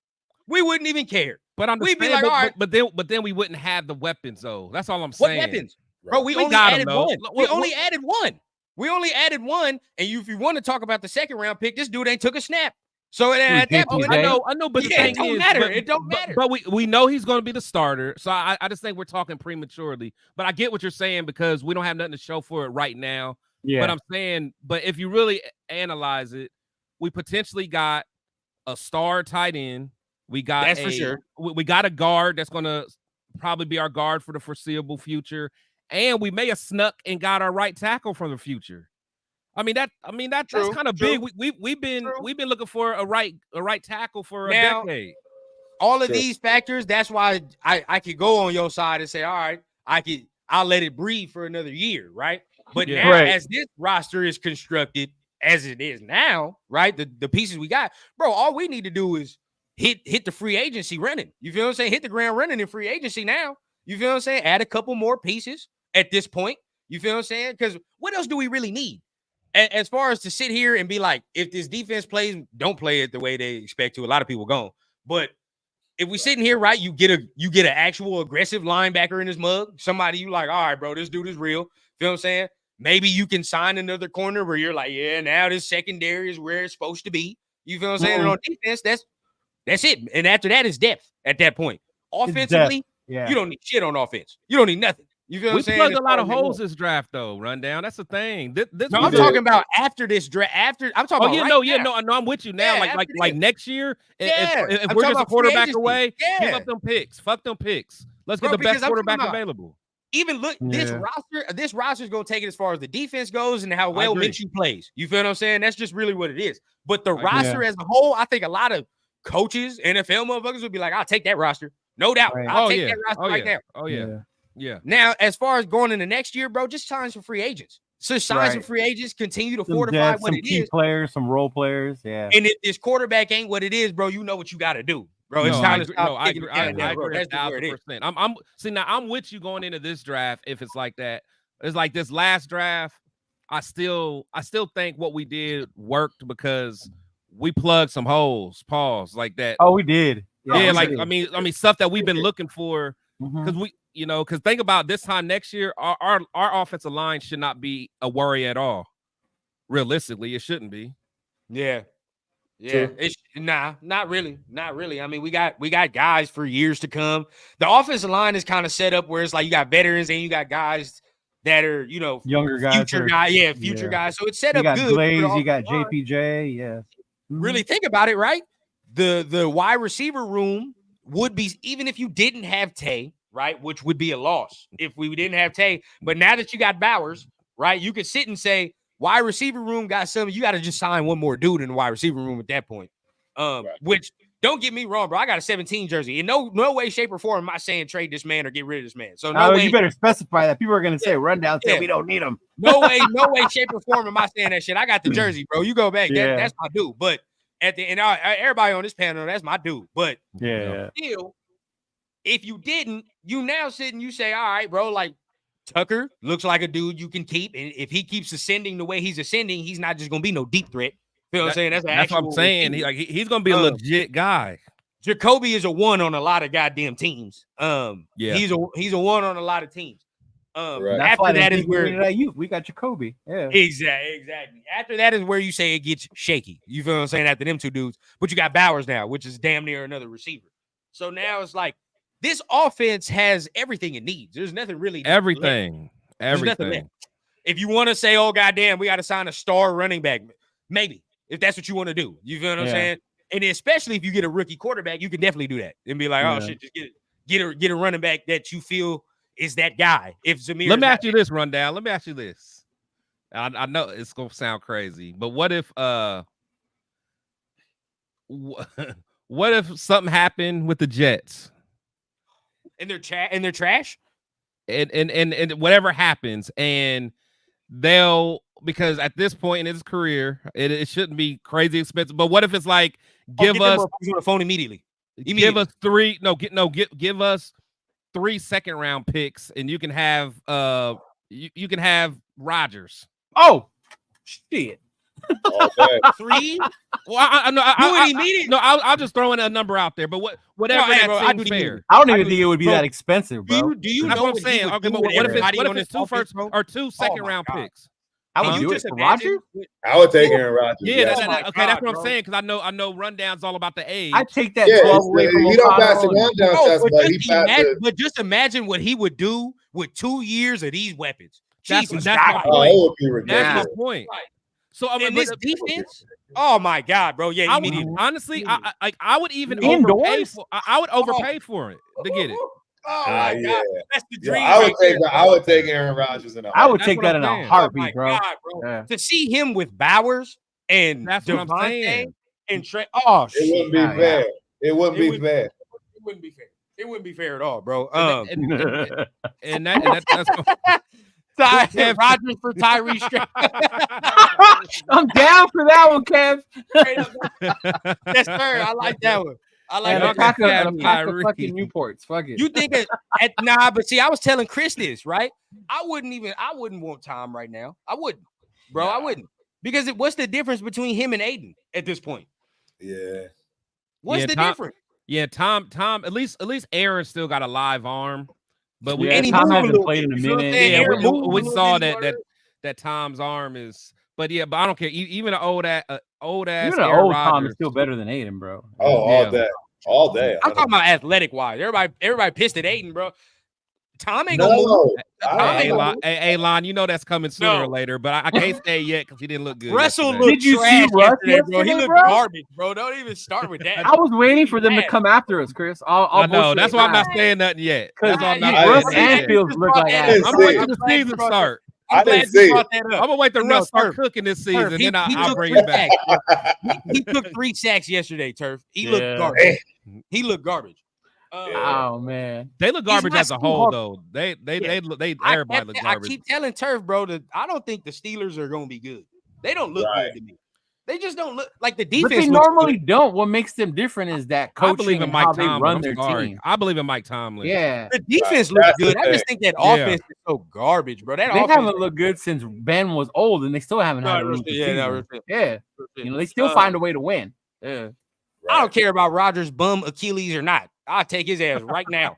We wouldn't even care. But we'd be like, all right. But then we wouldn't have the weapons, though. That's all I'm saying. What weapons? Bro, we only added one. We only added one. We only added one. And if you want to talk about the second round pick, this dude ain't took a snap. So at that point, I know, but the thing it don't is, matter. It don't matter. But we know he's going to be the starter. So I just think we're talking prematurely. But I get what you're saying because we don't have nothing to show for it right now. Yeah. But I'm saying, but if you really analyze it, we potentially got a star tight end. We got for sure. We got a guard that's going to probably be our guard for the foreseeable future, and we may have snuck and got our right tackle from the future. That's kind of big. We've been looking for a right tackle for a decade. All of these factors, that's why I could go on your side and say, all right, I'll let it breathe for another year, right? But now, as this roster is constructed, as it is now, right? The pieces we got, bro, all we need to do is hit the free agency running. You feel what I'm saying? Hit the ground running in free agency now. You feel what I'm saying? Add a couple more pieces at this point. You feel what I'm saying? Because what else do we really need? As far as to sit here and be like, if this defense don't play it the way they expect to, a lot of people gone. But if we sitting here, right, you get an actual aggressive linebacker in his mug, somebody you like, all right, bro, this dude is real. Feel what I'm saying? Maybe you can sign another corner where you're like, yeah, now this secondary is where it's supposed to be. You feel what I'm saying? And on defense, that's it. And after that is depth at that point. Offensively, you don't need shit on offense. You don't need nothing. You feel what I'm saying? We plugged a lot of holes this draft, though. Rundown. That's the thing. I'm talking about after this draft. I'm talking about I'm with you now. Yeah, like next year, if we're just a quarterback away, give up them picks. Fuck them picks. Let's get the best quarterback available. Even look, this roster is going to take it as far as the defense goes and how well Minshew plays. You feel what I'm saying? That's just really what it is. But the roster as a whole, I think a lot of coaches, NFL motherfuckers would be like, I'll take that roster. No doubt. I'll take that roster now. Oh, yeah. Yeah. Now, as far as going into next year, bro, just sign some free agents. So sign some free agents, continue to fortify what it is. Some key players, some role players, And if this quarterback ain't what it is, bro, you know what you got to do, bro. It's time to stop. I agree 1,000%. I'm with you going into this draft. If it's like that, it's like this last draft. I still think what we did worked because we plugged some holes. Pause like that. Oh, we did. Yeah, I mean, stuff that we've been looking for because because think about this time next year, our offensive line should not be a worry at all. Realistically, it shouldn't be. Yeah. It's not really. I mean, we got guys for years to come. The offensive line is kind of set up where it's like you got veterans and you got guys that are younger guys, future guys. So it's set up good. Glaze, you got JPJ, Really think about it, right? The wide receiver room would be, even if you didn't have Tay, right, which would be a loss if we didn't have Tay. But now that you got Bowers, right, you could sit and say wide receiver room got something. You got to just sign one more dude in the wide receiver room at that point. Which don't get me wrong, bro. I got a 17 jersey. In no way, shape, or form am I saying trade this man or get rid of this man. So no way. You better specify that. People are going to say rundown. Say we don't need him. No way, shape, or form am I saying that shit. I got the jersey, bro. You go back. That's my dude. But at the end, everybody on this panel, that's my dude. But still, if you didn't, you now sit and you say, all right, bro, like Tucker looks like a dude you can keep. And if he keeps ascending the way he's ascending, he's not just going to be no deep threat. Feel what I'm saying? That's what I'm saying. He's going to be a legit guy. Jacoby is a one on a lot of goddamn teams. He's a one on a lot of teams. After that is where we got Jacoby. Yeah, exactly. After that is where you say it gets shaky. You feel what I'm saying? After them two dudes, but you got Bowers now, which is damn near another receiver. So now it's like this offense has everything it needs. There's nothing really. Everything. If you want to say, oh goddamn, we got to sign a star running back, maybe if that's what you want to do. You feel what I'm saying? And especially if you get a rookie quarterback, you can definitely do that and be like, oh shit, just get a running back that you feel is that guy. If Zamir, let me ask you this, rundown. Let me ask you this. I know it's gonna sound crazy, but what if what if something happened with the Jets? And they're trash? And whatever happens, and because at this point in his career, it shouldn't be crazy expensive. But what if it's like give us on the phone immediately? Give us give us 3 second-round picks, and you can have you can have Rodgers. Oh shit. 3? Well, I'll just throw in a number out there, but whatever that seems fair. I don't even think it would be that expensive, bro. Do you That's know what I'm saying? Okay, but what if it's 2 first or 2 second-round picks? I would do it for Rodgers. I would take Aaron Rodgers. Yeah, yes. okay, that's what I'm saying because I know rundown's all about the age. I'd take that 12 away from he don't pass the O'Connell. rundown test, but he passes. But just imagine what he would do with 2 years of these weapons. That's Jesus my God. point. It would be ridiculous. That's my point. So I mean, In this defense, oh my God, bro. Yeah, immediately. Honestly, I would even Indoors? overpay for. I would overpay for it to get it. Oh my yeah. God, that's the dream. I would take Aaron Rodgers in a I would That's take what that I'm in a saying. heartbeat, Oh my bro. God, bro. Yeah. To see him with Bowers and That's what I'm Devontae saying. and Trey. Oh It shit. wouldn't be Yeah. fair. It wouldn't It be would- fair. It wouldn't be fair. It wouldn't be fair at all, bro. That's Rodgers for Tyree Stroud. I'm down for that one, Kev. Yes, sir. I like that one. I like And that. a pack of Tyree. fucking Newports. Fuck it. You think that but see, I was telling Chris this, right? I wouldn't want Tom right now. I wouldn't, bro. I wouldn't. Because what's the difference between him and Aiden at this point? Yeah. What's the difference? Yeah, Tom. At least Aaron still got a live arm, but we Yeah, he Tom moved a hasn't little played in a bit, you know what I'm minute. saying? yeah, Aaron moved a we little saw bit. that Tom's arm is. But yeah, but I don't care. Even an old ass Even an Aaron old Tom Rodgers. is still better than Aiden, bro. Oh, Yeah. all day. I'm talking about athletic wise. Everybody pissed at Aiden, bro. Tom ain't gonna move. No. Hey, Lon, you know that's coming sooner No. or later, but I can't say it yet because he didn't look good. Russell yesterday. looked Did you trash see Russ yesterday, bro. He yesterday, looked bro? garbage, bro. Don't even start with that. I was waiting for them to come after us, Chris. I know. That's why I'm not saying nothing yet. That's why I'm not Russ saying nothing and yet. Fields look like I ass. didn't I'm see gonna wait it. till the season start. I didn't see it. That I'm gonna wait till No, Russ start Turf. cooking this Turf, season, then I'll took bring 3 it back. sacks, bro. He took 3 sacks yesterday, Turf. He looked garbage. He looked garbage. Oh man, They look garbage not as a too whole, hard. though. They everybody look I garbage. keep telling Turf, bro, that I don't think the Steelers are going to be good. They don't look Right. good to me. They just don't look like the but defense. they looks normally good. don't. What makes them different is that I coaching believe in and Mike how they Tomlin. run I'm their sorry. team. I believe in Mike Tomlin. Yeah, The defense looks That's the good. I just thing. think that Yeah. offense is so garbage, bro. That they offense. haven't looked good since Ben was old, and they still haven't had a No, rookie yeah, no, season. Yeah, you know they still find a way to win. Yeah, I don't care about Rodgers' bum Achilles or not. I'll take his ass right now.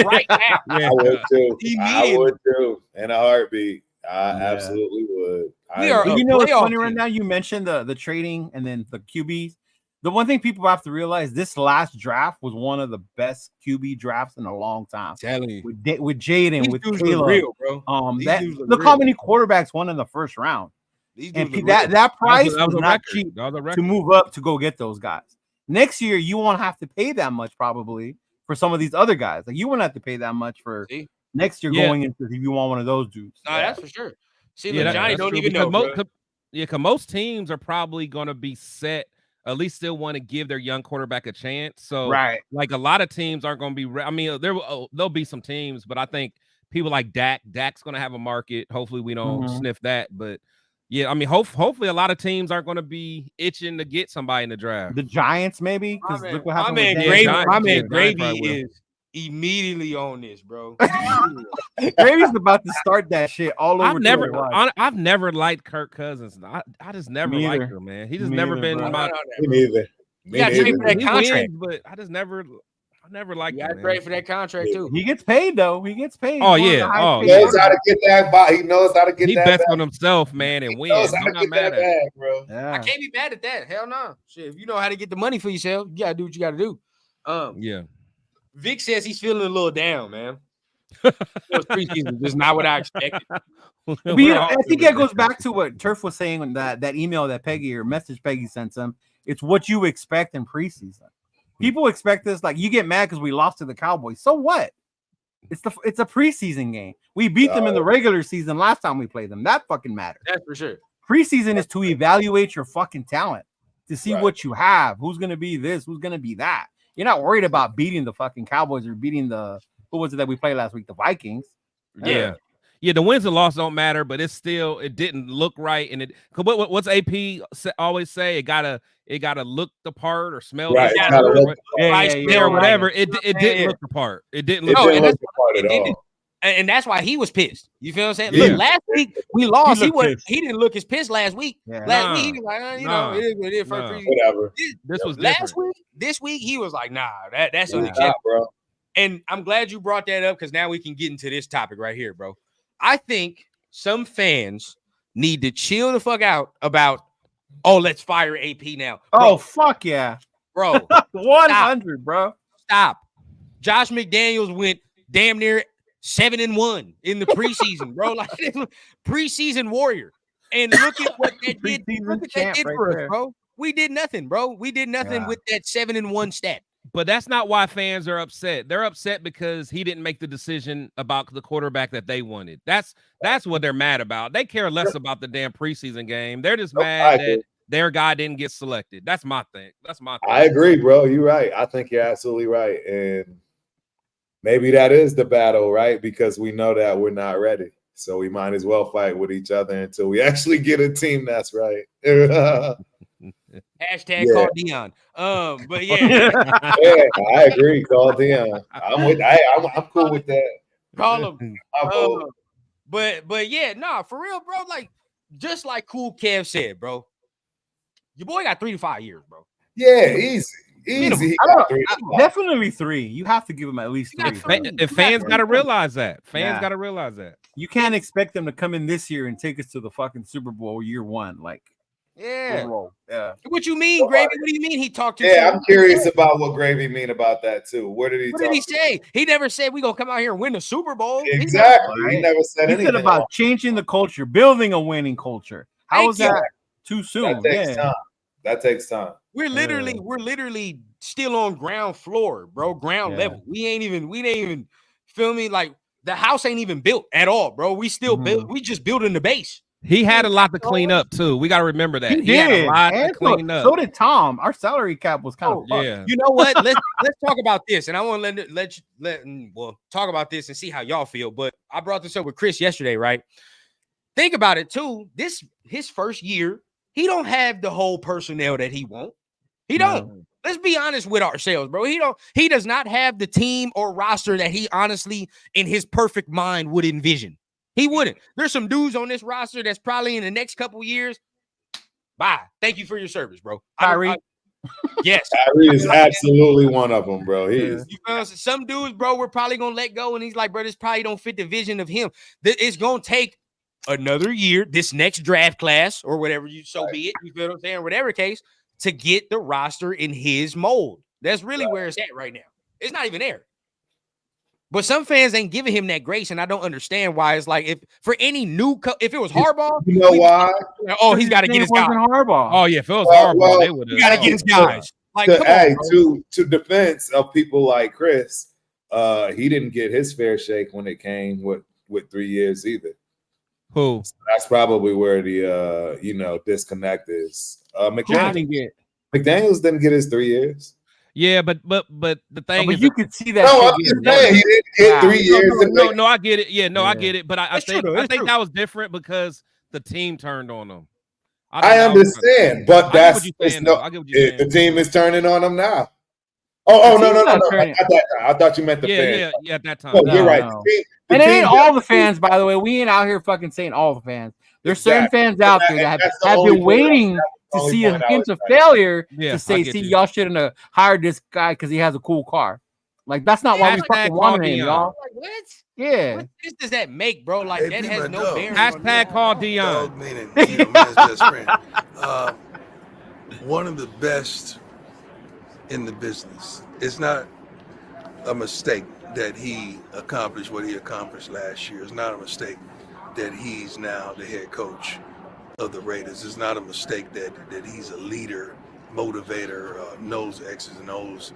Right now. Yeah. I would too. I Immediately. would too. In a heartbeat. I absolutely would. We are But a you know what's playoff funny right team. now? You mentioned the trading and then the QBs. The one thing people have to realize: this last draft was one of the best QB drafts in a long time. Telling you. With Jaden, These with dudes look Caleb, real, bro. These that dudes look look how real. many quarterbacks won in the first round, These and dudes look that real. that price That was a not record. cheap That was a to record. move up to go get those guys. Next year, you won't have to pay that much probably for some of these other guys. Like you won't have to pay that much for See? next year Yeah. going into if you want one of those dudes. No, that's for sure. See, Yeah, look, Johnny that's don't true, even because know. Bro. because most teams are probably going to be set. At least still want to give their young quarterback a chance. So, Right. like a lot of teams aren't going to be. I mean, there'll be some teams, but I think people like Dak's going to have a market. Hopefully, we don't sniff that. But yeah, I mean, hopefully, a lot of teams aren't going to be itching to get somebody in the draft. The Giants maybe because look what My happened. man, with Gravy, Giants- my yeah, man Giants Gravy probably will. is immediately on this, bro. Gravy's about to start that shit all over. I've never liked Kirk Cousins. I just never Me liked either. him, man. He just Me never either, been bro. my. Me neither. You got to trade for that He contract. wins, but I never liked You him. got to man. trade for that contract too. He gets paid though. He gets paid. Oh, He's one of yeah. the highest Oh, paid He knows how quarterbacks. to get that ball. He knows how to get He that bets bag. on himself, man, and He wins. knows how I'm to not get mad that at it. bag, bro. I Yeah. can't be mad at that. Hell no. Shit, if you know how to get the money for yourself, you gotta do what you gotta do. Yeah. Vic says he's feeling a little down, man. Preseason just not what I expected. But I think that goes back to what Turf was saying in that email that Peggy or message Peggy sent him. It's what you expect in preseason. People expect this, like you get mad because we lost to the Cowboys. So what? It's a preseason game. We beat them in the regular season last time we played them. That fucking matters. That's for sure. Preseason is to evaluate your fucking talent, to see Right. what you have, who's gonna be this, who's gonna be that. You're not worried about beating the fucking Cowboys or beating who was it that we played last week? The Vikings. Yeah. Yeah, the wins and losses don't matter, but it didn't look right. And what's AP always say? It gotta look the part or smell Right, the it part gotta or, look or whatever. It didn't look the part. It didn't look. It No, didn't and look the part at it didn't. all. And that's why he was pissed. You feel what I'm saying? Yeah. Look, last week we lost. He looked pissed. He didn't look as pissed last week. Yeah. Last Nah. week he was like, you Nah. know, it is what it is for Nah. preseason. Whatever. This was Last different. week, this week he was like, nah, that's Nah, unacceptable. bro. And I'm glad you brought that up because now we can get into this topic right here, bro. I think some fans need to chill the fuck out about, oh, let's fire AP now. Bro, fuck yeah. Bro. 100, bro. Stop. Josh McDaniels went damn near 7-1 in the preseason, bro. Like preseason warrior. And look at what that did. Look at that did for us, bro. We did nothing, bro. We did nothing with that 7-1 stat. But that's not why fans are upset. They're upset because he didn't make the decision about the quarterback that they wanted. That's what they're mad about. They care less about the damn preseason game. They're just mad that their guy didn't get selected. That's my thing. I agree, bro. You're right. I think you're absolutely right. And maybe that is the battle, right? Because we know that we're not ready. So we might as well fight with each other until we actually get a team that's right. Hashtag call Dion. But yeah. Yeah, I agree. Call Dion. I'm cool with that. Call him. But yeah, nah, for real, bro. Like, just like Cool Kev said, bro. Your boy got 3 to 5 years, bro. Yeah, easy. Easy. Definitely 3. You have to give him at least 3. If fans got to realize that. Fans got to realize that. You can't expect them to come in this year and take us to the fucking Super Bowl year 1. Like, yeah. What you mean, Gravy? What do you mean he talked to you? Yeah, I'm curious about what Gravy mean about that too. What did he say? He never said we gonna come out here and win the Super Bowl. Exactly. He never said anything. He said about changing the culture, building a winning culture. How is that too soon? That takes time. We're literally still on ground floor, bro. Ground level. We ain't even feel me. Like the house ain't even built at all, bro. We still built. We just building the base. He had a lot to clean up too. We got to remember that. He had a lot to clean up. So did Tom. Our salary cap was kind of fucked. Yeah. You know what? Let's talk about this, and I want to let talk about this and see how y'all feel. But I brought this up with Chris yesterday, right? Think about it too. His first year, he don't have the whole personnel that he want. He don't. Let's be honest with ourselves, bro. He does not have the team or roster that he honestly, in his perfect mind, would envision. He wouldn't. There's some dudes on this roster that's probably in the next couple years. Bye. Thank you for your service, bro. Kyrie. Yes. Kyrie is absolutely one of them, bro. He is. You know, some dudes, bro, we're probably going to let go. And he's like, bro, this probably don't fit the vision of him. It's going to take another year, this next draft class or whatever be it. You feel what I'm saying? Whatever case, to get the roster in his mold. That's really where it's at right now. It's not even there. But some fans ain't giving him that grace, and I don't understand why. It's like if for any new, if it was Harbaugh, you know why? He's got to get his guys. Harbaugh. Oh yeah, if it was Harbaugh, they would. You got to get his guys. Like, to defense of people like Chris, he didn't get his fair shake when it came with 3 years either. Who? So that's probably where the disconnect is. McDaniels didn't get his 3 years. Yeah, but the thing is, you could see that. No, I'm just saying he didn't get 3 years. No, I get it. Yeah, no, I get it. But I think that was different because the team turned on him. I understand, but that's the team is turning on him now. Oh no! I thought you meant the fans. Yeah, at that time. Oh, you're right. No. And it ain't all the fans, by the way. We ain't out here fucking saying all the fans. There's certain fans out there that have been waiting to see a hint of failure to say, see, y'all shouldn't have hired this guy because he has a cool car. Like, that's not why we fucking wanted him, y'all. Like, what? Yeah. What difference does that make, bro? Like, that has no bearing. Hashtag call Dion. Dog meaning, man's best friend. One of the best in the business. It's not a mistake that he accomplished what he accomplished last year. It's not a mistake that he's now the head coach of the Raiders. It's not a mistake that he's a leader, motivator, knows X's and O's.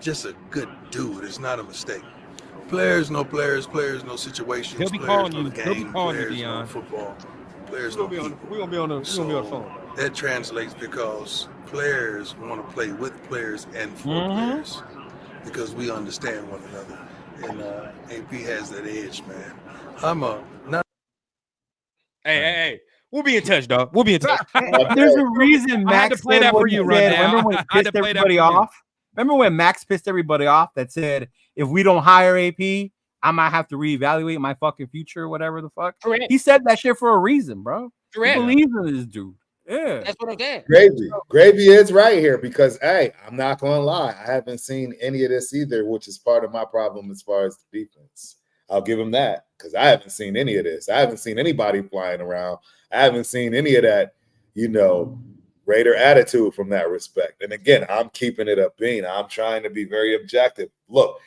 Just a good dude. It's not a mistake. Players know situations. He'll be calling you. He'll be calling you, Dion. Football. Players know people. We're gonna be on the phone. That translates because players want to play with players and for players because we understand one another. And AP has that edge, man. Hey. We'll be in touch, dog. We'll be in touch. There's a reason Max I had to play that for you right now. Remember when he pissed everybody off? Remember when Max pissed everybody off that said, if we don't hire AP, I might have to reevaluate my fucking future or whatever the fuck? Correct. He said that shit for a reason, bro. Correct. He believes in this dude. Yeah. That's what I'm saying. Gravy is right here because, hey, I'm not going to lie. I haven't seen any of this either, which is part of my problem as far as the defense. I'll give him that because I haven't seen any of this. I haven't seen anybody flying around. I haven't seen any of that, Raider attitude from that respect. And again, I'm keeping it a bean. I'm trying to be very objective. Look,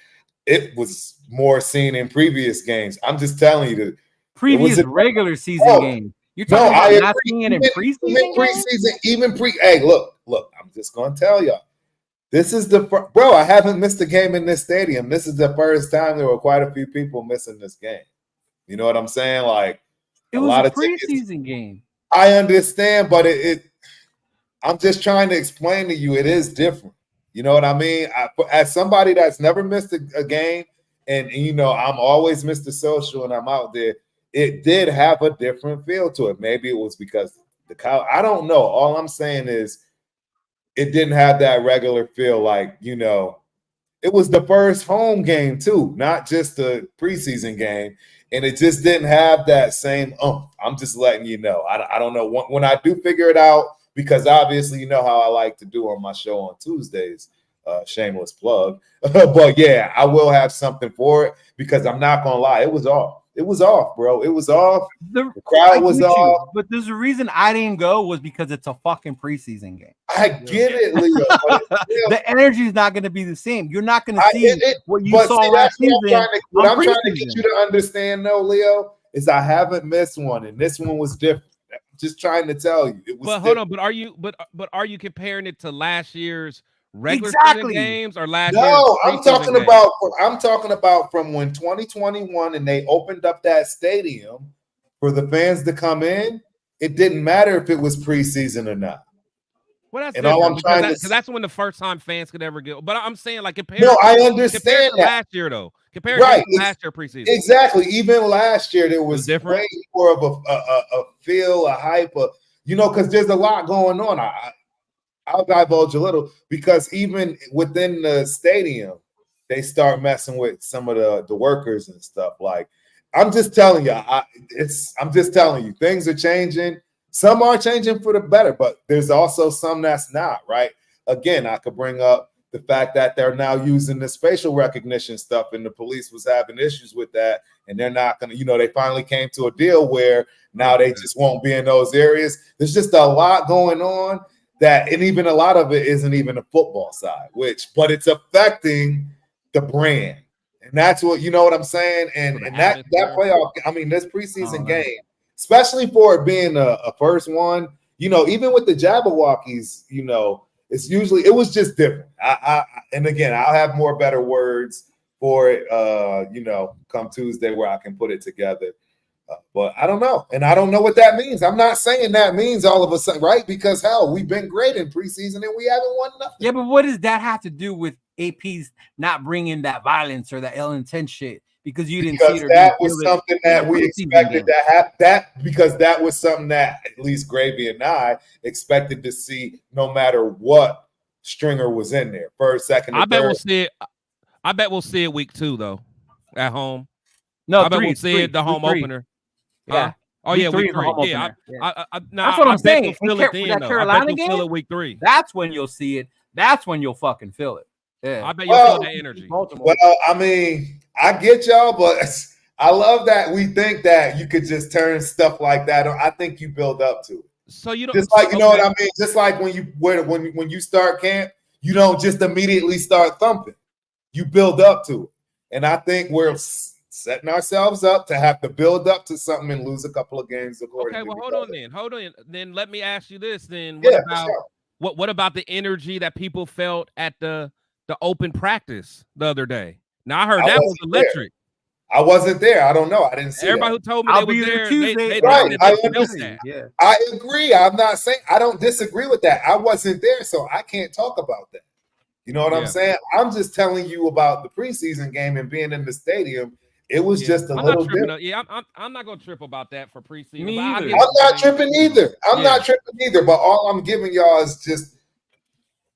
it was more seen in previous games. I'm just telling you that previous regular season game. You're talking about not seeing it in preseason? Hey, look, I'm just going to tell y'all. This is bro, I haven't missed a game in this stadium. This is the first time there were quite a few people missing this game. You know what I'm saying? Like, it was a preseason game. I understand, but I'm just trying to explain to you, it is different. You know what I mean? As somebody that's never missed a game, and I'm always Mr. Social and I'm out there, it did have a different feel to it. Maybe it was because I don't know. All I'm saying is it didn't have that regular feel like, it was the first home game too, not just the preseason game. And it just didn't have that same, I'm just letting you know. I don't know when I do figure it out, because obviously you know how I like to do on my show on Tuesdays, shameless plug. But yeah, I will have something for it because I'm not going to lie. It was off. It was off, bro. It was off. The crowd was off. But there's a reason I didn't go was because it's a fucking preseason game. I get it, Leo. The energy is not going to be the same. You're not going to see what you saw last season. What I'm trying to get you to understand, though, Leo, is I haven't missed one, and this one was different. I'm just trying to tell you. It was but hold on, but are you comparing it to last year's regular season games or last year? No, I'm talking about from when 2021 and they opened up that stadium for the fans to come in. It didn't matter if it was preseason or not. Well, that's because that's when the first time fans could ever get. But I'm saying, like, compare. No, I understand that. Last year, though, compare to last year preseason. Exactly. Even last year, there was different. Way more of a feel, a hype, because there's a lot going on. I'll divulge a little because even within the stadium, they start messing with some of the workers and stuff. Like, I'm just telling you, I'm just telling you, things are changing. Some are changing for the better, but there's also some that's not, right? Again, I could bring up the fact that they're now using the facial recognition stuff, and the police was having issues with that, and they're not going to, they finally came to a deal where now they just won't be in those areas. There's just a lot going on and even a lot of it isn't even the football side, but it's affecting the brand. And that's what, you know what I'm saying? And that playoff, this preseason game, especially for it being a first one, even with the Jabberwockies, it was just different. And again, I'll have better words for it, come Tuesday where I can put it together. But I don't know. And I don't know what that means. I'm not saying that means all of a sudden, right? Because hell, we've been great in preseason and we haven't won nothing. Yeah, but what does that have to do with AP's not bringing that violence or that ill-intent shit? Because you didn't see it. That was something that we expected to happen. Because that was something that at least Gravy and I expected to see no matter what Stringer was in there. First, second, I bet we'll see it. I bet we'll see it week 2, though, at home. No, I bet we'll see it the home opener. Yeah. Oh, yeah, week 3. Yeah. That's what I'm saying. Feel it then, though. I bet you'll feel it week 3. That's when you'll see it. That's when you'll fucking feel it. Yeah. I bet you'll feel that energy. Well, I get y'all, but I love that we think that you could just turn stuff like that on. I think you build up to it. So you don't just like you know what I mean. Just like when you start camp, you don't just immediately start thumping. You build up to it, and I think we're setting ourselves up to have to build up to something and lose a couple of games. Okay, well, hold on. Then let me ask you this. Then what about the energy that people felt at the open practice the other day? Now I heard that was electric. I wasn't there. I don't know. I didn't see everybody that. who told me they were there. Tuesday. I understand. Yeah. I agree. I'm not saying I don't disagree with that. I wasn't there, so I can't talk about that. You know what I'm saying? I'm just telling you about the preseason game and being in the stadium. It was just a little different. I'm not going to trip about that for preseason. I'm not tripping either. Not tripping either. But all I'm giving y'all is just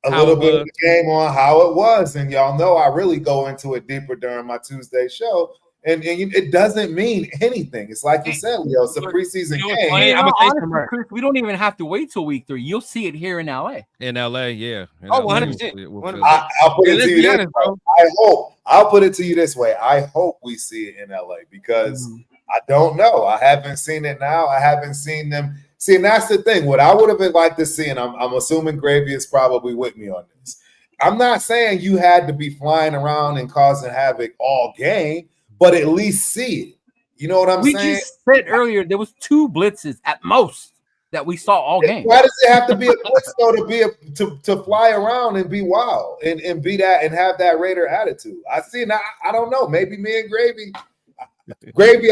a little bit of the game on how it was. And y'all know I really go into it deeper during my Tuesday show. And it doesn't mean anything. It's like you said, Leo. It's a preseason game. Honestly, Chris, we don't even have to wait till week 3. You'll see it here in LA. In LA, yeah. Oh, 100%. I'll put it to you this way. I'll put it to you this way. I hope we see it in LA because I don't know. I haven't seen it now. I haven't seen them. See, and that's the thing. What I would have liked to see, and I'm assuming Gravy is probably with me on this. I'm not saying you had to be flying around and causing havoc all game, but at least see it. You know what I'm saying? We just said earlier there was 2 blitzes at most that we saw all game. Why does it have to be a blitz though to fly around and be wild and be that and have that Raider attitude? I see. Now I don't know. Maybe me and Gravy,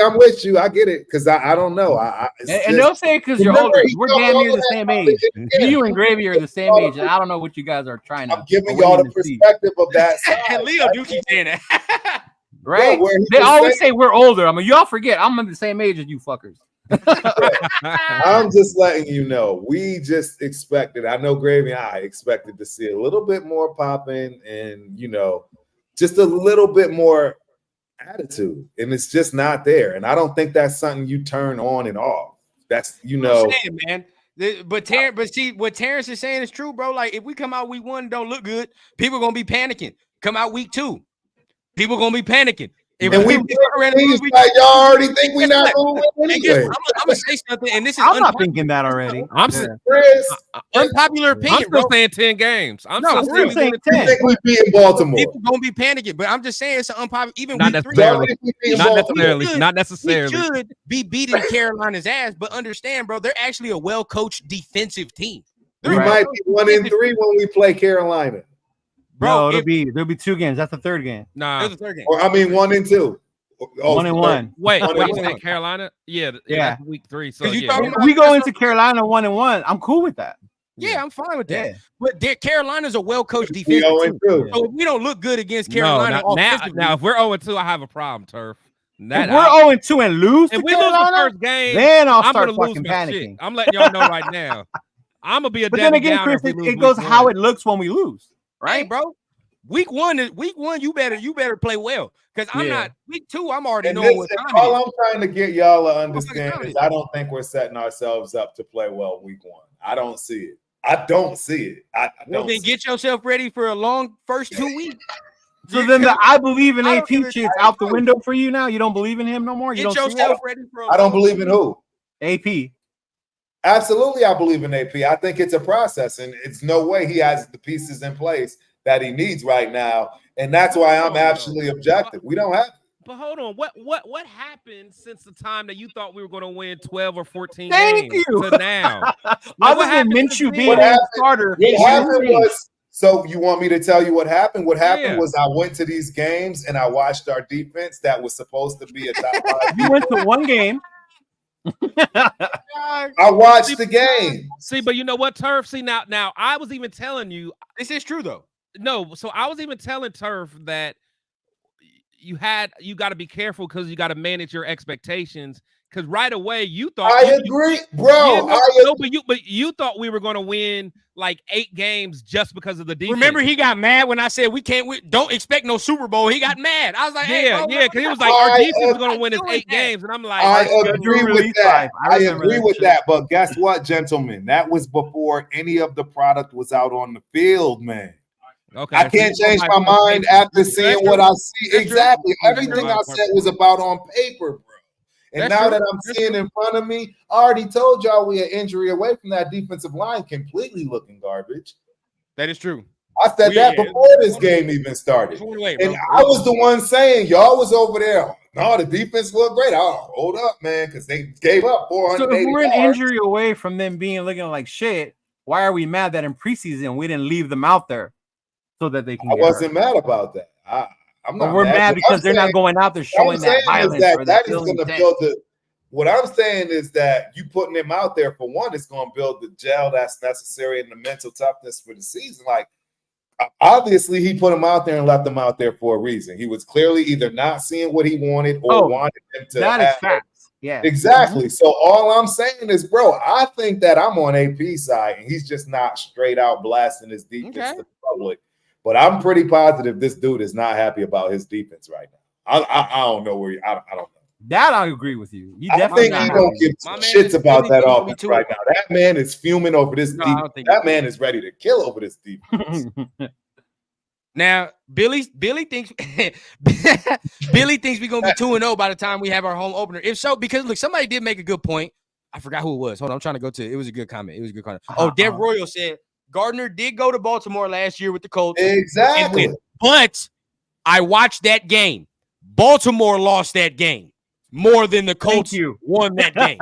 I'm with you. I get it because I don't know. And they'll say because you're older. We're damn near the same age. You and Gravy are the same age, and I don't know what you guys are trying to. I'm giving y'all the perspective of that side. And Leo do keep saying that. Right? Yeah, they always say we're older. I mean, y'all forget I'm the same age as you fuckers. I'm just letting you know. We just expected. I know Gravy and I expected to see a little bit more popping and just a little bit more attitude, and it's just not there. And I don't think that's something you turn on and off. That's I'm saying, man. But see, what Terrence is saying is true, bro. Like if we come out week 1 and don't look good, people are gonna be panicking. Come out week 2, people are gonna be panicking. If and y'all already think we're not going to win anyway. I'm gonna say something, and this is I'm not thinking that already. I'm unpopular opinion. I'm still saying 10 games. I'm still saying 10. I think we beat in Baltimore. People gonna be panicking, but I'm just saying it's an unpopular. Even not necessarily. Not necessarily. We should be beating Carolina's ass, but understand, bro, they're actually a well-coached defensive team. We might be 1-3 when we play Carolina. Bro, there'll be 2 games. That's the 3rd game. Nah, that's the 3rd game. Or, I mean 1-2. 1-1. Wait, you saying Carolina? Yeah. Week 3. So we go into Carolina 1-1. I'm cool with that. Yeah, I'm fine with that. But Carolina's a well-coached defense. So if we don't look good against Carolina, now if we're 0-2, I have a problem, Turf. If we're 0-2 and lose, if we lose the first game, then I'll start fucking panicking. I'm letting y'all know right now. I'm gonna be a. But then again, Chris, it goes how it looks when we lose. Right, bro. Week 1, you better play well because I'm not. Week 2, I'm already knowing what time all I'm trying to get y'all to understand is I don't think we're setting ourselves up to play well week 1. I don't see it. I don't then get yourself ready for a long first 2 weeks. So then the I believe in AP shit's out the window for you now. You don't believe in him no more. Get yourself ready for. I don't believe in who? AP. Absolutely, I believe in AP. I think it's a process, and it's no way he has the pieces in place that he needs right now, and that's why I'm actually objective. We don't have. But hold on, what happened since the time that you thought we were going to win 12 or 14 Thank games you. to now? Other than Minshew being a starter, what happened was. So you want me to tell you what happened? What happened was I went to these games and I watched our defense that was supposed to be a top 5. You went to one game. I watched the game. See, but you know what, Turf? See, now I was even telling you. This is true, though. No, so I was even telling Turf that you got to be careful because you got to manage your expectations. Because right away you thought I agree, bro. But you thought we were going to win like 8 games just because of the defense. Remember, he got mad when I said we can't win. Don't expect no Super Bowl. He got mad. I was like, because he was like, our defense is going to win us 8 games, and I'm like, I agree with that. I agree with that. But guess what, gentlemen? That was before any of the product was out on the field, man. Okay, I can't change my mind after seeing what I see. Exactly. Everything I said was about on paper, bro. And now that I'm seeing in front of me, I already told y'all we had injury away from that defensive line completely looking garbage. That is true. I said that before this game even started. And I was the one saying, y'all was over there. No, the defense looked great. Oh, hold up, man, because they gave up 400. So if we're an injury away from them being looking like shit, why are we mad that in preseason we didn't leave them out there so that they can? I wasn't mad about that. I'm not. We're mad because they're not going out there showing that violence. That is going to build the. What I'm saying is that you putting him out there for one is going to build the gel that's necessary and the mental toughness for the season. Like, obviously, he put him out there and left him out there for a reason. He was clearly either not seeing what he wanted or wanted him to. That is facts. Yeah, exactly. So all I'm saying is, bro, I think that I'm on AP side, and he's just not straight out blasting his defense to the public. But I'm pretty positive this dude is not happy about his defense right now. I don't know where I don't know. That I agree with you. I think he don't give shits about that offense right now. That man is fuming over this defense. That man is ready to kill over this defense. Now, Billy thinks Billy thinks we're gonna be 2-0 by the time we have our home opener. If so, because look, somebody did make a good point. I forgot who it was. Hold on, I'm trying to go to it. It was a good comment. Oh, Dev Royal said Gardner did go to Baltimore last year with the Colts. Exactly. But I watched that game. Baltimore lost that game more than the Colts won that game.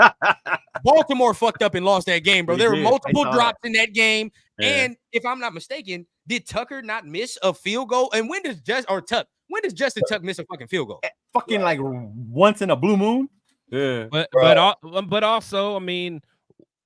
Baltimore fucked up and lost that game, bro. There were multiple drops in that game. Yeah. And if I'm not mistaken, did Tucker not miss a field goal? And when does Justin Tuck miss a fucking field goal? Fucking like once in a blue moon. Yeah. But also, I mean,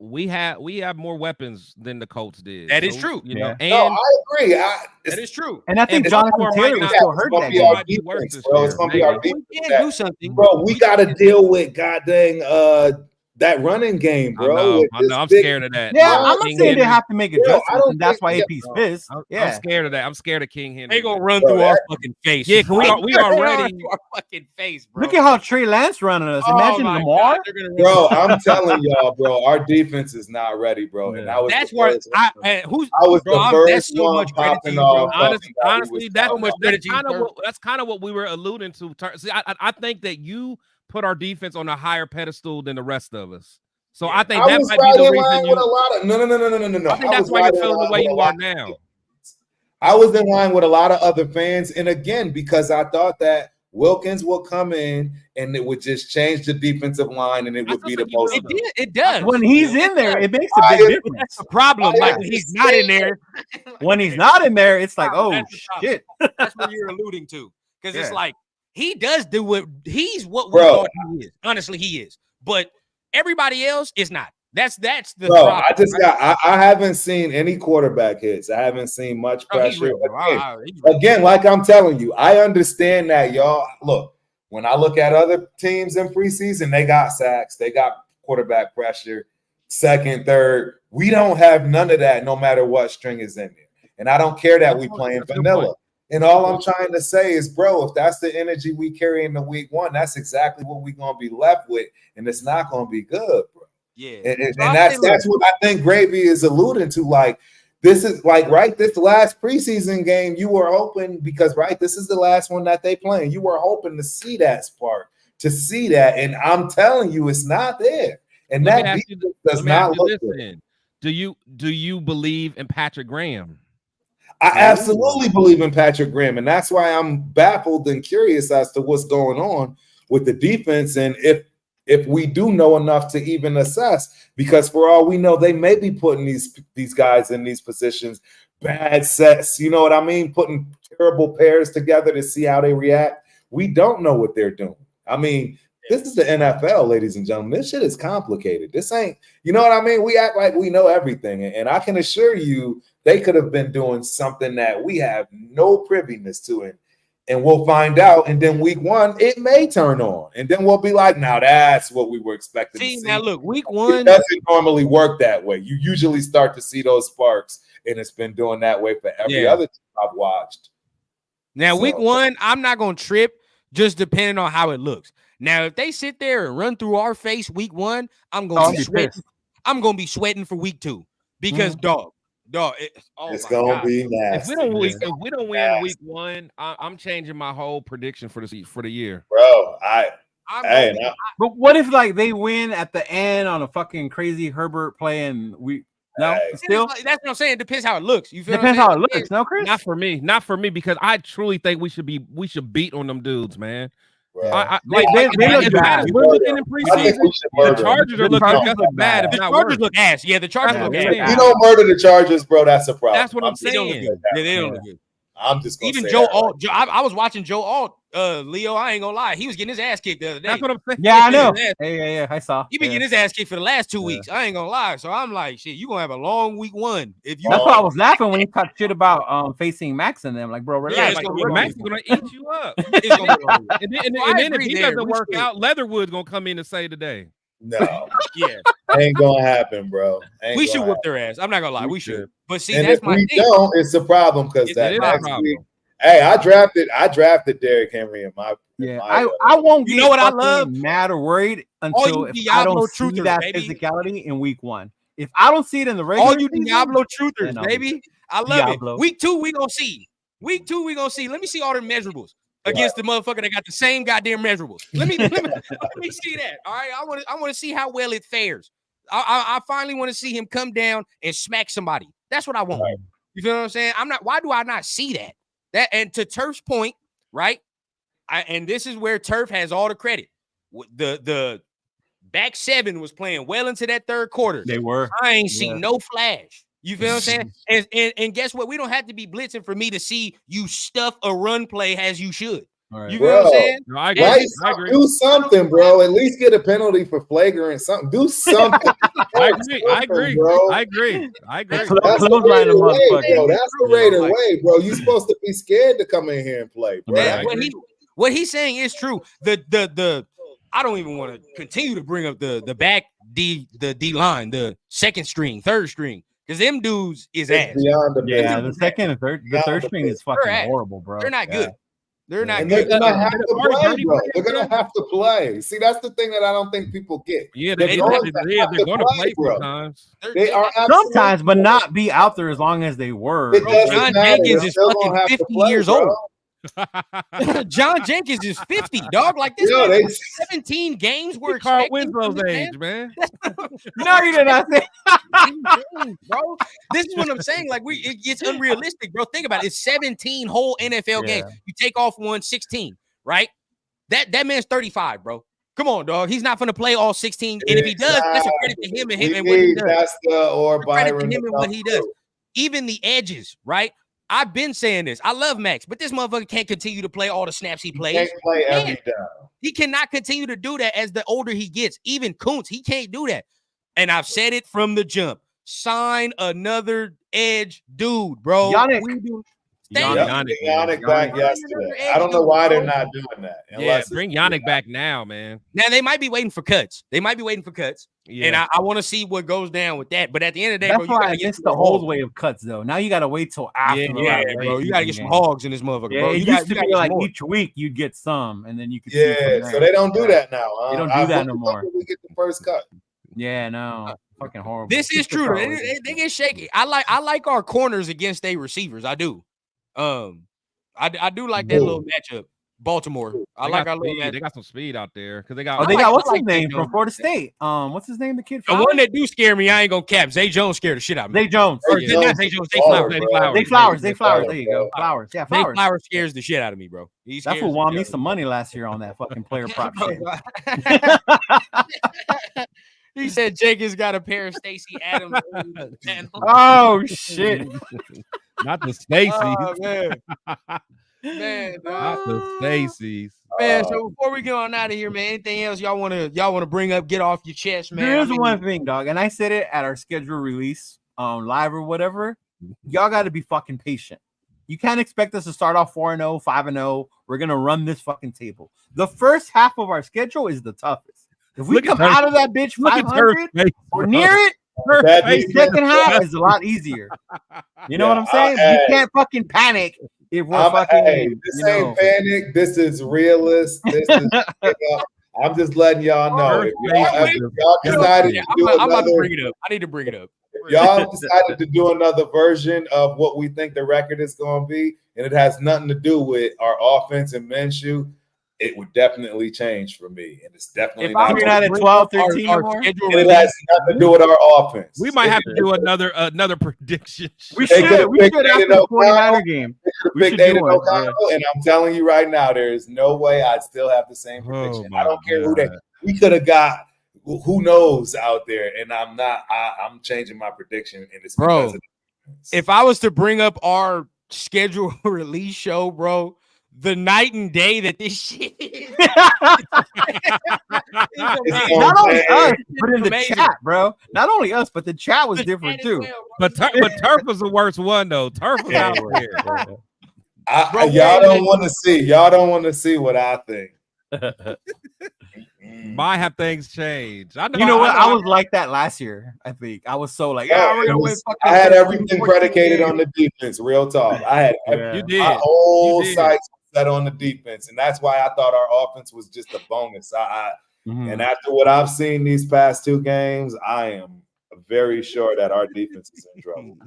we have more weapons than the Colts did. That is true. You know, and I agree. That is true. And I think Jonathan Taylor was still hurt that game. It's gonna be our defense. We can't do something, bro. We gotta deal with goddamn that running game, bro. I know. I'm scared of that. Yeah, I'm not saying they have to make adjustments, and that's why AP's pissed. I'm scared of that. I'm scared of King Henry. They gonna run through our fucking face. Yeah, we are ready. Our fucking face, bro. Look at how Trey Lance running us. Imagine Lamar. Bro, I'm telling y'all, bro, our defense is not ready, bro. And that's where I was the first one popping off. Honestly, that's kind of what we were alluding to. See, I think that you put our defense on a higher pedestal than the rest of us. So I think that might be the reason you. No. I think that's why you're feeling the way you are now. I was in line with a lot of other fans, and again, because I thought that Wilkins will come in and it would just change the defensive line, and it would be the most. It does. When he's in there, it makes a big difference. That's the problem. Like when he's not in there. When he's not in there, it's like, oh shit. That's what you're alluding to, because it's like he does do what we thought he is. Honestly, he is, but everybody else is not. That's the problem. I haven't seen any quarterback hits. I haven't seen much pressure. Again, like I'm telling you, I understand that, y'all. Look, when I look at other teams in preseason, they got sacks, they got quarterback pressure, second, third. We don't have none of that, no matter what string is in there. And I don't care that we playing vanilla. And all I'm trying to say is, bro, if that's the energy we carry into week one, that's exactly what we're going to be left with. And it's not going to be good, bro. Yeah. And that's what I think Gravy is alluding to. Like, this is like, right, this last preseason game, you were hoping, because, right, this is the last one that they playing. You were hoping to see that spark, to see that. And I'm telling you, it's not there. And that does not look good. Do you believe in Patrick Graham? I absolutely believe in Patrick Graham, and that's why I'm baffled and curious as to what's going on with the defense, and if we do know enough to even assess, because for all we know, they may be putting these guys in these positions, bad sets, you know what I mean, putting terrible pairs together to see how they react. We don't know what they're doing. I mean, this is the NFL, ladies and gentlemen. This shit is complicated. This ain't, you know what I mean? We act like we know everything, and I can assure you they could have been doing something that we have no priviness to it. And we'll find out. And then week one, it may turn on. And then we'll be like, now that's what we were expecting to see. Now, look, week one. It doesn't normally work that way. You usually start to see those sparks, and it's been doing that way for every other team I've watched. Now, week one, I'm not going to trip just depending on how it looks. Now, if they sit there and run through our face week one, I'm going to be sweating. I'm going to be sweating for week two because, dog, it's gonna be nasty. If we don't win week one, I'm changing my whole prediction for the year, bro. But what if like they win at the end on a fucking crazy Herbert play and we still? That's what I'm saying. It depends how it looks. You feel? Depends how it looks. No, Chris. Not for me, because I truly think we should beat on them dudes, man. They look bad. We're looking in preseason. The Chargers are looking just as bad, if not worse. The Chargers look ass. Yeah, the Chargers look ass. You don't murder the Chargers, bro. That's a problem. That's what I'm saying. They don't look good. I'm just gonna even say Joe that. Alt. I was watching Joe Alt. Leo, I ain't gonna lie, he was getting his ass kicked the other day. That's what I'm saying. Yeah, I know. Yeah, I saw. He been getting his ass kicked for the last 2 weeks. I ain't gonna lie. So I'm like, shit, you gonna have a long week one. If you that's why I was laughing when he talked shit about facing Max and them. Like, bro, relax. Yeah, like, Max is gonna eat you up. And then if he doesn't work out, Leatherwood's gonna come in and say today. No, yeah, ain't gonna happen, bro. We should whip their ass. I'm not gonna lie, we should. But see, and that's if my we thing. Don't, it's a problem because that Hey, I drafted Derrick Henry in my. I won't. You know what I love? Mad or worried until if I don't see that physicality in week 1. If I don't see it in the regular, all you Diablo truthers, baby. I love Diablo. it. Week 2, we gonna see. Let me see all the measurables against the motherfucker that got the same goddamn measurables. Let me see that. All right, I want to see how well it fares. I finally want to see him come down and smack somebody. That's what I want. Right. You feel what I'm saying? Why do I not see that? And to Turf's point, right? And this is where Turf has all the credit. The back 7 was playing well into that third quarter. They were. I ain't seen no flash. You feel what I'm saying? And guess what? We don't have to be blitzing for me to see you stuff a run play as you should. Right. You feel what I'm saying? No, I agree. I agree. Do something, bro. At least get a penalty for flagrant something. Do something. I agree, bro. I agree. That's the Raider way, bro. That's the Raider way, bro. You're supposed to be scared to come in here and play, bro. What he's saying is true. The I don't even want to continue to bring up the back D line, the second string, third string, because them dudes is ass. The second and third, the third string is fucking horrible, bro. They're not good. They're not good. They're gonna have to play, bro. They're gonna have to play. See, that's the thing that I don't think people get. Yeah, they're going to play sometimes. They are sometimes, but not be out there as long as they were. John Jenkins is fucking 50 years old. John Jenkins is 50, dog. Like this, 17 games were Carl Winslow's age, man. No, you did not say, bro. This is what I'm saying. Like it's unrealistic, bro. Think about it. It's 17 whole NFL games. You take off 16, right? That man's 35, bro. Come on, dog. He's not going to play all 16. And if he does, that's a credit to him and what he does. That's or Byron. Credit to him and what he does. Even the edges, right? I've been saying this. I love Max, but this motherfucker can't continue to play all the snaps he plays. He can't play every down. He cannot continue to do that as the older he gets. Even Kuntz, he can't do that. And I've said it from the jump. Sign another edge dude, bro. Yannick back yesterday. I don't know why they're not doing that. Bring Yannick back now, man. Now they might be waiting for cuts. And I want to see what goes down with that. But at the end of the day, that's why I missed the whole way of cuts, though. Now you got to wait till after. Bro. You got to get some hogs in this motherfucker, bro. It used to be like each week you'd get some, and then you could. So they don't do that now. They don't do that no more. We get the first cut. Yeah, no, fucking horrible. This is true. They get shaky. I like our corners against their receivers. I do. I do like that little matchup. Baltimore. I like our little matchup. They got some speed out there because they got. What's his name from Florida State? What's his name? The kid. The one that do scare me. I ain't gonna cap. Zay Jones scared the shit out of me. Zay Jones. Not Zay Jones. Zay Flowers. Zay Flowers. There you go. Flowers. Yeah, Flowers. Zay Flowers scares the shit out of me, bro. That's what won me some money last year on that fucking player prop shit. He said Jenkins got a pair of Stacey Adams. Oh shit! Not the Stacey. Oh, man, not the Stacey's. Man, so before we get on out of here, man, anything else y'all want to bring up? Get off your chest, man. There's one thing, dog, and I said it at our schedule release, live or whatever. Y'all got to be fucking patient. You can't expect us to start off 4-0, 5-0. We're gonna run this fucking table. The first half of our schedule is the toughest. If we come out of that bitch 500 or near it, the second half is a lot easier. You know what I'm saying? You can't fucking panic if we're fucking. This ain't panic. This is realist. This is. I'm just letting y'all know. If y'all decided to do I'm about to bring it up. I need to bring it up. Y'all decided to do another version of what we think the record is going to be, and it has nothing to do with our offense and Minshew. It would definitely change for me, and it's definitely not at 12, 13 more. It has nothing to do with our offense. We might have to do another prediction. We should after the 49er game. We should do one, and I'm telling you right now, there is no way I'd still have the same prediction. I don't care who we could have got. Who knows out there? And I'm not. I'm changing my prediction, and it's because of if I was to bring up our schedule release show, bro. The night and day that this shit is. Not only us, but in the chat, bro. Not only us, but the chat was different too. But Turf was the worst one though. Turf was out here. Y'all don't want to see. Y'all don't want to see what I think. My have things changed. I know. You know what? I was like that last year. I think I was so like, Yeah, we're gonna win. I had everything predicated on the defense. Real talk. I had You did. my whole sights set on the defense, and that's why I thought our offense was just a bonus. And after what I've seen these past 2 games, I am very sure that our defense is in trouble.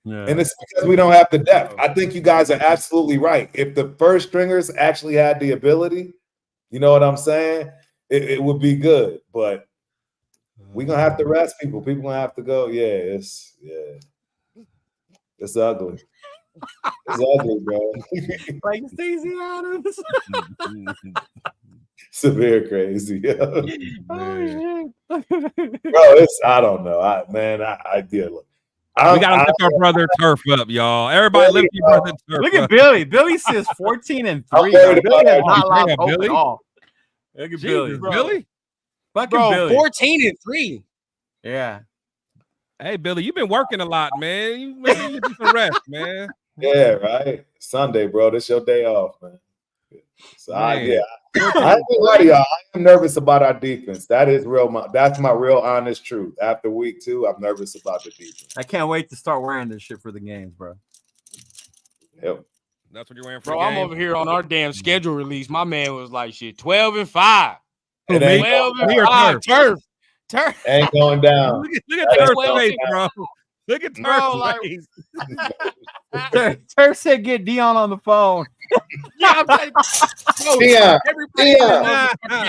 Yeah. And it's because we don't have the depth. I think you guys are absolutely right. If the first stringers actually had the ability, you know what I'm saying? It would be good. But we're gonna have to rest people. People gonna have to go. It's ugly. It's ugly, bro. Like Stacey Adams. Severe crazy. Oh, Bro, I don't know. I did look. We gotta lift our brother Turf up, y'all. Everybody lift your brother Turf Look up. at Billy. Billy says 14-3. worried Billy about has that. not lost Yeah, hope Billy. at all. Look at Jesus, Billy. Billy. Fucking Bro, Billy. 14-3. Yeah. Hey, Billy, you've been working a lot, man. You need some rest, man. Yeah, right. Sunday, bro. This your day off, man. So I ain't gonna lie to y'all. I am nervous about our defense. That is real. That's my real honest truth. After week 2, I'm nervous about the defense. I can't wait to start wearing this shit for the games, bro. Yep. That's what you're wearing for Bro, the I'm game? over here on our damn schedule release. My man was like, shit, 12-5. It ain't 12-5. Turf. ain't going down. Look at Turf's face, bro. Look at Bro, Turf's like- face. Turf said get Dion on the phone. Yeah, I'm telling you. Dion, Everybody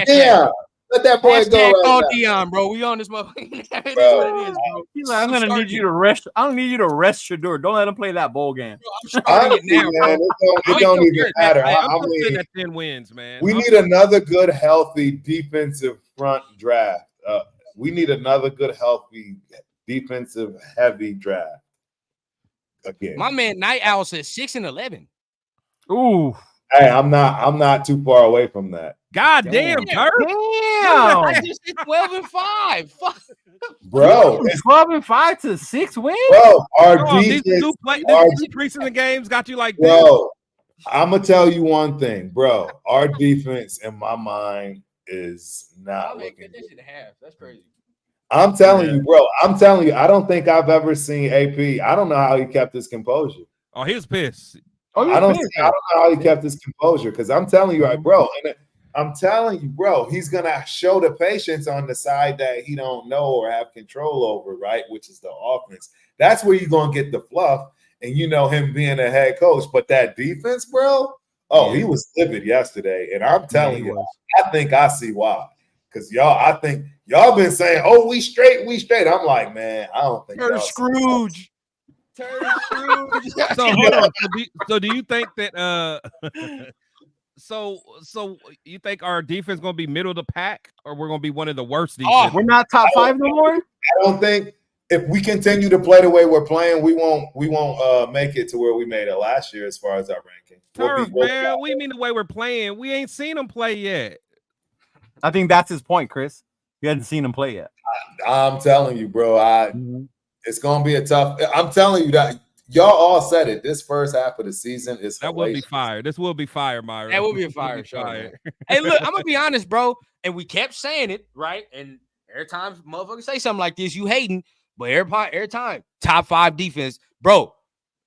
Dion, let that boy go right call now. Dion, bro. We on this motherfucker. That is Bro. what it is, bro. He's like, I'm gonna need you to rest. I don't need you to rest Shador. Don't let him play that bowl game. I'm starting it Honestly, now, man, bro. it don't even matter. I'm I still mean, sitting at 10 wins, man. we need another good, healthy defensive front draft. We need another good, healthy defensive heavy draft. Again, My man Night Owl says 6-11. Ooh. hey, I'm not too far away from that, God damn, Turf. I Damn. just said 12-5. Fuck. bro. It's, 12-5 to 6 wins. bro, our Oh, these defense, two preseason games got you like this. bro. I'm gonna tell you one thing, bro. Our defense, in my mind, is not looking good. That's crazy. I'm telling you, bro. I'm telling you. I don't think I've ever seen AP. I don't know how he kept his composure. Oh, he was pissed. I don't know how he kept his composure because I'm telling you, right, bro. And I'm telling you, bro, he's gonna show the patience on the side that he don't know or have control over, right? Which is the offense. That's where you're gonna get the fluff, and you know him being a head coach. But that defense, bro, he was livid yesterday, and I'm telling you, I think I see why. Because I think y'all been saying, "Oh, we straight." I'm like, man, I don't think y'all Scrooge. So hold on. So do you think that so you think our defense gonna be middle of the pack, or we're gonna be one of the worst defenses? We're not top 5 no more. I don't think if we continue to play the way we're playing, we won't make it to where we made it last year as far as our ranking. Turf, man, we mean the way we're playing. We ain't seen them play yet. I think that's his point, Chris. You hadn't seen him play yet. I'm telling you, bro. It's gonna be a tough. I'm telling you that y'all all said it. This first half of the season is that will be fire. This will be fire, Myra. That will be a fire show. Hey, look, I'm gonna be honest, bro. And we kept saying it, right? And every time motherfuckers say something like this, you hating. But every time, top 5 defense, bro.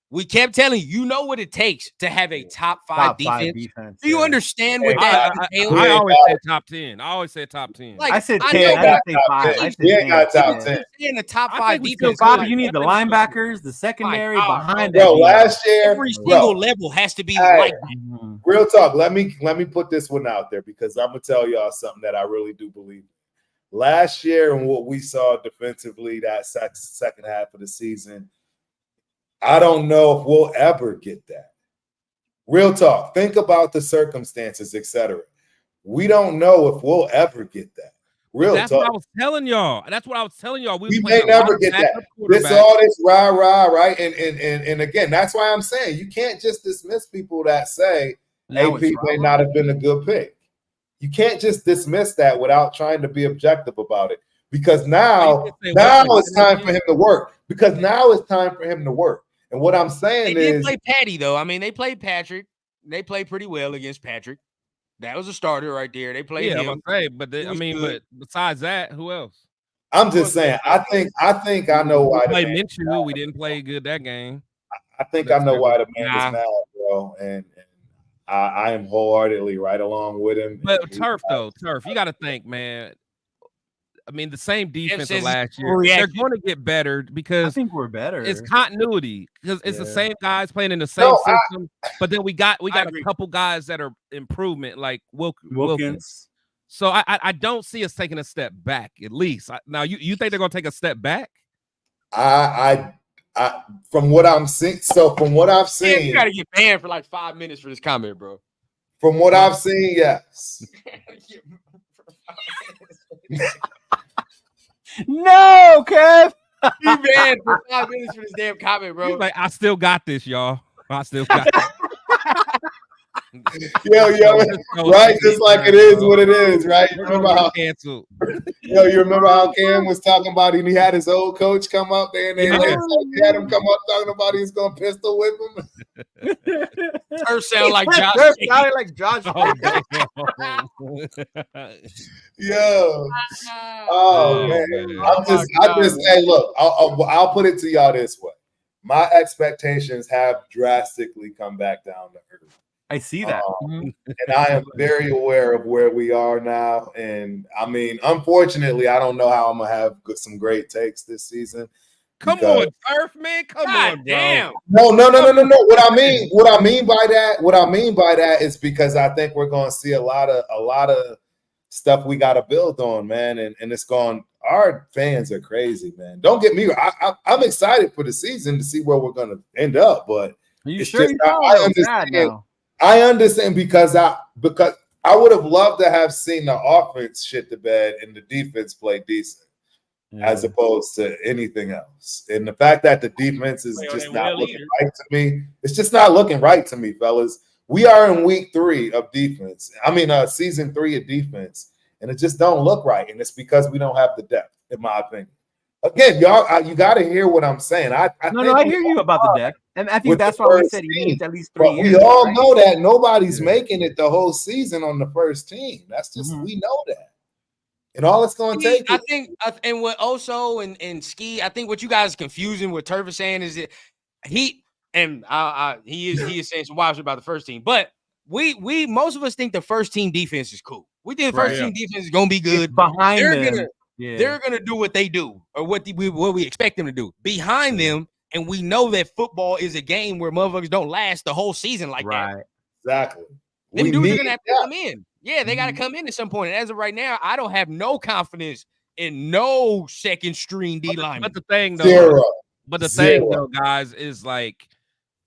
We kept telling you, you know what it takes to have a top 5 defense. Do you understand what that entails? I always say top 10. I always say top 10. Like, I said 10. I didn't say 5. I said We ain't got top 10. In the top 5 defense, you need the linebackers, the secondary behind that. Bro, last year, every single level has to be like that. Real talk. Let me put this one out there because I'm gonna tell y'all something that I really do believe. Last year and what we saw defensively that second half of the season, I don't know if we'll ever get that. Real talk. Think about the circumstances, etc. We don't know if we'll ever get that. That's what I was telling y'all. That's what I was telling y'all. We may never get that. This all this rah, right? And again, that's why I'm saying you can't just dismiss people that say AP may not have been a good pick. You can't just dismiss that without trying to be objective about it. Because now it's time for him to work. And what I'm saying they is did play Patty, though. I mean, they played Patrick. They played pretty well against Patrick. That was a starter right there. They played Yeah, him. I'm gonna say, but but besides that, who else? I'm just saying. I think I know why we played Minshew. We didn't play good that game. I think I know why the man is mad, bro, and I am wholeheartedly right along with him. But Turf, you got to think, man. I mean, the same defense of last year. They're going to get better because I think we're better. It's continuity because it's the same guys playing in the same system. But then we got a couple guys that are improvement, like Wilkins. So I don't see us taking a step back. At least now, you think they're going to take a step back? I from what I'm seeing. So from what I've seen, you got to get banned for like 5 minutes for this comment, bro. From what I've seen, yes. No, Kev. You banned for 5 minutes for this damn comment, bro. He's like, I still got this, y'all. I still got it. Yo, right? Just like it is what it is, right? You remember how canceled? You remember how Cam was talking about it and he had his old coach come up there and they had him come up talking about he's gonna pistol whip him. First sound like Josh. Sounded like Josh. Yo. Oh man. I just hey, look, I'll put it to y'all this way. My expectations have drastically come back down to earth. I see that. And I am very aware of where we are now. And I mean, unfortunately, I don't know how I'm going to have some great takes this season. Come on, Turf, man. Come on, damn. No. What I mean by that is because I think we're going to see a lot of stuff we got to build on, man. And it's going, our fans are crazy, man. Don't get me wrong. I'm excited for the season to see where we're going to end up, but it's just, I understand because I would have loved to have seen the offense shit the bed and the defense play decent as opposed to anything else. And the fact that the defense is just not looking right to me, it's just not looking right to me, fellas. We are in week 3 of defense. I mean, season 3 of defense, and it just don't look right. And it's because we don't have the depth, in my opinion. Again, y'all, you got to hear what I'm saying. I hear you about the depth. And I think that's why we said he needs at least 3 years. We all know that nobody's making it the whole season on the first team. That's just we know that. And all it's going to take. I think, and what Oso and Ski, I think what you guys are confusing what Turf is saying is that he is saying some wild shit about the first team, but we most of us think the first team defense is cool. We think the first team defense is going to be good. Behind them. They're gonna do what they do, or what we expect them to do. Behind them, and we know that football is a game where motherfuckers don't last the whole season like that. Exactly. Them dudes are gonna have to come in. Yeah, they gotta come in at some point. And as of right now, I don't have no confidence in no second string D line. But the thing, though, thing, guys, is like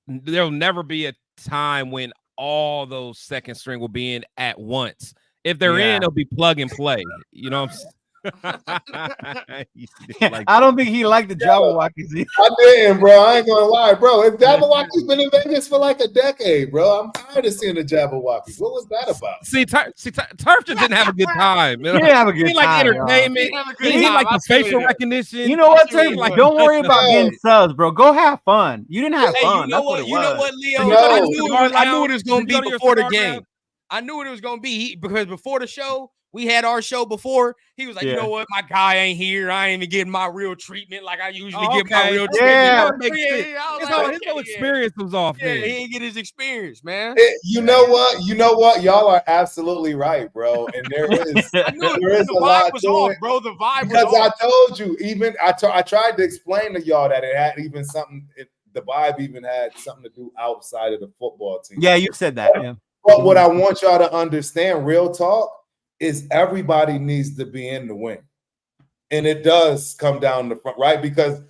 there'll never be a time when all those second string will be in at once. If they're in, it'll be plug and play. You know what I'm saying? I don't think he liked the Jabberwockies. I didn't, bro. I ain't gonna lie, bro. If Jabberwockies been in Vegas for like a decade, bro, I'm tired of seeing the Jabberwockies. What was that about? See, Turf just didn't have a good time. He didn't have a good time. He like entertainment. He like the facial recognition. You know what, Turf? Like, don't worry about getting subs, bro. Go have fun. You didn't have fun. That's what it was. You know what, Leo? I knew it was gonna be before the game. I knew what it was gonna be because before the show. We had our show before. He was like, you know what? My guy ain't here. I ain't even getting my real treatment like I usually get my real treatment. His whole experience was off. Yeah, he didn't get his experience, man. You know what? Y'all are absolutely right, bro. And there is the vibe was off, bro. The vibe was off. Because I told you, even I tried to explain to y'all that it had even something. The vibe even had something to do outside of the football team. Yeah, you said that. Yeah. But what I want y'all to understand, real talk, is everybody needs to be in the win. And it does come down the front, right? Because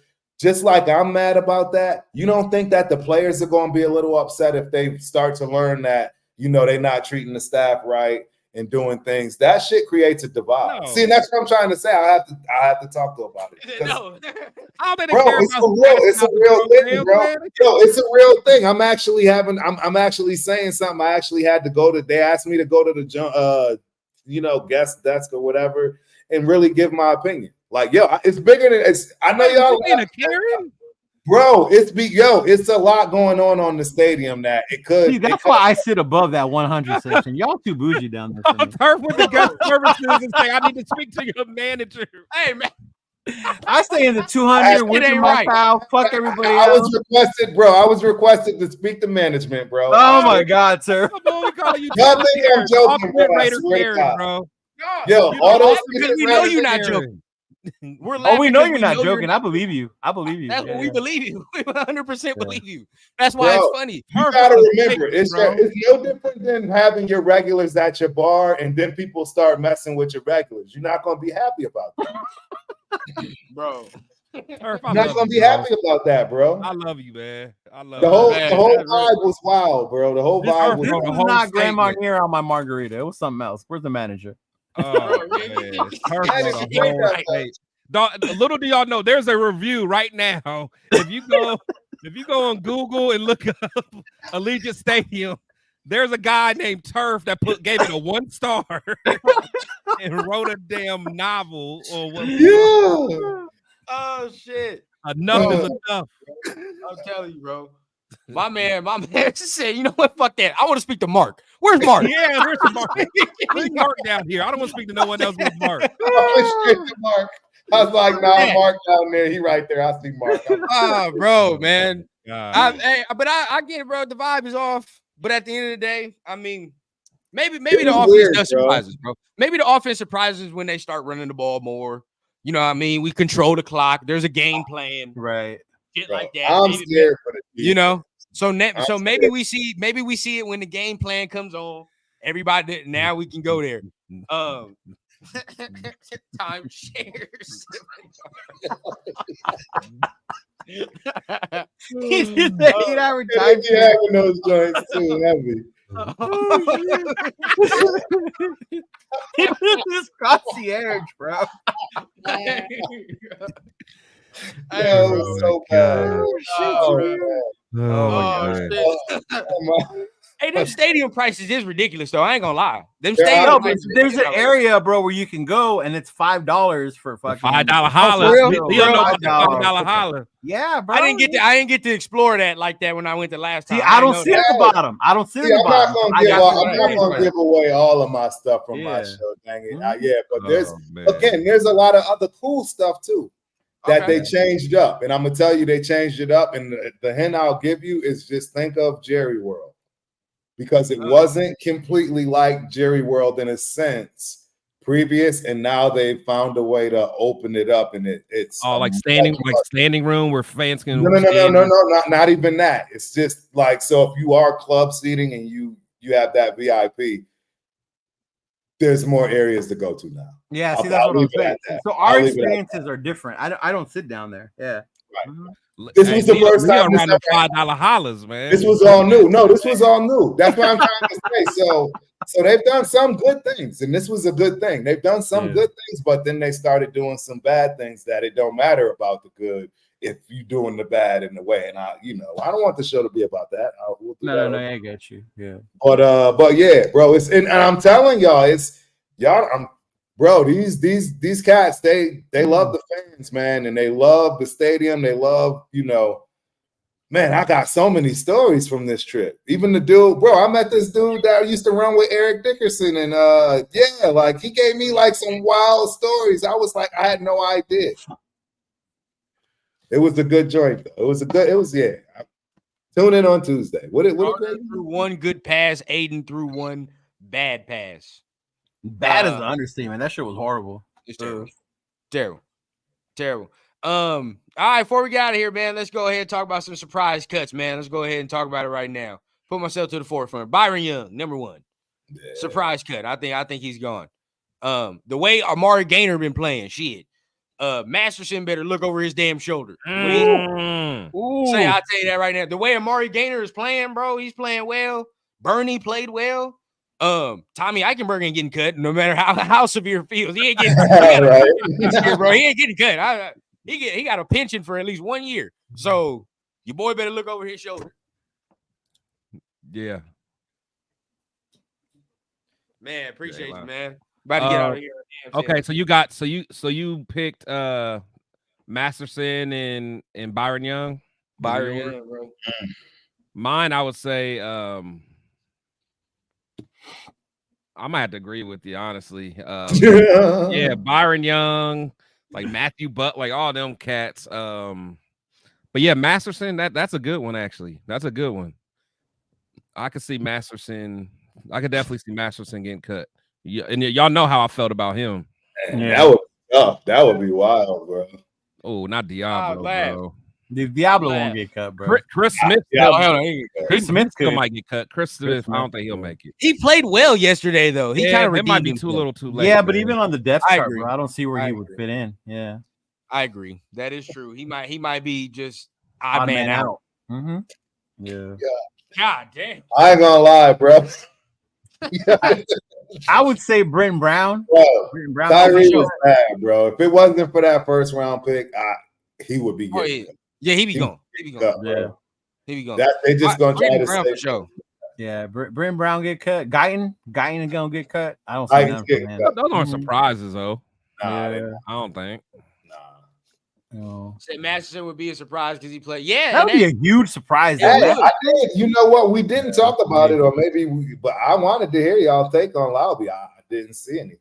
just like I'm mad about that, you don't think that the players are going to be a little upset if they start to learn that, they're not treating the staff right and doing things. That shit creates a divide. No. See, and that's what I'm trying to say. I have to talk to about it. No. Bro, it's a real thing, bro. Yo, it's a real thing. I'm actually saying something. I actually had to go to, they asked me to go to the guest desk or whatever, and really give my opinion. Like, yo, it's bigger than it's. I know y'all. Karen? Bro, it's a lot going on the stadium that it could. See, that's why I sit above that 100 section. Y'all too bougie down there. For me. Turf with the guest services and say, I need to speak to your manager. Hey man, I stay in the 200 with my foul. Fuck everybody else. I was requested to speak to management, bro. Oh my God, sir. I'm calling you. Y'all think I'm joking, bro? I Raider swear to Karen, God. bro. Yo, all those because we know you're not joking. We're Oh, we know you're because not joking. I believe you. I believe you. That's what we believe you. We 100% believe you. That's Bro, why it's funny. You gotta remember, it's no different than having your regulars at your bar, and then people start messing with your regulars. You're not gonna be happy about that, bro. Turf, You're not gonna be happy about that, bro. I love you, man. I love the whole you. vibe was wild, bro. The whole vibe was. This was not Grand Marnier on my margarita. It was something else. Where's the manager? Oh man, little do y'all know, there's a review right now. If you go on Google and look up Allegiant Stadium, there's a guy named Turf that gave it a 1 star and wrote a damn novel or what. Yeah. Oh shit. Enough is enough. I'm telling you, bro. My man just said, you know what? Fuck that. I want to speak to Mark. Where's Mark? Yeah, where's Mark? Bring Mark down here. I don't want to speak to no one else but Mark. Mark. I was like, nah, Mark down there. He right there. I see Mark. Bro, man. I get it, bro. The vibe is off. But at the end of the day, I mean, maybe the offense does surprises, bro. Maybe the offense surprises when they start running the ball more. You know what I mean? We control the clock. There's a game plan. Right. Shit like that. I'm scared for the you know. So maybe we see it when the game plan comes on. Everybody now we can go there. Time shares. He's in the 8-hour time. You having those joints too heavy. This concierge, bro. So bad. Hey, them stadium prices is ridiculous, though. I ain't gonna lie. There's an area, bro, where you can go, and it's $5 for fucking $5 holler. You don't know about the $5 holler. Yeah, bro. I didn't get to explore that like that when I went the last time. See, I don't sit at the bottom. I don't sit at the bottom. I'm not gonna give away all of my stuff from my show. Dang it. But there's a lot of other cool stuff too that they changed up, and I'm gonna tell you they changed it up. And the hint I'll give you is just think of Jerry World. Because it wasn't completely like Jerry World in a sense previous, and now they found a way to open it up, and it's like standing room where fans can. No, not even that. It's just like, so if you are club seating and you have that VIP, there's more areas to go to now. Yeah, see, that's what I'm saying. So our experiences are different. I don't sit down there. Yeah. Right. This was the first time around the $5 hollers, man. This was all new. No, this was all new. That's what I'm trying to say. So they've done some good things, and this was a good thing. They've done some good things, but then they started doing some bad things that it don't matter about the good if you're doing the bad in the way. And I don't want the show to be about that. No, I get you. Yeah. But yeah, bro, and I'm telling y'all, bro, these cats, they love the fans, man, and they love the stadium. They love, man, I got so many stories from this trip. Even the dude, bro, I met this dude that used to run with Eric Dickerson, and like he gave me like some wild stories. I was like, I had no idea. It was a good joint, though. Tune in on Tuesday. What through one good pass, Aiden threw one bad pass. Bad is an understatement. That shit was horrible. It's terrible. All right, before we get out of here, man, let's go ahead and talk about some surprise cuts, man. Let's go ahead and talk about it right now. Put myself to the forefront. Byron Young, number 1. Yeah. Surprise cut. I think he's gone. The way Amari Gaynor been playing, shit. Masterson better look over his damn shoulder. I'll tell you that right now. The way Amari Gaynor is playing, bro, he's playing well. Bernie played well. Tommy Eichenberg ain't getting cut no matter how severe it feels. He ain't getting cut. Bro. He ain't getting cut. He got a pension for at least 1 year. So your boy better look over his shoulder. Yeah. Man, appreciate you, man. About to get out of here. Okay, so you picked Masterson and Byron Young. Byron Young, bro. Mine, I would say, I might have to agree with you, honestly. Yeah, Byron Young, like Matthew Butt, like all them cats. But yeah, Masterson, that's a good one, actually. That's a good one. I could see Masterson. I could definitely see Masterson getting cut. Yeah, and y'all know how I felt about him. Man, that would be tough. That would be wild, bro. Oh, not Diablo, bro. The Diablo won't get cut, bro. Chris Smith. Chris Smith might get cut. Chris Smith, I don't think he'll make it. He played well yesterday, though. He kind of it might be a little too late. Yeah, but even on the depth chart, agree. bro, I don't see where he would fit in. Yeah, I agree. That is true. He might be just odd man out. Mm-hmm. Yeah. God damn. I ain't gonna lie, bro. I would say Brenton Brown. Bro, Brenton Brown Tyree was bad, bro. If it wasn't for that first round pick, he would be good. Yeah, he be gone. He be gone. Yeah, he be gone. They just gonna try to Brown say for sure. Yeah, Brenton Brown get cut. Guyton is gonna get cut. I don't see that. Those aren't surprises, though. Nah, I don't think. No. Said Masterson would be a surprise because he played. Yeah, that would be a huge surprise. Hey, I think, you know what? We didn't talk about it, or maybe but I wanted to hear y'all take on Lobby. I didn't see anything.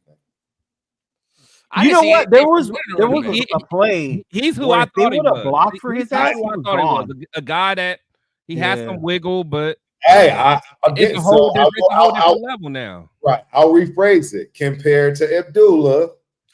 You know what? There was a play. He's who I thought he was. Blocked for his ass. He was a guy that he has some wiggle, but hey, it's a whole different level now. Right. I'll rephrase it. Compared to Abdullah.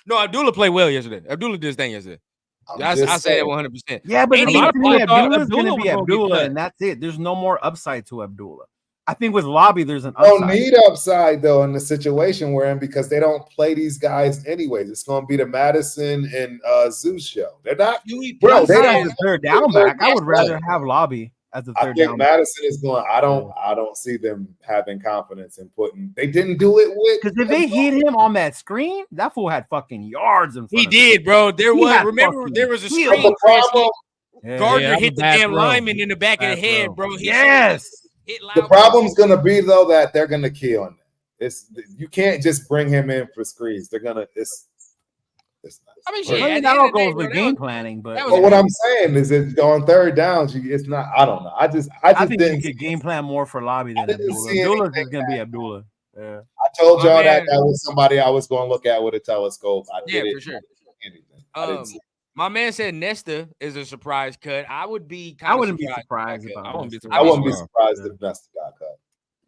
No, Abdullah played well yesterday. Abdullah did his thing yesterday. I say that 100%. Yeah, but Abdullah's going to be gonna Abdullah, and that's it. There's no more upside to Abdullah. I think with Lobby, there's an upside. Don't need upside, though, in the situation we're in because they don't play these guys anyways. It's going to be the Madison and Zeus show. They're not. Bro, they don't the third down back. I would rather have Lobby as the third down back. Madison is going. I don't see them having confidence in putting. They didn't do it with because if they hit him on that screen, that fool had fucking yards in front. He did, bro. There was a screen. Gardner hit the damn lineman in the back of the head, bro. Yes. The problem's gonna be though that they're gonna key on that. You can't just bring him in for screens. They're gonna. It's not. That all goes with game planning, but what I'm saying is, it's on third downs. It's not. I don't know. I just think you could game plan more for Lobby than Abdullah. Abdullah is gonna be Abdullah. Yeah. I told y'all that was somebody I was going to look at with a telescope. I did for sure. My man said Nesta is a surprise cut. I wouldn't be surprised if I wouldn't be surprised if Nesta got cut.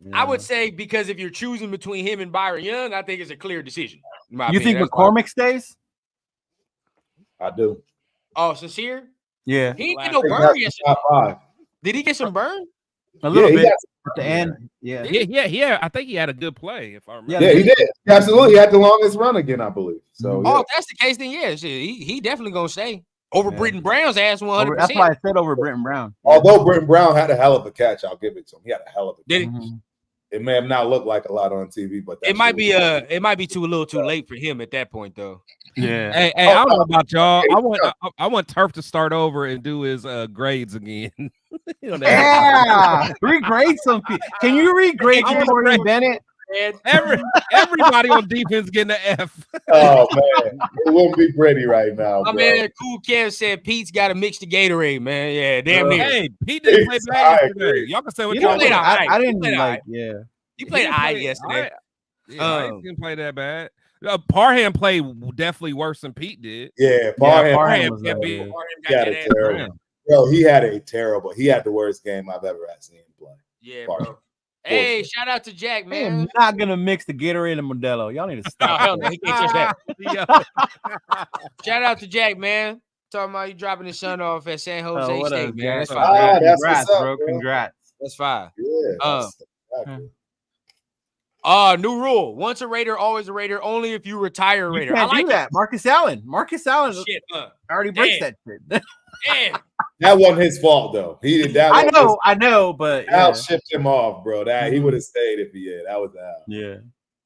Yeah. I would say because if you're choosing between him and Byron Young, I think it's a clear decision. You think McCormick stays? I do. Oh, Sincere? Yeah. He didn't get no burn yesterday. Did he get some burn? A little bit at the end. Yeah. I think he had a good play, if I remember. Yeah, he did. Absolutely. He had the longest run again, I believe. So, if that's the case, then he definitely gonna stay over Brenton Brown's ass 100%. That's why I said over Brenton Brown. Although Brenton Brown had a hell of a catch, I'll give it to him. He had a hell of a catch. Mm-hmm. It may have not looked like a lot on TV, but it might be a little too late for him at that point, though. Yeah. Hey, I don't know about y'all. I want Turf to start over and do his grades again. Regrade some people. Can you regrade Jordan Bennett? Everybody on defense getting an F. Oh man, it wouldn't be pretty right now. My man, Cool Kev said Pete's got to mix the Gatorade, man. Yeah, damn near. Hey, Pete didn't play bad yesterday. Y'all can say what y'all want. I didn't like. Yeah, he played yesterday. He didn't play that bad. Parham played definitely worse than Pete did. Yeah, Parham got a terrible. Bro, he had the worst game I've ever seen him play. Yeah, bro. Hey, shout out to Jack, man. I'm not gonna mix the Gatorade and Modelo. Y'all need to stop. Hell no, he can't touch that. Shout out to Jack, man. Talking about you dropping his son off at San Jose State, man. That's fine. Congrats, bro. Congrats. That's fine. Yeah. New rule: once a Raider, always a Raider. Only if you retire a Raider. You can't do that. Marcus Allen. Shit, already breaks that shit. Damn. That wasn't his fault though. He did that. I know, but Al shipped him off, bro. That he would have stayed if he had. That was Al. Yeah.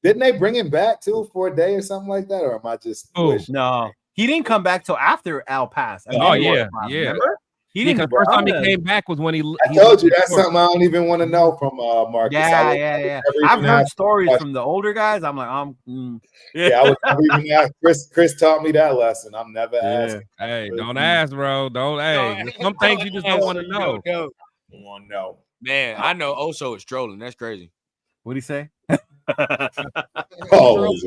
Didn't they bring him back too for a day or something like that, or am I just? No, he didn't come back till after Al passed. Yeah. Remember? He didn't. Because the first time he came back was when he told you that's something I don't even want to know from Marcus. Yeah. I've heard stories from the older guys. I'm like, I was never even asked. Chris taught me that lesson. I'm never asking. Hey, don't ask, bro. Don't. Hey, some things you just don't want to know. Want to know. Man, I know Oso is trolling. That's crazy. What'd he say? Always.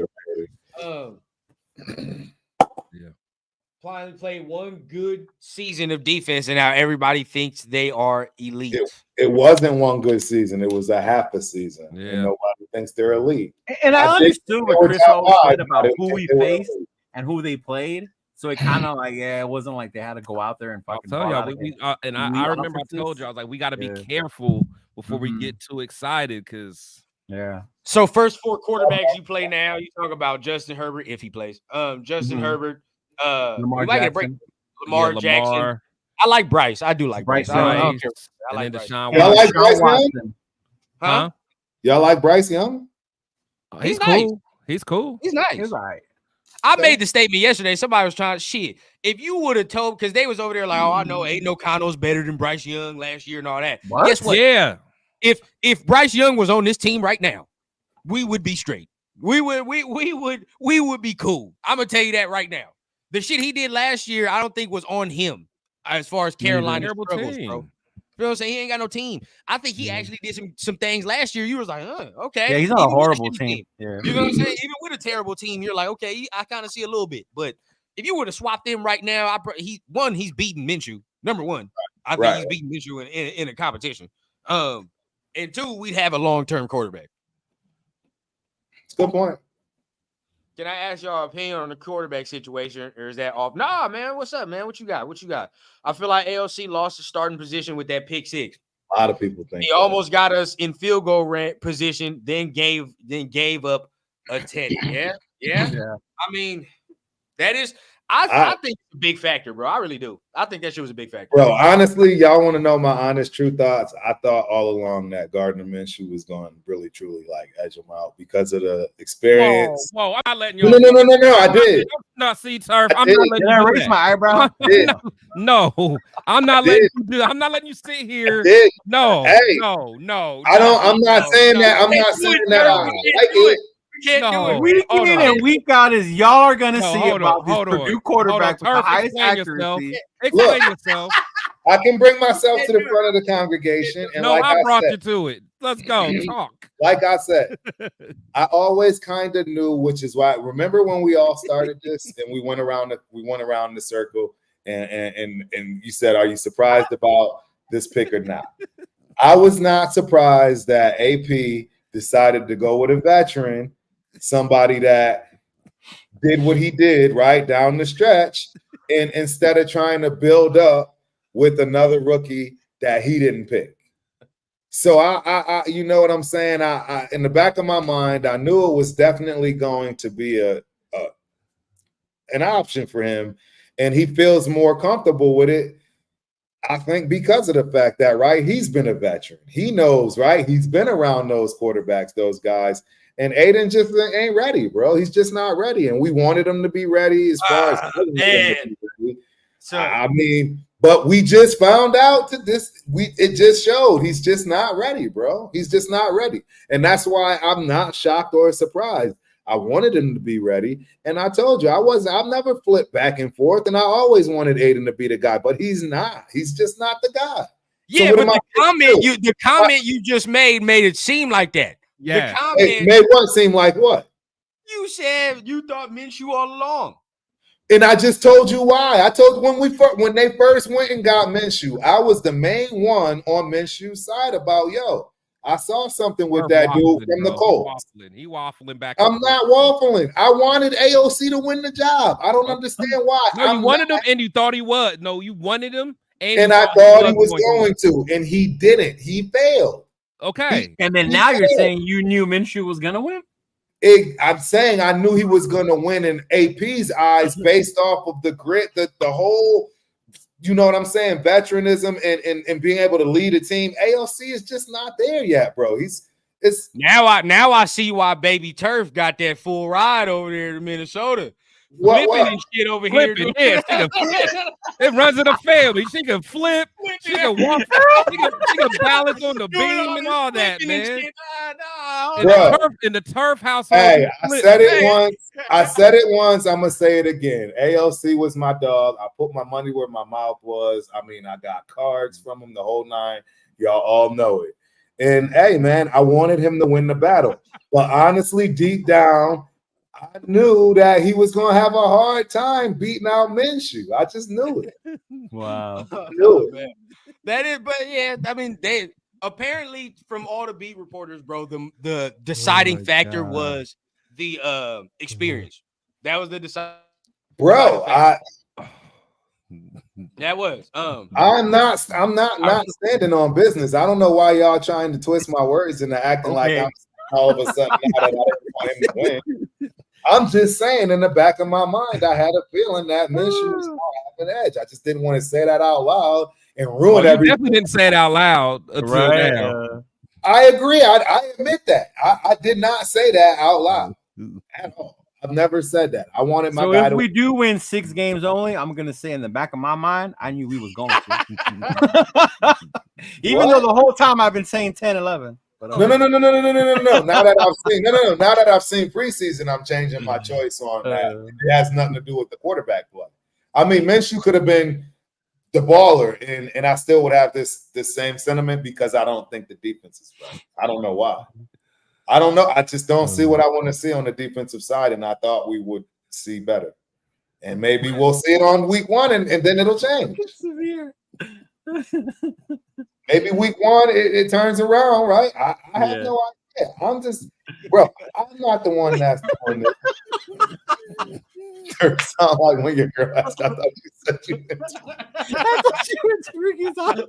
Finally played one good season of defense, and now everybody thinks they are elite. It wasn't one good season. It was a half a season. Yeah. And nobody thinks they're elite. And I understood what Chris always said about who he faced and who they played. So it kind of like, it wasn't like they had to go out there and fucking. I'll tell y'all, I remember I told you, I was like, we got to be careful before we get too excited, because. Yeah. So first 4 quarterbacks you play now, you talk about Justin Herbert if he plays. Justin Herbert, Lamar Jackson. Lamar Jackson. I like Bryce. I do like Bryce. I don't care. I like Bryce. Y'all like Bryce Young? Huh? Y'all like Bryce Young? He's cool. Nice. He's cool. He's nice. He's all right. I made the statement yesterday. Somebody was trying shit. If you would have told, because they was over there like, oh, I know Aiden O'Connell's better than Bryce Young last year and all that. What? Guess what? Yeah. If Bryce Young was on this team right now, we would be straight. We would be cool. I'm gonna tell you that right now. The shit he did last year, I don't think was on him as far as Carolina struggles, bro. You know what I'm saying? He ain't got no team. I think he actually did some things last year. You was like, okay. Yeah, he's on a horrible team. Yeah. You know what I'm saying? Even with a terrible team, you're like, okay, I kind of see a little bit. But if you were to swap them right now, he's beating Minshew. Number one, I think he's beating Minshew in a competition. And 2, we'd have a long-term quarterback. It's a good point. Can I ask y'all opinion on the quarterback situation, or is that off? Nah, man. What's up, man? What you got? I feel like ALC lost the starting position with that pick 6. A lot of people think he almost got us in field goal position, then gave up a Teddy. Yeah. I mean, that is. I think it's a big factor, bro. I really do. I think that shit was a big factor. Bro, honestly, y'all want to know my honest, true thoughts? I thought all along that Gardner Minshew was going to really, truly edge him out because of the experience. Whoa, I'm not letting you. No, I did. No, see, Turf. I'm not letting you raise my eyebrow. No, I'm not letting you do. I'm not letting you sit here. No, hey, no. I'm not saying that. I'm not saying that. I like it. Week in and week out is y'all are gonna see about this Purdue quarterback with the highest accuracy. Explain yourself. I can bring myself to the front of the congregation. And I brought you to it. Let's go talk. Like I said, I always kind of knew, which is why. Remember when we all started this and we went around the circle, and you said, "Are you surprised about this pick or not?" I was not surprised that AP decided to go with a veteran. Somebody that did what he did right down the stretch, and instead of trying to build up with another rookie that he didn't pick. So I you know what I'm saying? I in the back of my mind, I knew it was definitely going to be an option for him, and he feels more comfortable with it. I think because of the fact that, he's been a veteran. He knows, he's been around those quarterbacks, those guys. And Aiden just ain't ready, bro. He's just not ready. And we wanted him to be ready as far as I mean, but we just found out it just showed he's just not ready, bro. He's just not ready. And that's why I'm not shocked or surprised. I wanted him to be ready. And I told you, I've never flipped back and forth. And I always wanted Aiden to be the guy, but he's not. He's just not the guy. Yeah, so but the comment you just made it seem like that. Yeah. The comment it made what seem like what? You said you thought Minshew all along. And I just told you why. I told when they first went and got Minshew, I was the main one on Minshew's side about, I saw something with that dude from the Colts. He waffling back. I'm not waffling. I wanted AOC to win the job. I don't understand why. No, you wanted him and you thought he was. No, you wanted him and I thought he was going to, and he didn't. He failed. Okay. And then now you're saying you knew Minshew was going to win? I'm saying I knew he was going to win in AP's eyes based off of the grit, the whole, you know what I'm saying, veteranism and being able to lead a team. AOC is just not there yet, bro. Now I see why Baby Turf got that full ride over there to Minnesota. flipping and shit over here. Flipping, yeah, she can flip. It runs in the family. She can flip. She can walk. She can balance on the beam and all that, man. In the turf household. Hey, I said it once. I said it once. I'm gonna say it again. AOC was my dog. I put my money where my mouth was. I mean, I got cards from him the whole nine. Y'all all know it. And hey, man, I wanted him to win the battle. But honestly, deep down, I knew that he was going to have a hard time beating out Minshew. I just knew it. Wow. I knew it. That is, but yeah, I mean, they apparently from all the beat reporters, bro, the deciding factor was the experience. That was the deciding. Bro, that was. I'm not standing on business. I don't know why y'all trying to twist my words into acting like I'm all of a sudden now that I don't want him to win. I'm just saying, in the back of my mind, I had a feeling that Minshew was going to have an edge. I just didn't want to say that out loud and ruin everything. You definitely didn't say it out loud until now. I agree. I admit that. I did not say that out loud at all. I've never said that. I wanted my guy to win. If we do win 6 games only, I'm going to say in the back of my mind, I knew we was going to. Even though the whole time I've been saying 10, 11. No. Now that I've seen preseason, I'm changing my choice on that. It has nothing to do with the quarterback play. I mean, Minshew could have been the baller, and I still would have this same sentiment because I don't think the defense is right. I don't know why. I don't know. I just don't see what I want to see on the defensive side, and I thought we would see better. And maybe we'll see it on week 1, and then it'll change. Maybe week 1 it turns around, right? I have no idea. I'm just, bro, I'm not the one that's doing this. It sound like when your girl asked, I thought you said you went to Ricky's house.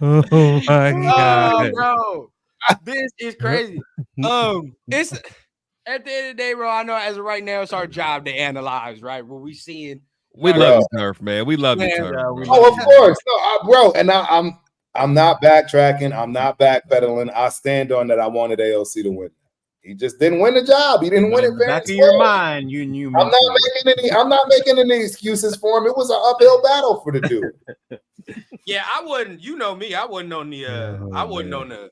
Oh my God. Bro. This is crazy. It's at the end of the day, bro. I know as of right now, it's our job to analyze, right? What we seeing. We love you, Turf, man. We love you, Turf. Of course, bro. And I'm not backtracking. I'm not backpedaling. I stand on that. I wanted AOC to win. He just didn't win the job. He didn't win it. Back in your mind, you knew. I'm not making any excuses for him. It was an uphill battle for the dude. Yeah, I wouldn't. You know me. I wasn't on the. I wasn't on the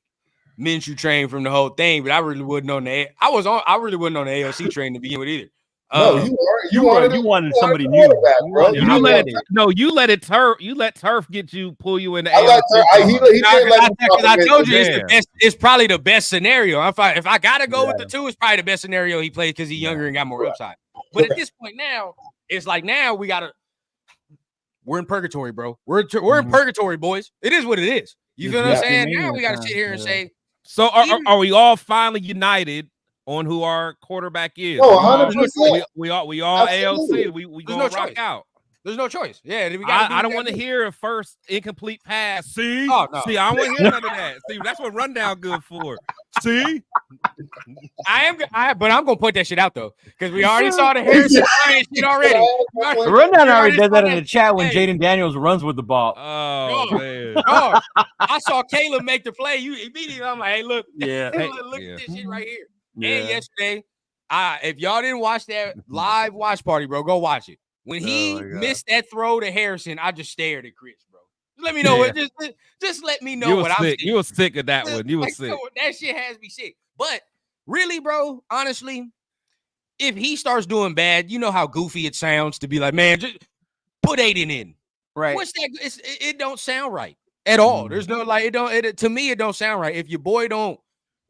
Minshew train from the whole thing, but I really wasn't on the. I really wasn't on the AOC train to begin with either. No, you wanted somebody new. You let Turf pull you in the I told you it's the best. It's probably the best scenario. If I gotta go with the 2, it's probably the best scenario he plays because he's younger and got more upside. But at this point now, it's like now we're in purgatory, bro. We're in purgatory, boys. It is what it is. You feel what I'm saying? Now we gotta sit here and say. So are we all finally united on who our quarterback is? Oh, 100%. We all AOC. We gonna rock out. There's no choice. Yeah, I don't want to hear a first incomplete pass. See, I don't want to hear none of that. See, that's what rundown good for. See, but I'm gonna point that shit out though because we already saw the Harrison shit already. Rundown already does that in the chat when Jaden Daniels runs with the ball. Oh man, I saw Caleb make the play. You immediately, I'm like, hey, look, look at this shit right here. Yeah. And yesterday, if y'all didn't watch that live watch party, bro, go watch it. When he missed that throw to Harrison, I just stared at Chris, bro. Let me know what. Just let me know what I'm saying. You were sick of that one. You were sick. That shit has me sick. But really, bro, honestly, if he starts doing bad, you know how goofy it sounds to be like, man, just put Aiden in. Right. What's that? It don't sound right at all. There's no to me, it don't sound right. If your boy don't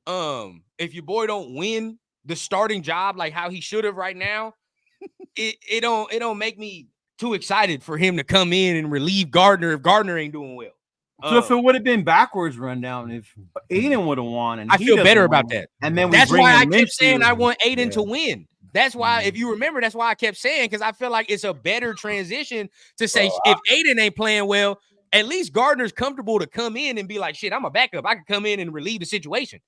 win the starting job like how he should have right now, it don't make me too excited for him to come in and relieve Gardner if Gardner ain't doing well. So if it would have been backwards rundown, if Aiden would have won, and I feel better about that. And then that's why I kept saying I want Aiden to win. That's why, if you remember, that's why I kept saying, because I feel like it's a better transition to say if Aiden ain't playing well, at least Gardner's comfortable to come in and be like, shit, I'm a backup. I can come in and relieve the situation.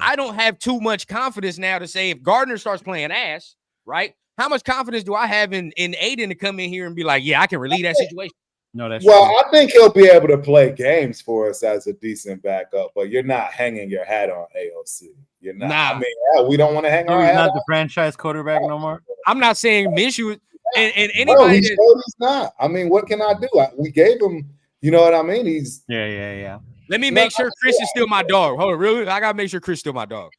I don't have too much confidence now to say if Gardner starts playing ass, right? How much confidence do I have in Aiden to come in here and be like, yeah, I can relieve that situation? No, that's true. I think he'll be able to play games for us as a decent backup, but you're not hanging your hat on AOC. You're not. Nah. I mean, we don't want to hang our hat. He's not the franchise quarterback no more. I'm not saying Minshew and anybody. Bro, he's not. I mean, what can I do? We gave him. You know what I mean? He's yeah. Let me make sure Chris is still my dog. Hold on, really? I gotta make sure Chris is still my dog.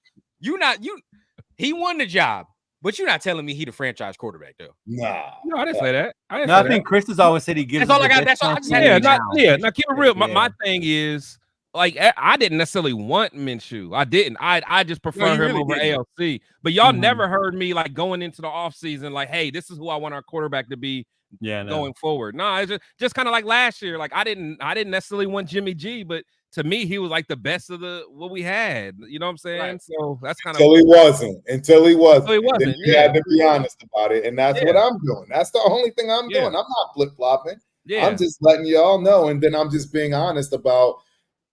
He won the job, but you're not telling me he the franchise quarterback though. Nah. No, I didn't say that. I think Chris has always said he gives. That's all I got. That's all I just had. Now keep it real. My thing is, like, I didn't necessarily want Minshew. I didn't. I just prefer him really over ALC. But y'all never heard me like going into the offseason like, hey, this is who I want our quarterback to be going forward. No, it's just kind of like last year. Like I didn't necessarily want Jimmy G, but to me, he was like the best of what we had. You know what I'm saying? Right. So that's kind of until he wasn't. Until he wasn't. Then you had to be honest about it. And that's what I'm doing. That's the only thing I'm doing. I'm not flip-flopping. Yeah. I'm just letting y'all know. And then I'm just being honest about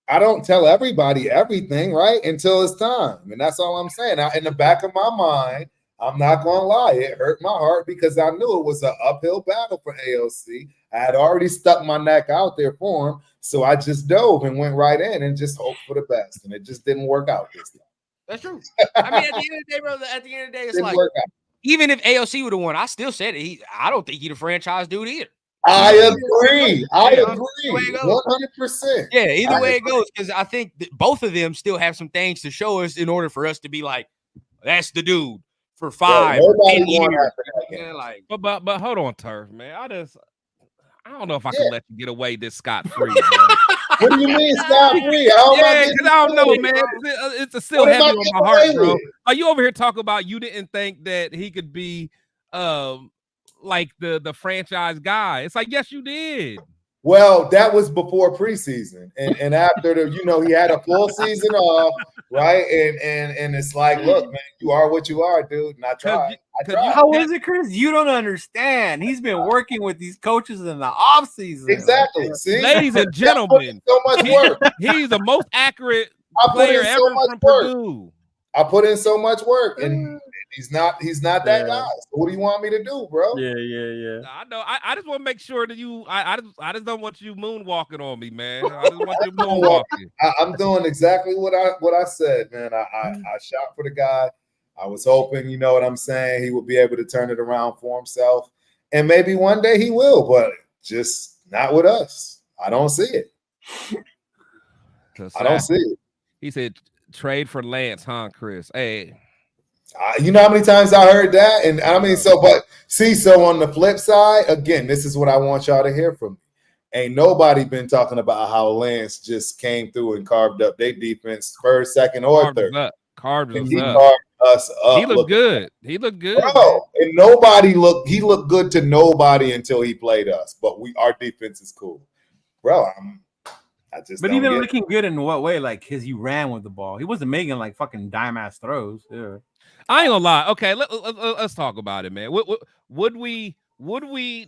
I don't tell everybody everything, right? Until it's time. And that's all I'm saying. Now, in the back of my mind, I'm not going to lie. It hurt my heart because I knew it was an uphill battle for AOC. I had already stuck my neck out there for him. So I just dove and went right in and just hoped for the best. And it just didn't work out this time. That's true. I mean, at the end of the day, brother, it's like, even if AOC would have won, I still said it. I don't think he's a franchise dude either. I agree. 100%. Yeah, either way it goes, because I think that both of them still have some things to show us in order for us to be like, that's the dude for 5 years. But hold on, Turf, man. I don't know if I can let you get away this scot-free. What do you mean scot-free? Because I don't know, man. It's still heavy on my heart, bro. Are you over here talking about you didn't think that he could be like the franchise guy? It's like, yes, you did. Well, that was before preseason, and after he had a full season off, right? And it's like, look, man, you are what you are, dude. And I tried. How is it, Chris? You don't understand. He's been working with these coaches in the offseason. Exactly. See, ladies and gentlemen, so much work. He's the most accurate player ever from Purdue. I put in so much work, and he's not that guy. So what do you want me to do, bro? Yeah. I know. I just want to make sure that you. I just don't want you moonwalking on me, man. I just want you moonwalking. I'm doing exactly what I said, man. I shot for the guy. I was hoping, you know what I'm saying, he would be able to turn it around for himself, and maybe one day he will, but just not with us. I don't see it. I don't see it. He said, "Trade for Lance, huh, Chris?" Hey. You know how many times I heard that? And I mean, so on the flip side, again, this is what I want y'all to hear from me. Ain't nobody been talking about how Lance just came through and carved up their defense first, second, or third. Carved us up. He looked good. He looked good. Bro, and he looked good to nobody until he played us. But our defense is cool. Bro, But even looking good in what way? Like, he ran with the ball. He wasn't making like fucking dime ass throws. Yeah. I ain't gonna lie. Okay, let's talk about it, man. Would we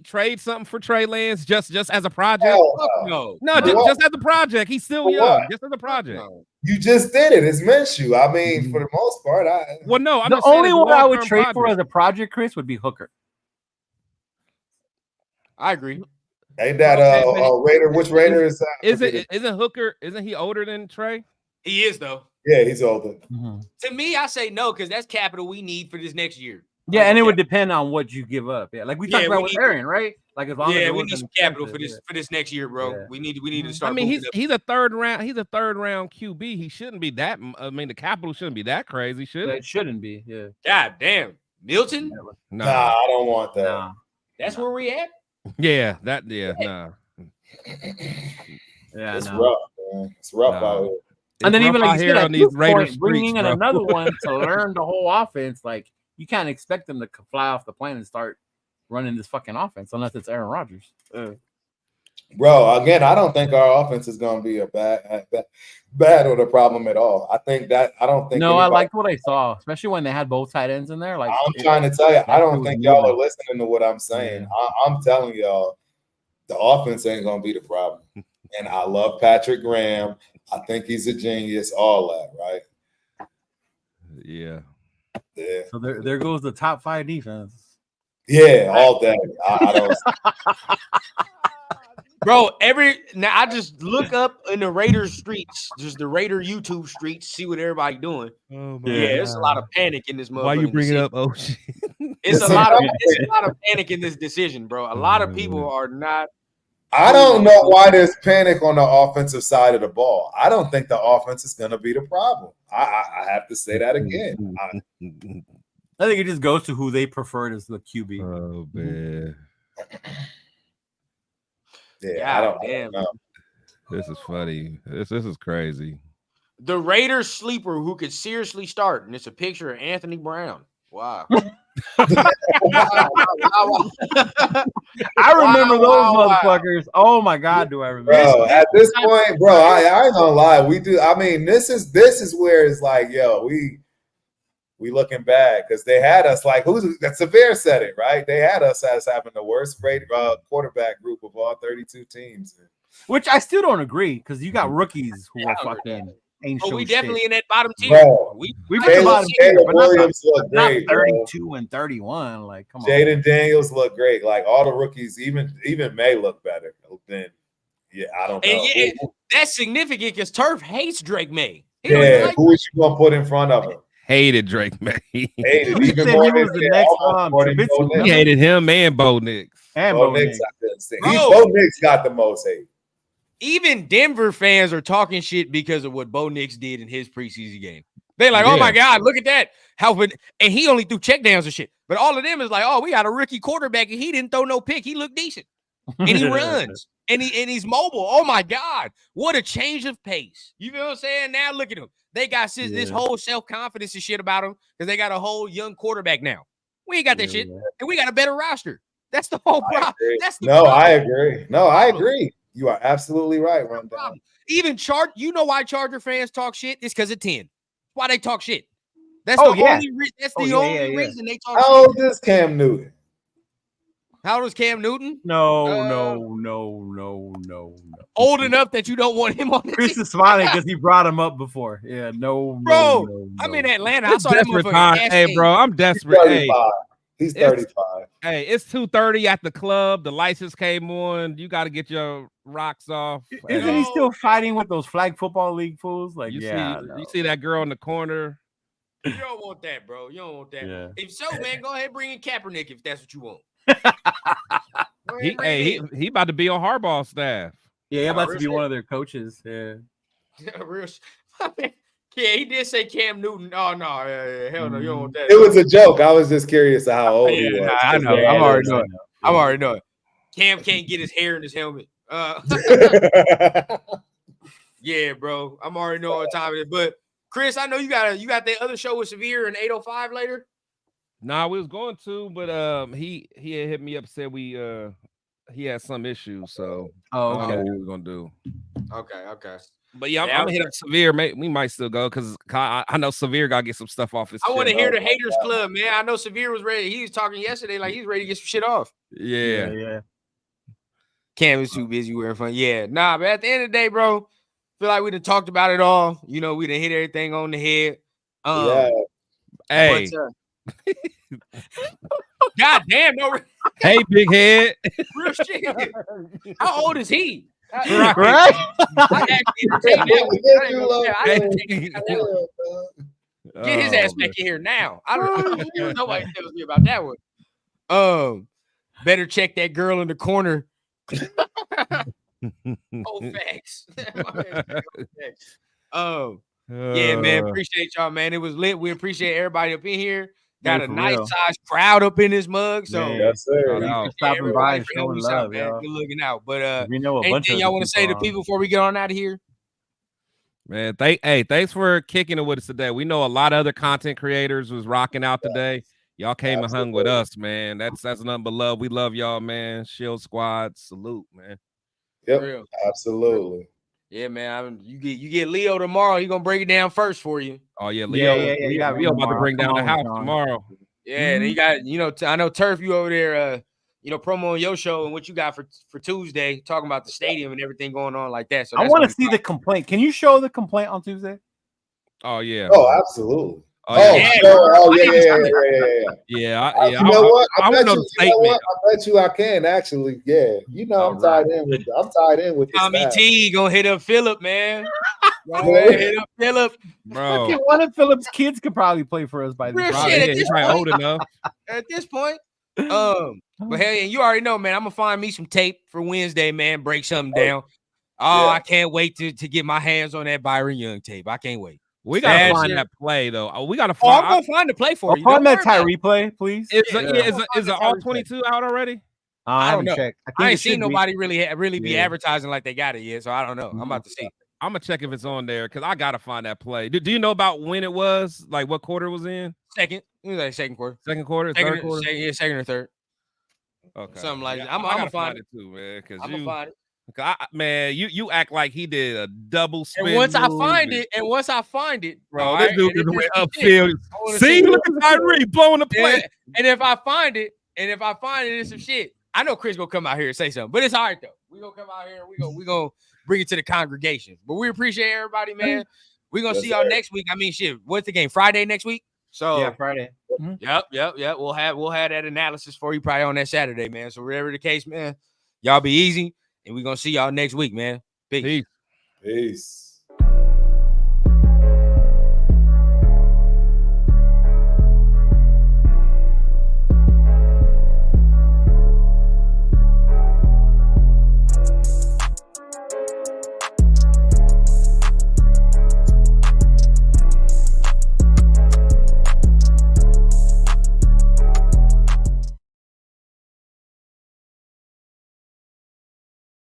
trade something for Trey Lance just as a project? No, just as a project. He's still young. Just as a project. You just did it. It's Minshew. I mean, for the most part, the only one I would trade for as a project, Chris, would be Hooker. I agree. Ain't that Raider? Which Raider is that? Isn't Hooker? Isn't he older than Trey? He is though. Yeah, he's older. Mm-hmm. To me, I say no because that's capital we need for this next year. Yeah, and it would depend on what you give up. Yeah, like we talked about with Aaron, right? Like as long as we need some capital for this next year, bro. Yeah. We need to start. I mean, he's a third round QB. He shouldn't be that. I mean, the capital shouldn't be that crazy, should it? It shouldn't be. Yeah. God damn, Milton. Nah, I don't want that. Nah. That's where we at. Yeah, nah. Yeah, it's rough, man. It's rough out here. And then even like you said, on these Raiders, bringing in another one to learn the whole offense, like you can't expect them to fly off the plane and start running this fucking offense unless it's Aaron Rodgers. Bro, again, I don't think our offense is going to be a bad or the problem at all. I liked what I saw, especially when they had both tight ends in there. Like I'm trying to tell you, I don't think y'all are listening to what I'm saying. Yeah. I'm telling y'all, the offense ain't going to be the problem. And I love Patrick Graham. I think he's a genius, all that, right? Yeah. So there goes the top 5 defense. Yeah, all that. I don't. Bro, now I just look up in the Raider streets, just the Raider YouTube streets, see what everybody doing. Oh, there's a lot of panic in this motherfucker. Why you bring it up? Oh shit! It's a lot of panic in this decision, bro. A lot of people are not. I don't know why there's panic on the offensive side of the ball. I don't think the offense is going to be the problem. I have to say that again. I think it just goes to who they preferred as the QB. Oh man. Yeah, I don't know. This is funny. This is crazy. The Raiders sleeper who could seriously start, and it's a picture of Anthony Brown. Wow. I remember those motherfuckers. Oh my God, do I remember? Bro, at this point, bro, I ain't gonna lie. We do. I mean, this is where it's like, yo, we looking bad because they had us like that Severe said it, right? They had us as having the worst quarterback group of all 32 teams. Which I still don't agree because you got rookies who are fucking ain't But show we shit. definitely in that bottom tier. Bro, We Caleb Williams look not great. 32 and 31. Like, come on. Jaden Daniels look great. Like all the rookies, even May look better than. Yeah, I don't know. And that's significant because Turf hates Drake May. Yeah, who is you gonna put in front of him? Hated Drake May. Hated He even said more he than was the next He hated him and Bo Nix. Bo Nix, I couldn't say. Bo Nix got the most hate. Even Denver fans are talking shit because of what Bo Nix did in his preseason game. They're like, oh my God, look at that. And he only threw checkdowns and shit. But all of them is like, oh, we got a rookie quarterback and he didn't throw no pick. He looked decent. And he runs. And he's mobile. Oh my God. What a change of pace. You feel what I'm saying? Now look at him. They got this whole self-confidence and shit about him because they got a whole young quarterback now. We ain't got that shit. And we got a better roster. That's the whole problem. I agree. No, I agree. You are absolutely right, Rundown. Even you know why Charger fans talk shit? It's because of 10. Why they talk shit. That's the only reason they talk shit. How old is Cam Newton? How old is Cam Newton? No. Old enough that you don't want him on the Chris is smiling because he brought him up before. Yeah, no. I'm in Atlanta. I saw that motherfucker. Hey, bro, I'm desperate. He's 35. Hey, it's 2:30 at the club. The license came on. You got to get your rocks off. Isn't he still fighting with those flag football league fools? Like, you see that girl in the corner. You don't want that, bro. You don't want that. Yeah. If so, man, go ahead and bring in Kaepernick if that's what you want. He about to be on Harbaugh's staff. Yeah, he about to be one of their coaches. Yeah. Yeah, he did say Cam Newton. Oh no, hell no, you don't want that. It was a joke. I was just curious how old he was. I know. I'm already knowing. Cam can't get his hair in his helmet. Yeah, bro. I'm already knowing what time it is. But Chris, I know you got that other show with Severe and 805 later. Nah, we was going to, but he had hit me up, said he had some issues, so I don't know what we were gonna do. Okay. But yeah, I'm gonna hit up Severe. We might still go because I know Severe gotta get some stuff off his. I want to hear the haters club, man. I know Severe was ready. He was talking yesterday, like he's ready to get some shit off. Yeah. Cam is too busy wearing fun. Yeah, nah, but at the end of the day, bro, feel like we done talked about it all. You know, we done hit everything on the head. Hey. God damn, no. Hey, big head. Real shit. How old is he? Right? Get his ass back in here now. I don't know. Nobody tells me about that one. Better check that girl in the corner. Facts. Yeah, man. Appreciate y'all, man. It was lit. We appreciate everybody up in here. Got a nice size crowd up in this mug. So yes, sir. Stopping by and showing love, man. Good looking out. But we know anything y'all want to say to people before we get on out of here? Man, thanks for kicking it with us today. We know a lot of other content creators was rocking out today. Y'all came and hung with us, man. That's nothing but love. We love y'all, man. Shield Squad, salute, man. Yep, absolutely. Yeah, man. You get Leo tomorrow. He gonna break it down first for you. Oh yeah, Leo. Leo about to bring down the house tomorrow. Yeah, and you got I know Turf. You over there, promo on your show and what you got for Tuesday, talking about the stadium and everything going on like that. So I want to see the complaint. Can you show the complaint on Tuesday? Oh yeah. Oh, absolutely. Yeah. You know what? I bet you I can actually. Yeah, I'm tied in with. I'm tied in with Tommy T gonna hit up Phillip, man. Hit up Phillip. Bro. Okay, one of Phillip's kids could probably play for us by this Real time. shit, Yeah, he's probably old enough. At this point. But hell yeah, you already know, man. I'm gonna find me some tape for Wednesday, man. Break something down. Oh, I can't wait to get my hands on that Byron Young tape. I can't wait. We gotta find that play though. We gotta I'm find. gonna find the play for you. Find that Tyree play, please. Is it all 22 out already? I don't haven't know. checked. I ain't seen nobody really be advertising like they got it yet, so I don't know. I'm about to see. I'm gonna check if it's on there because I gotta find that play. Do you know about when it was? Like what quarter it was in? Second. It was like second quarter. Second quarter, third quarter. Second or third. Okay, something like that. I'm gonna gonna find it too, man. Because I'm gonna find it. Man, you act like he did a double spin. And once I find it, bro, this dude just went upfield. See, look at Tyree blowing the play. And if I find it, it's some shit. I know Chris gonna come out here and say something, but it's all right though. We gonna come out here and we gonna bring it to the congregation. But we appreciate everybody, man. We gonna see y'all next week. I mean, shit. What's the game? Friday next week. So yeah, Friday. Yep. We'll have that analysis for you probably on that Saturday, man. So whatever the case, man, y'all be easy, and we gonna see y'all next week, man. Peace. Peace.